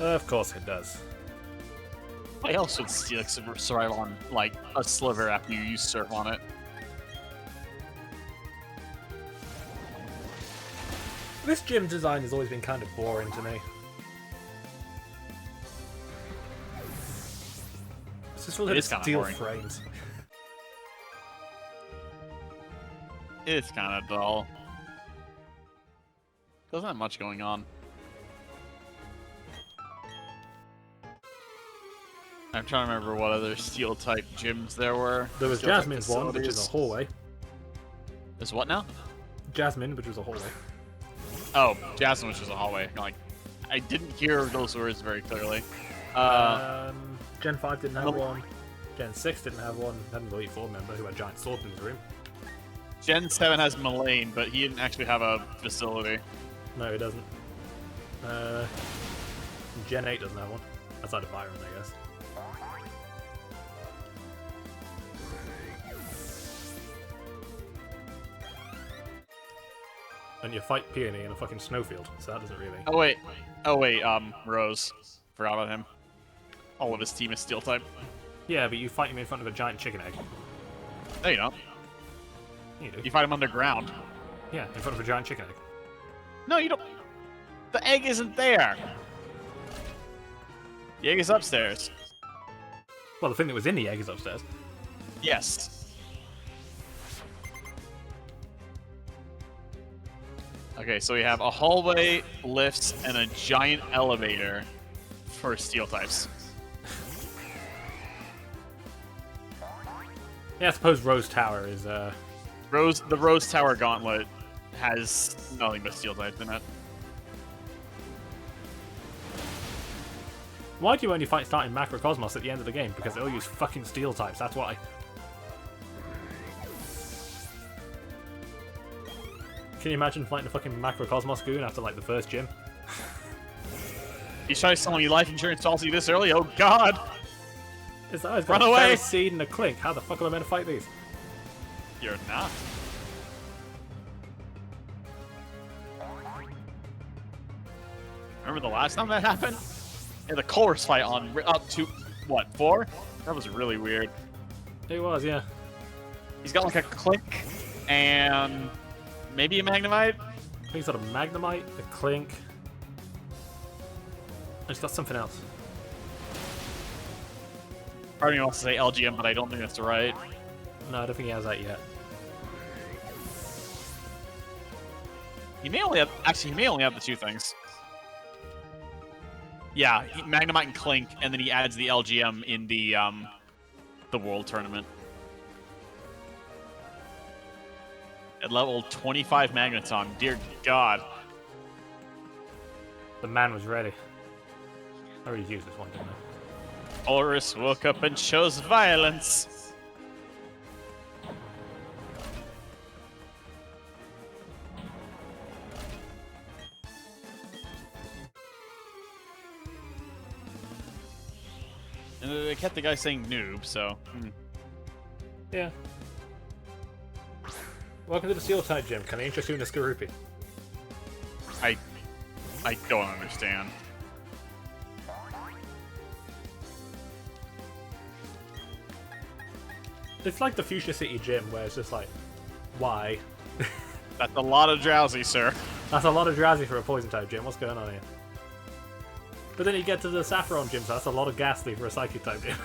Of course it does. Why else would Steelix survive on, like, a sliver after you use Surf on it? This gym design has always been kind of boring to me. It's just full of steel frames. It's kind of dull. Doesn't have much going on. I'm trying to remember what other steel-type gyms there were. There was Jasmine's one, which is a hallway. There's what now? Jasmine, which was a hallway. Oh, Jasmine, which was a hallway. Like, I didn't hear those words very clearly. Gen 5 didn't have one. Gen 6 didn't have one. Had an Elite 4 member who had giant swords in his room. Gen 7 has Mullane, but he didn't actually have a facility. No, he doesn't. Gen 8 doesn't have one. Outside of Byron, I guess. And you fight Peony in a fucking snowfield, so that doesn't really... Oh wait, Rose. Forgot about him. All of his team is Steel-type. Yeah, but you fight him in front of a giant chicken egg. No, you don't. You do. You fight him underground. Yeah, in front of a giant chicken egg. No, you don't. The egg isn't there. The egg is upstairs. Well, the thing that was in the egg is upstairs. Yes. Okay, so we have a hallway, lifts, and a giant elevator for steel types. Yeah, I suppose Rose Tower is, the Rose Tower Gauntlet has nothing but steel types in it. Why do you only fight starting Macrocosmos at the end of the game? Because they'll use fucking steel types, that's why. Can you imagine fighting a fucking Macrocosmos goon after, like, the first gym? He's trying to sell me life insurance policy this early? Oh god! It's that, got Run a away! Seed and a Clink. How the fuck am I meant to fight these? You're not. Remember the last time that happened? Yeah, the Chorus fight on up to, what, 4? That was really weird. It was, yeah. He's got like a Clink and maybe a Magnemite? I think he's got a Magnemite, a Clink. He's got something else. Part of me wants to say LGM, but I don't think that's right. No, I don't think he has that yet. He may only have, actually, he may only have the 2 things. Yeah, Magnemite and Clink, and then he adds the LGM in the World Tournament. At level 25 Magneton, dear God. The man was ready. I already used this one, didn't I? Horus woke up and chose violence. And they kept the guy saying noob, so... Yeah. Welcome to the Steel type gym. Can I interest you in a Skorupi? I don't understand. It's like the Fuchsia City gym, where it's just like, why? That's a lot of drowsy, sir. That's a lot of drowsy for a poison type gym. What's going on here? But then you get to the Saffron gym, so that's a lot of ghastly for a psychic type gym.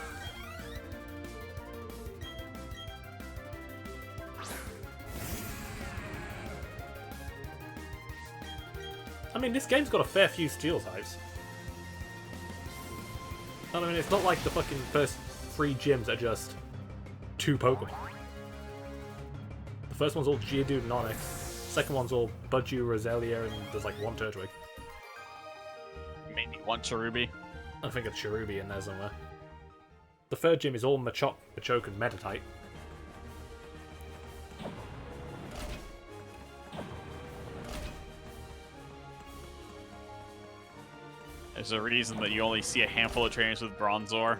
I mean, this game's got a fair few steel types. I mean, it's not like the fucking first 3 gyms are just 2 Pokemon. The first one's all Geodude and Onix. Second one's all Budju, Roselia, and there's like 1 Turtwig. Maybe 1 Cherubi. I think it's Cherubi in there somewhere. The third gym is all Machop, Machoke, and Meditite. There's a reason that you only see a handful of trainers with Bronzor.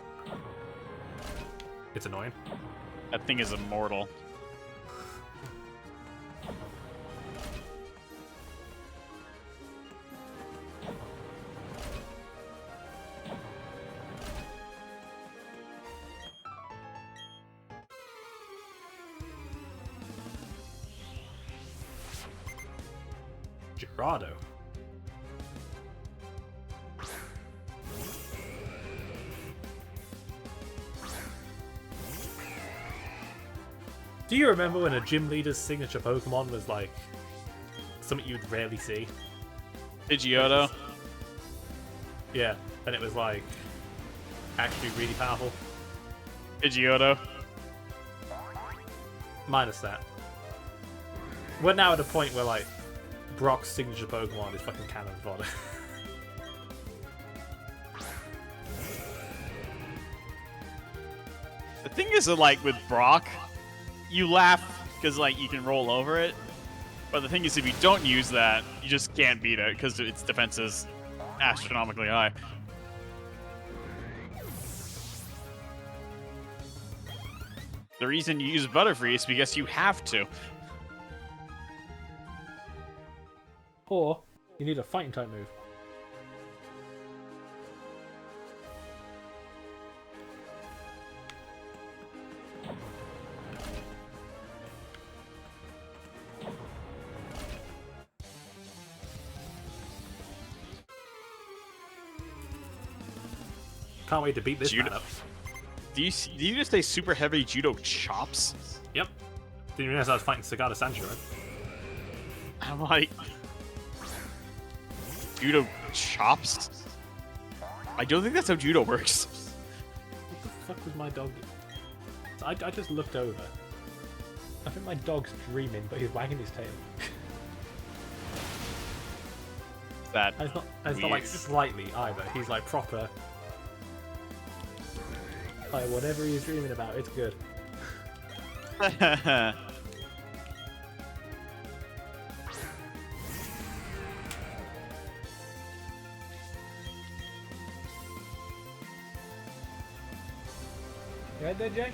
It's annoying. That thing is immortal. Gerardo. Do you remember when a gym leader's signature Pokemon was like something you'd rarely see? Pidgeotto. Yeah, and it was like actually really powerful. Pidgeotto. Minus that. We're now at a point where like Brock's signature Pokemon is fucking cannon fodder. The thing is that, like, with Brock, you laugh because, like, you can roll over it. But the thing is, if you don't use that, you just can't beat it because its defense is astronomically high. The reason you use Butterfree is because you have to. Or you need a fighting type move. Can't wait to beat this man up. Do you just say super heavy judo chops? Yep. Didn't realize I was fighting Sagata Sanshiro. I'm like, judo chops? I don't think that's how judo works. What the fuck was my dog doing? I just looked over. I think my dog's dreaming, but he's wagging his tail. It's not like slightly either. He's like proper. Like whatever he's dreaming about, it's good. You right there, Jay?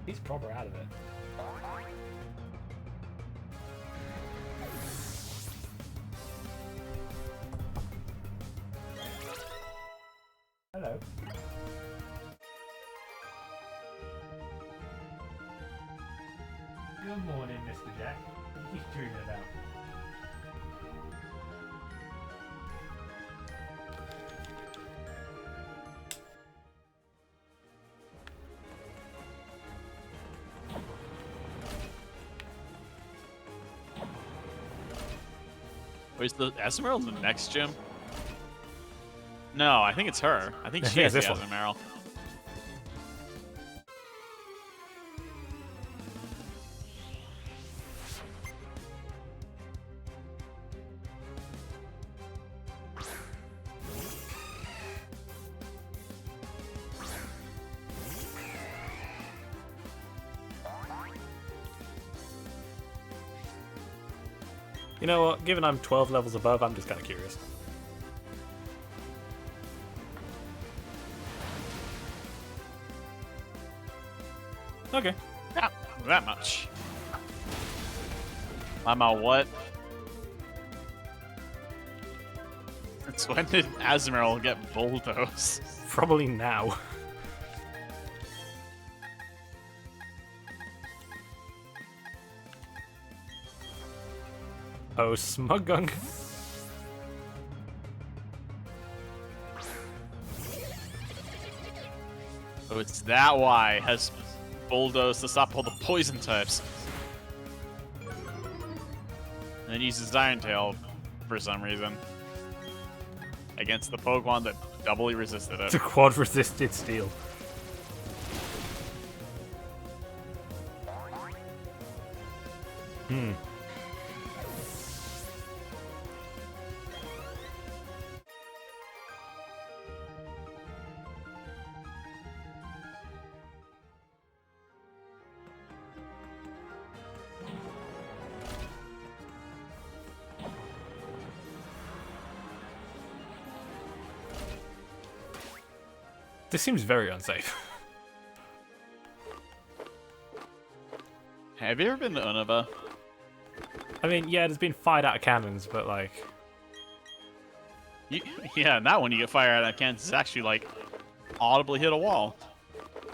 He's proper out of it. Hello. Good morning, Mr. Jack. What are you dreaming about? Where's the Azumarill in the next gym? No, I think it's her. I think she has the Azumarill. You know what? Given I'm 12 levels above, I'm just kind of curious. Okay. Not that much. I'm a what? Since when did Azumarill get Bulldoze? Probably now. Oh, Smuggunk. Oh, it's that why it has Bulldoze to stop all the poison types. And then uses Iron Tail for some reason. Against the Pokemon that doubly resisted it. The quad resisted steel. Hmm. This seems very unsafe. Have you ever been to Unova? I mean, yeah, there's been fired out of cannons, but like... Yeah, and that one you get fired out of cannons is actually like audibly hit a wall.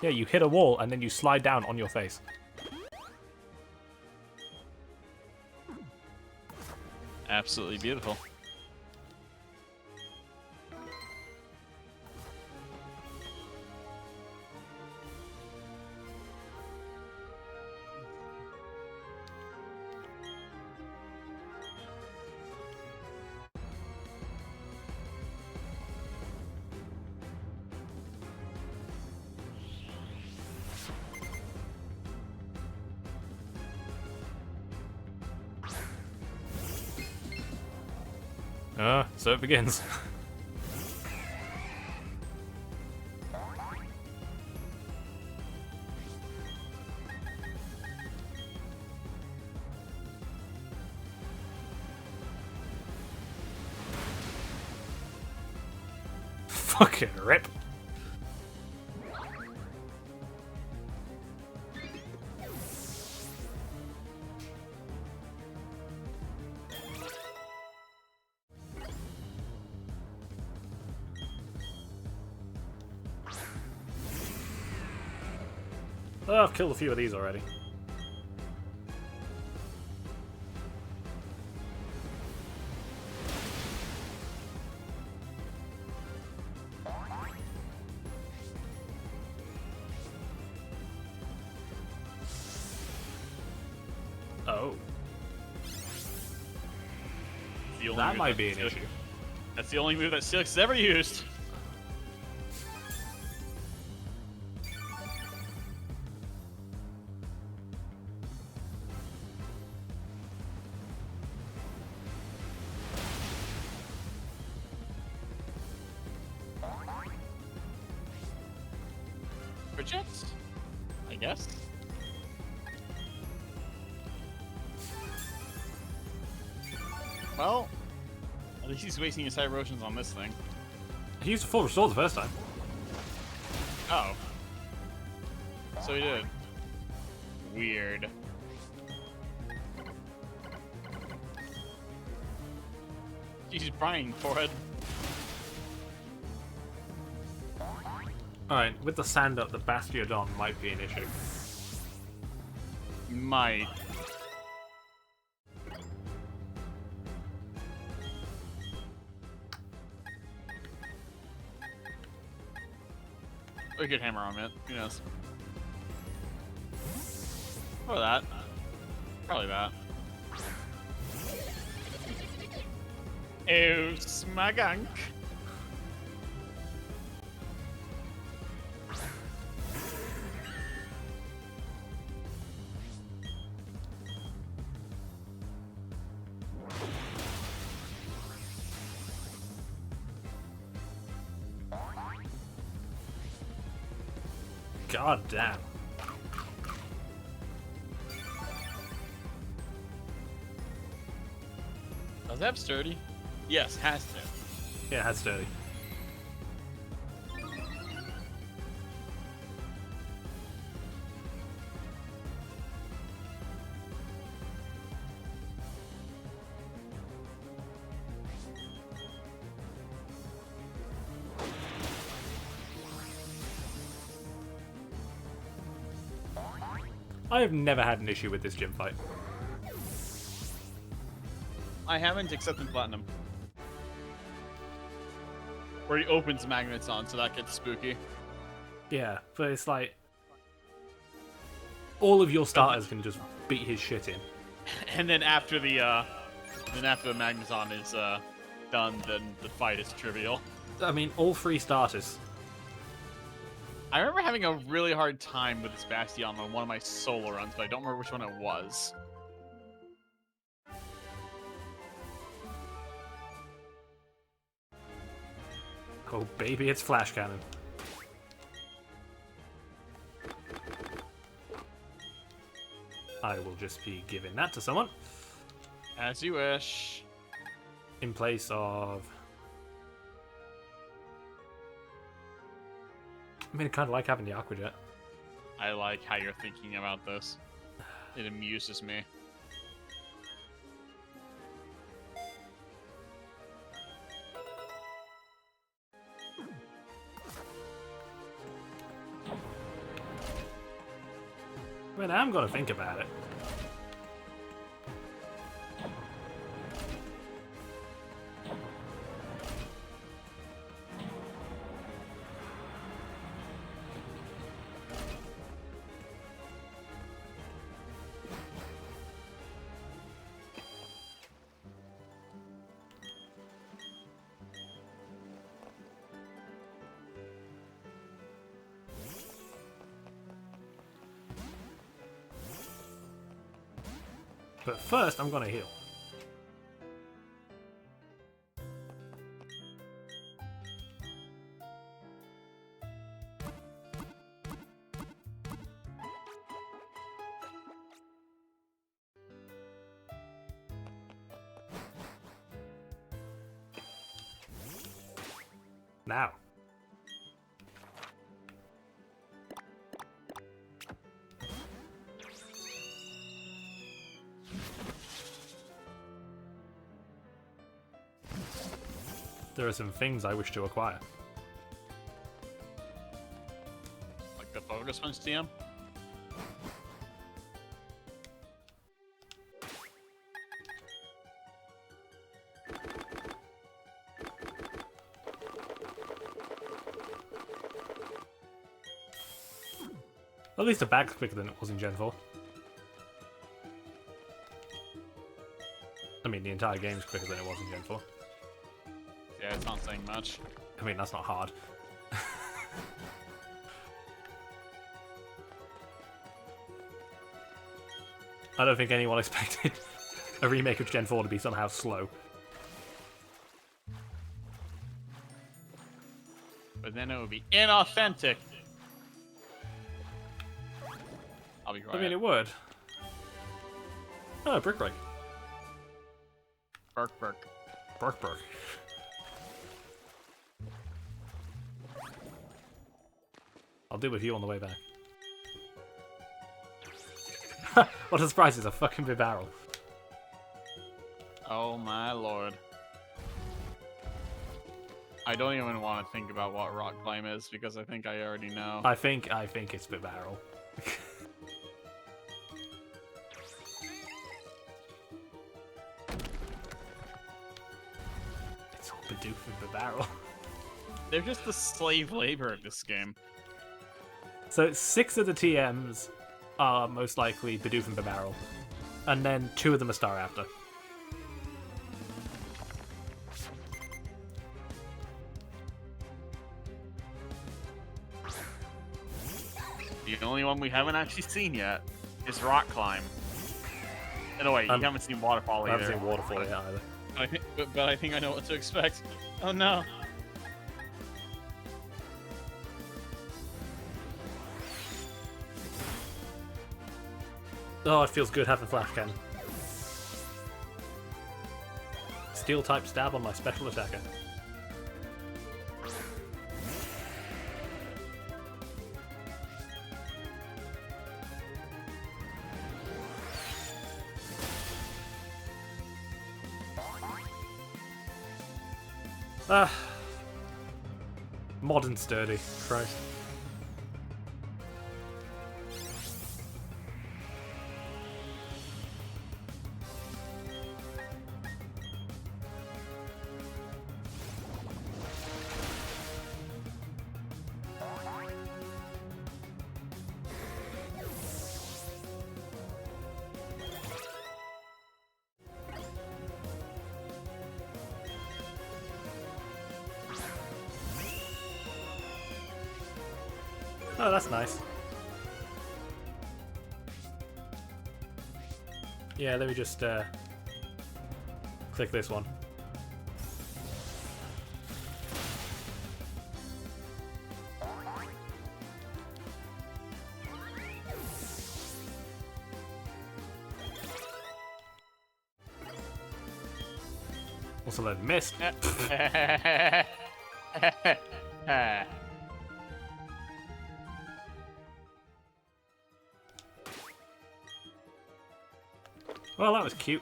Yeah, you hit a wall and then you slide down on your face. Absolutely beautiful. So it begins. Fucking rip. Oh, I've killed a few of these already. Oh. That might be an issue. That's the only move that Steelix has ever used. Project? I guess. Well, at least he's wasting his high erosions on this thing. He used a full restore the first time. Oh. So he did. Weird. He's Brian, forehead. Alright, with the sand up, the Bastiodon might be an issue. Might. We could hammer on it. Who knows? Or that. Probably that. Ew, smagunk. God damn. Does it have sturdy? Yes, has to. Yeah, it has sturdy. I have never had an issue with this gym fight. I haven't, except in Platinum. Where he opens magnets on, so that gets spooky. Yeah, but it's like all of your starters can just beat his shit in. And then after the magneton is done, then the fight is trivial. I mean, all three starters. I remember having a really hard time with this Bastion on one of my solo runs, but I don't remember which one it was. Oh baby, it's flash cannon. I will just be giving that to someone. As you wish. In place of... I mean, I kind of like having the Aqua Jet. I like how you're thinking about this. It amuses me. I mean, I'm gonna think about it. But first, I'm gonna heal. Now. There are some things I wish to acquire. Like the focus punch TM? At least the bag's quicker than it was in Gen 4. I mean, the entire game's quicker than it was in Gen 4. Yeah, it's not saying much. I mean, that's not hard. I don't think anyone expected a remake of Gen 4 to be somehow slow. But then it would be inauthentic. I'll be quiet. I mean, it would. Oh, Brick Break. Burk, burk. Burk Burk. I'll deal with you on the way back. What a surprise, it's a fucking big barrel. Oh my lord. I don't even want to think about what rock climb is because I think I already know. I think it's big barrel. It's all Bidoof and barrel. They're just the slave labor of this game. So 6 of the TMs are most likely Bidoof and Barrel, and then 2 of them are Star After. The only one we haven't actually seen yet is rock climb. No, wait, you haven't seen waterfall either. I haven't seen Waterfall yet either. But I think I know what to expect. Oh no. Oh, it feels good having Flash Cannon. Steel type stab on my special attacker. Ah. Modern sturdy. Christ. Oh, that's nice. Yeah, let me just click this one. Also, let mist. Well, that was cute.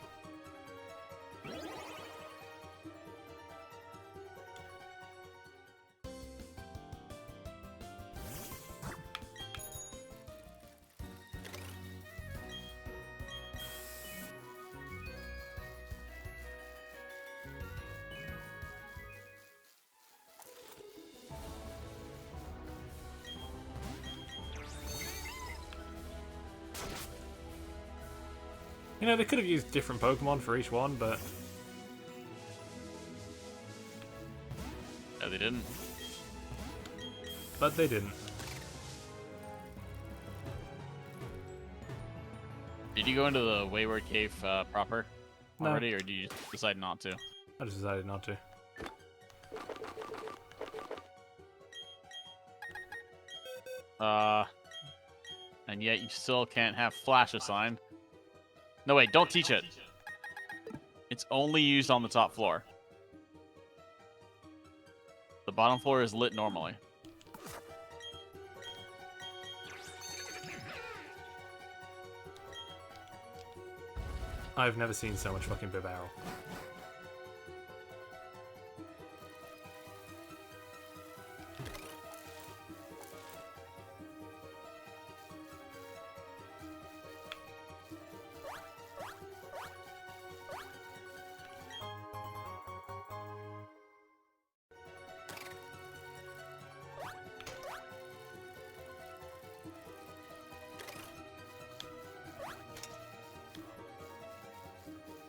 You know, they could have used different Pokemon for each one, but... No, they didn't. But they didn't. Did you go into the Wayward Cave proper No. already, or did you decide not to? I just decided not to. And yet you still can't have flash assigned. No, wait, don't teach it. It's only used on the top floor. The bottom floor is lit normally. I've never seen so much fucking barrel.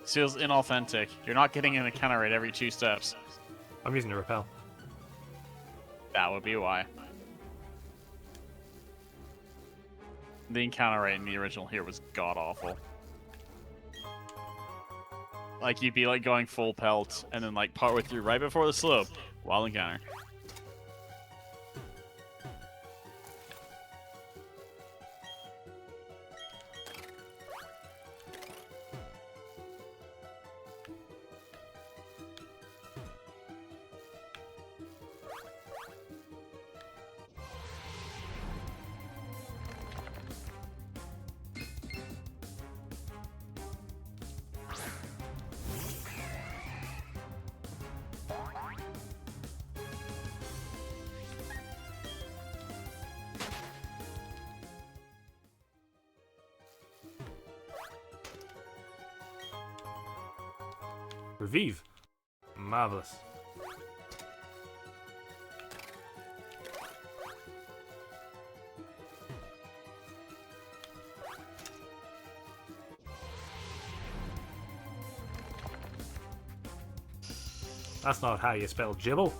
This feels inauthentic. You're not getting an encounter rate every 2 steps. I'm using a repel. That would be why. The encounter rate in the original here was god-awful. Like, you'd be, like, going full pelt, and then, like, partway through, right before the slope, wild encounter. Revive. Marvelous. That's not how you spell gibble.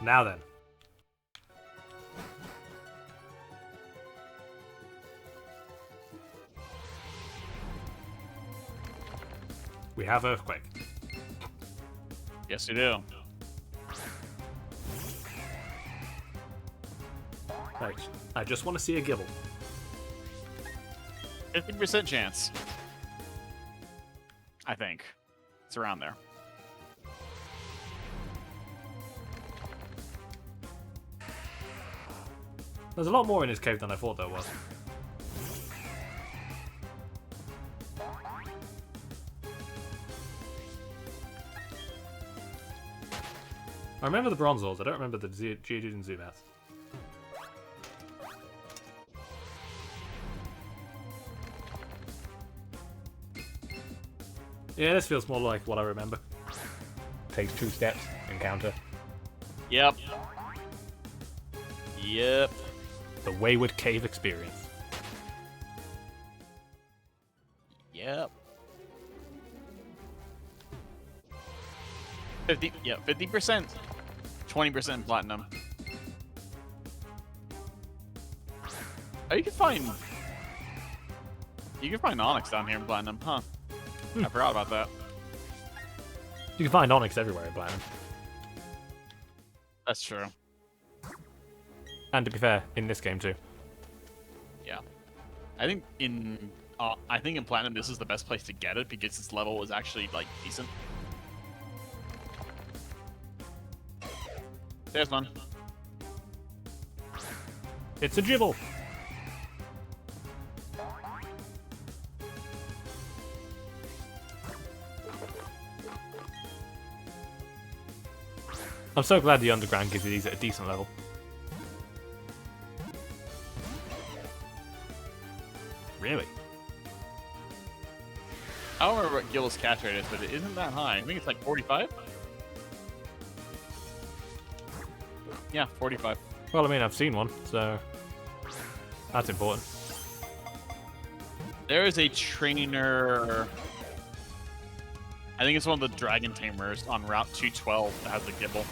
Now then. We have Earthquake. Yes, you do. Right. I just want to see a gibble. 50% chance. I think. It's around there. There's a lot more in his cave than I thought there was. I remember the Bronzors, I don't remember the Geodude and Zubats. Yeah, this feels more like what I remember. Takes 2 steps, encounter. Yep. Yep. The Wayward Cave experience. Yep. 50%. 20% platinum. Oh, you can find Onyx down here in platinum, huh? I forgot about that. You can find Onyx everywhere in Platinum. That's true. And to be fair, in this game too. Yeah. I think in Platinum this is the best place to get it because its level is actually like decent. There's one. It's a Gibble! I'm so glad the underground gives you these at a decent level. Really? I don't remember what Gill's catch rate is, but it isn't that high. I think it's like 45? Yeah, 45. Well, I mean, I've seen one, so that's important. There is a trainer. I think it's one of the Dragon Tamers on Route 212 that has a Gibble.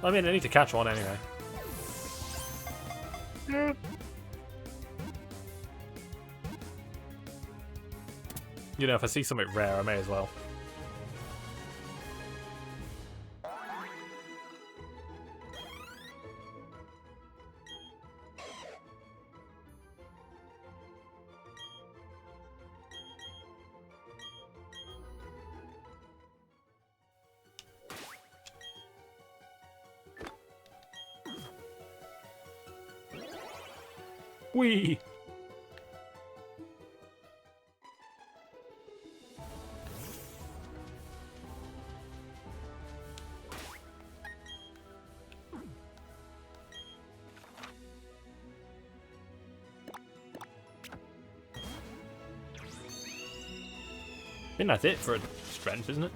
I mean, I need to catch one anyway. Yeah. You know, if I see something rare, I may as well. Whee! I think that's it for a strength, isn't it?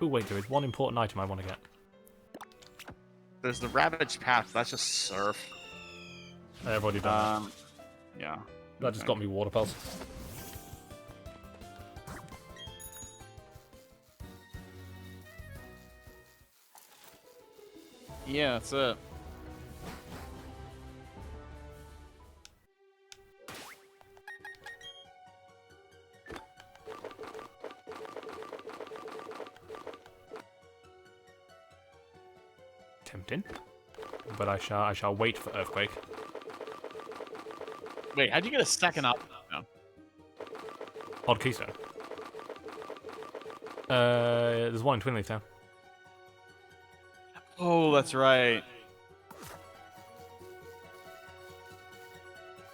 Oh wait, there is one important item I want to get. There's the Ravage Path. That's just surf. I've already done that. Yeah. That just got me water pulse. Yeah, that's it. Tempting, but I shall wait for Earthquake. Wait, how'd you get a second up? No. Odd Keystone. There's one in Twin Leaf Town. Oh, that's right.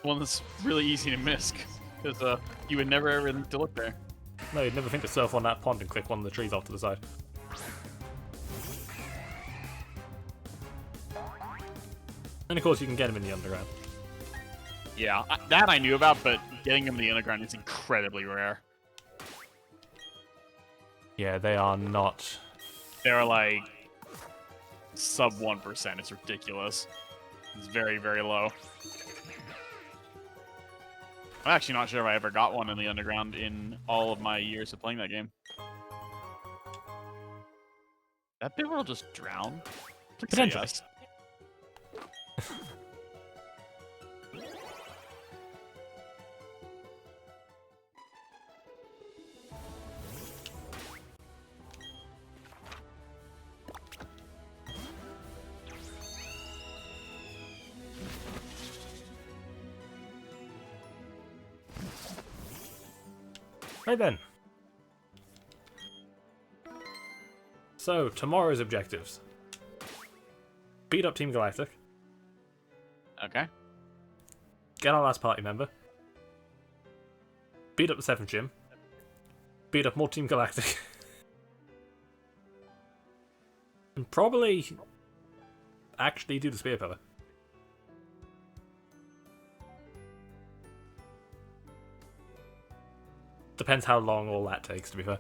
One that's really easy to miss, because you would never ever think to look there. No, you'd never think to surf on that pond and click one of the trees off to the side. And of course, you can get him in the underground. Yeah, that I knew about, but getting him in the underground is incredibly rare. Yeah, they are not. They're like sub 1%. It's ridiculous. It's very, very low. I'm actually not sure if I ever got one in the underground in all of my years of playing that game. That bit will just drown? Please say Potentially. yes. Right then. So, tomorrow's objectives. Beat up Team Galactic. Okay. Get our last party member. Beat up the 7th gym. Beat up more Team Galactic. And probably actually do the Spear Pillar. Depends how long all that takes, to be fair.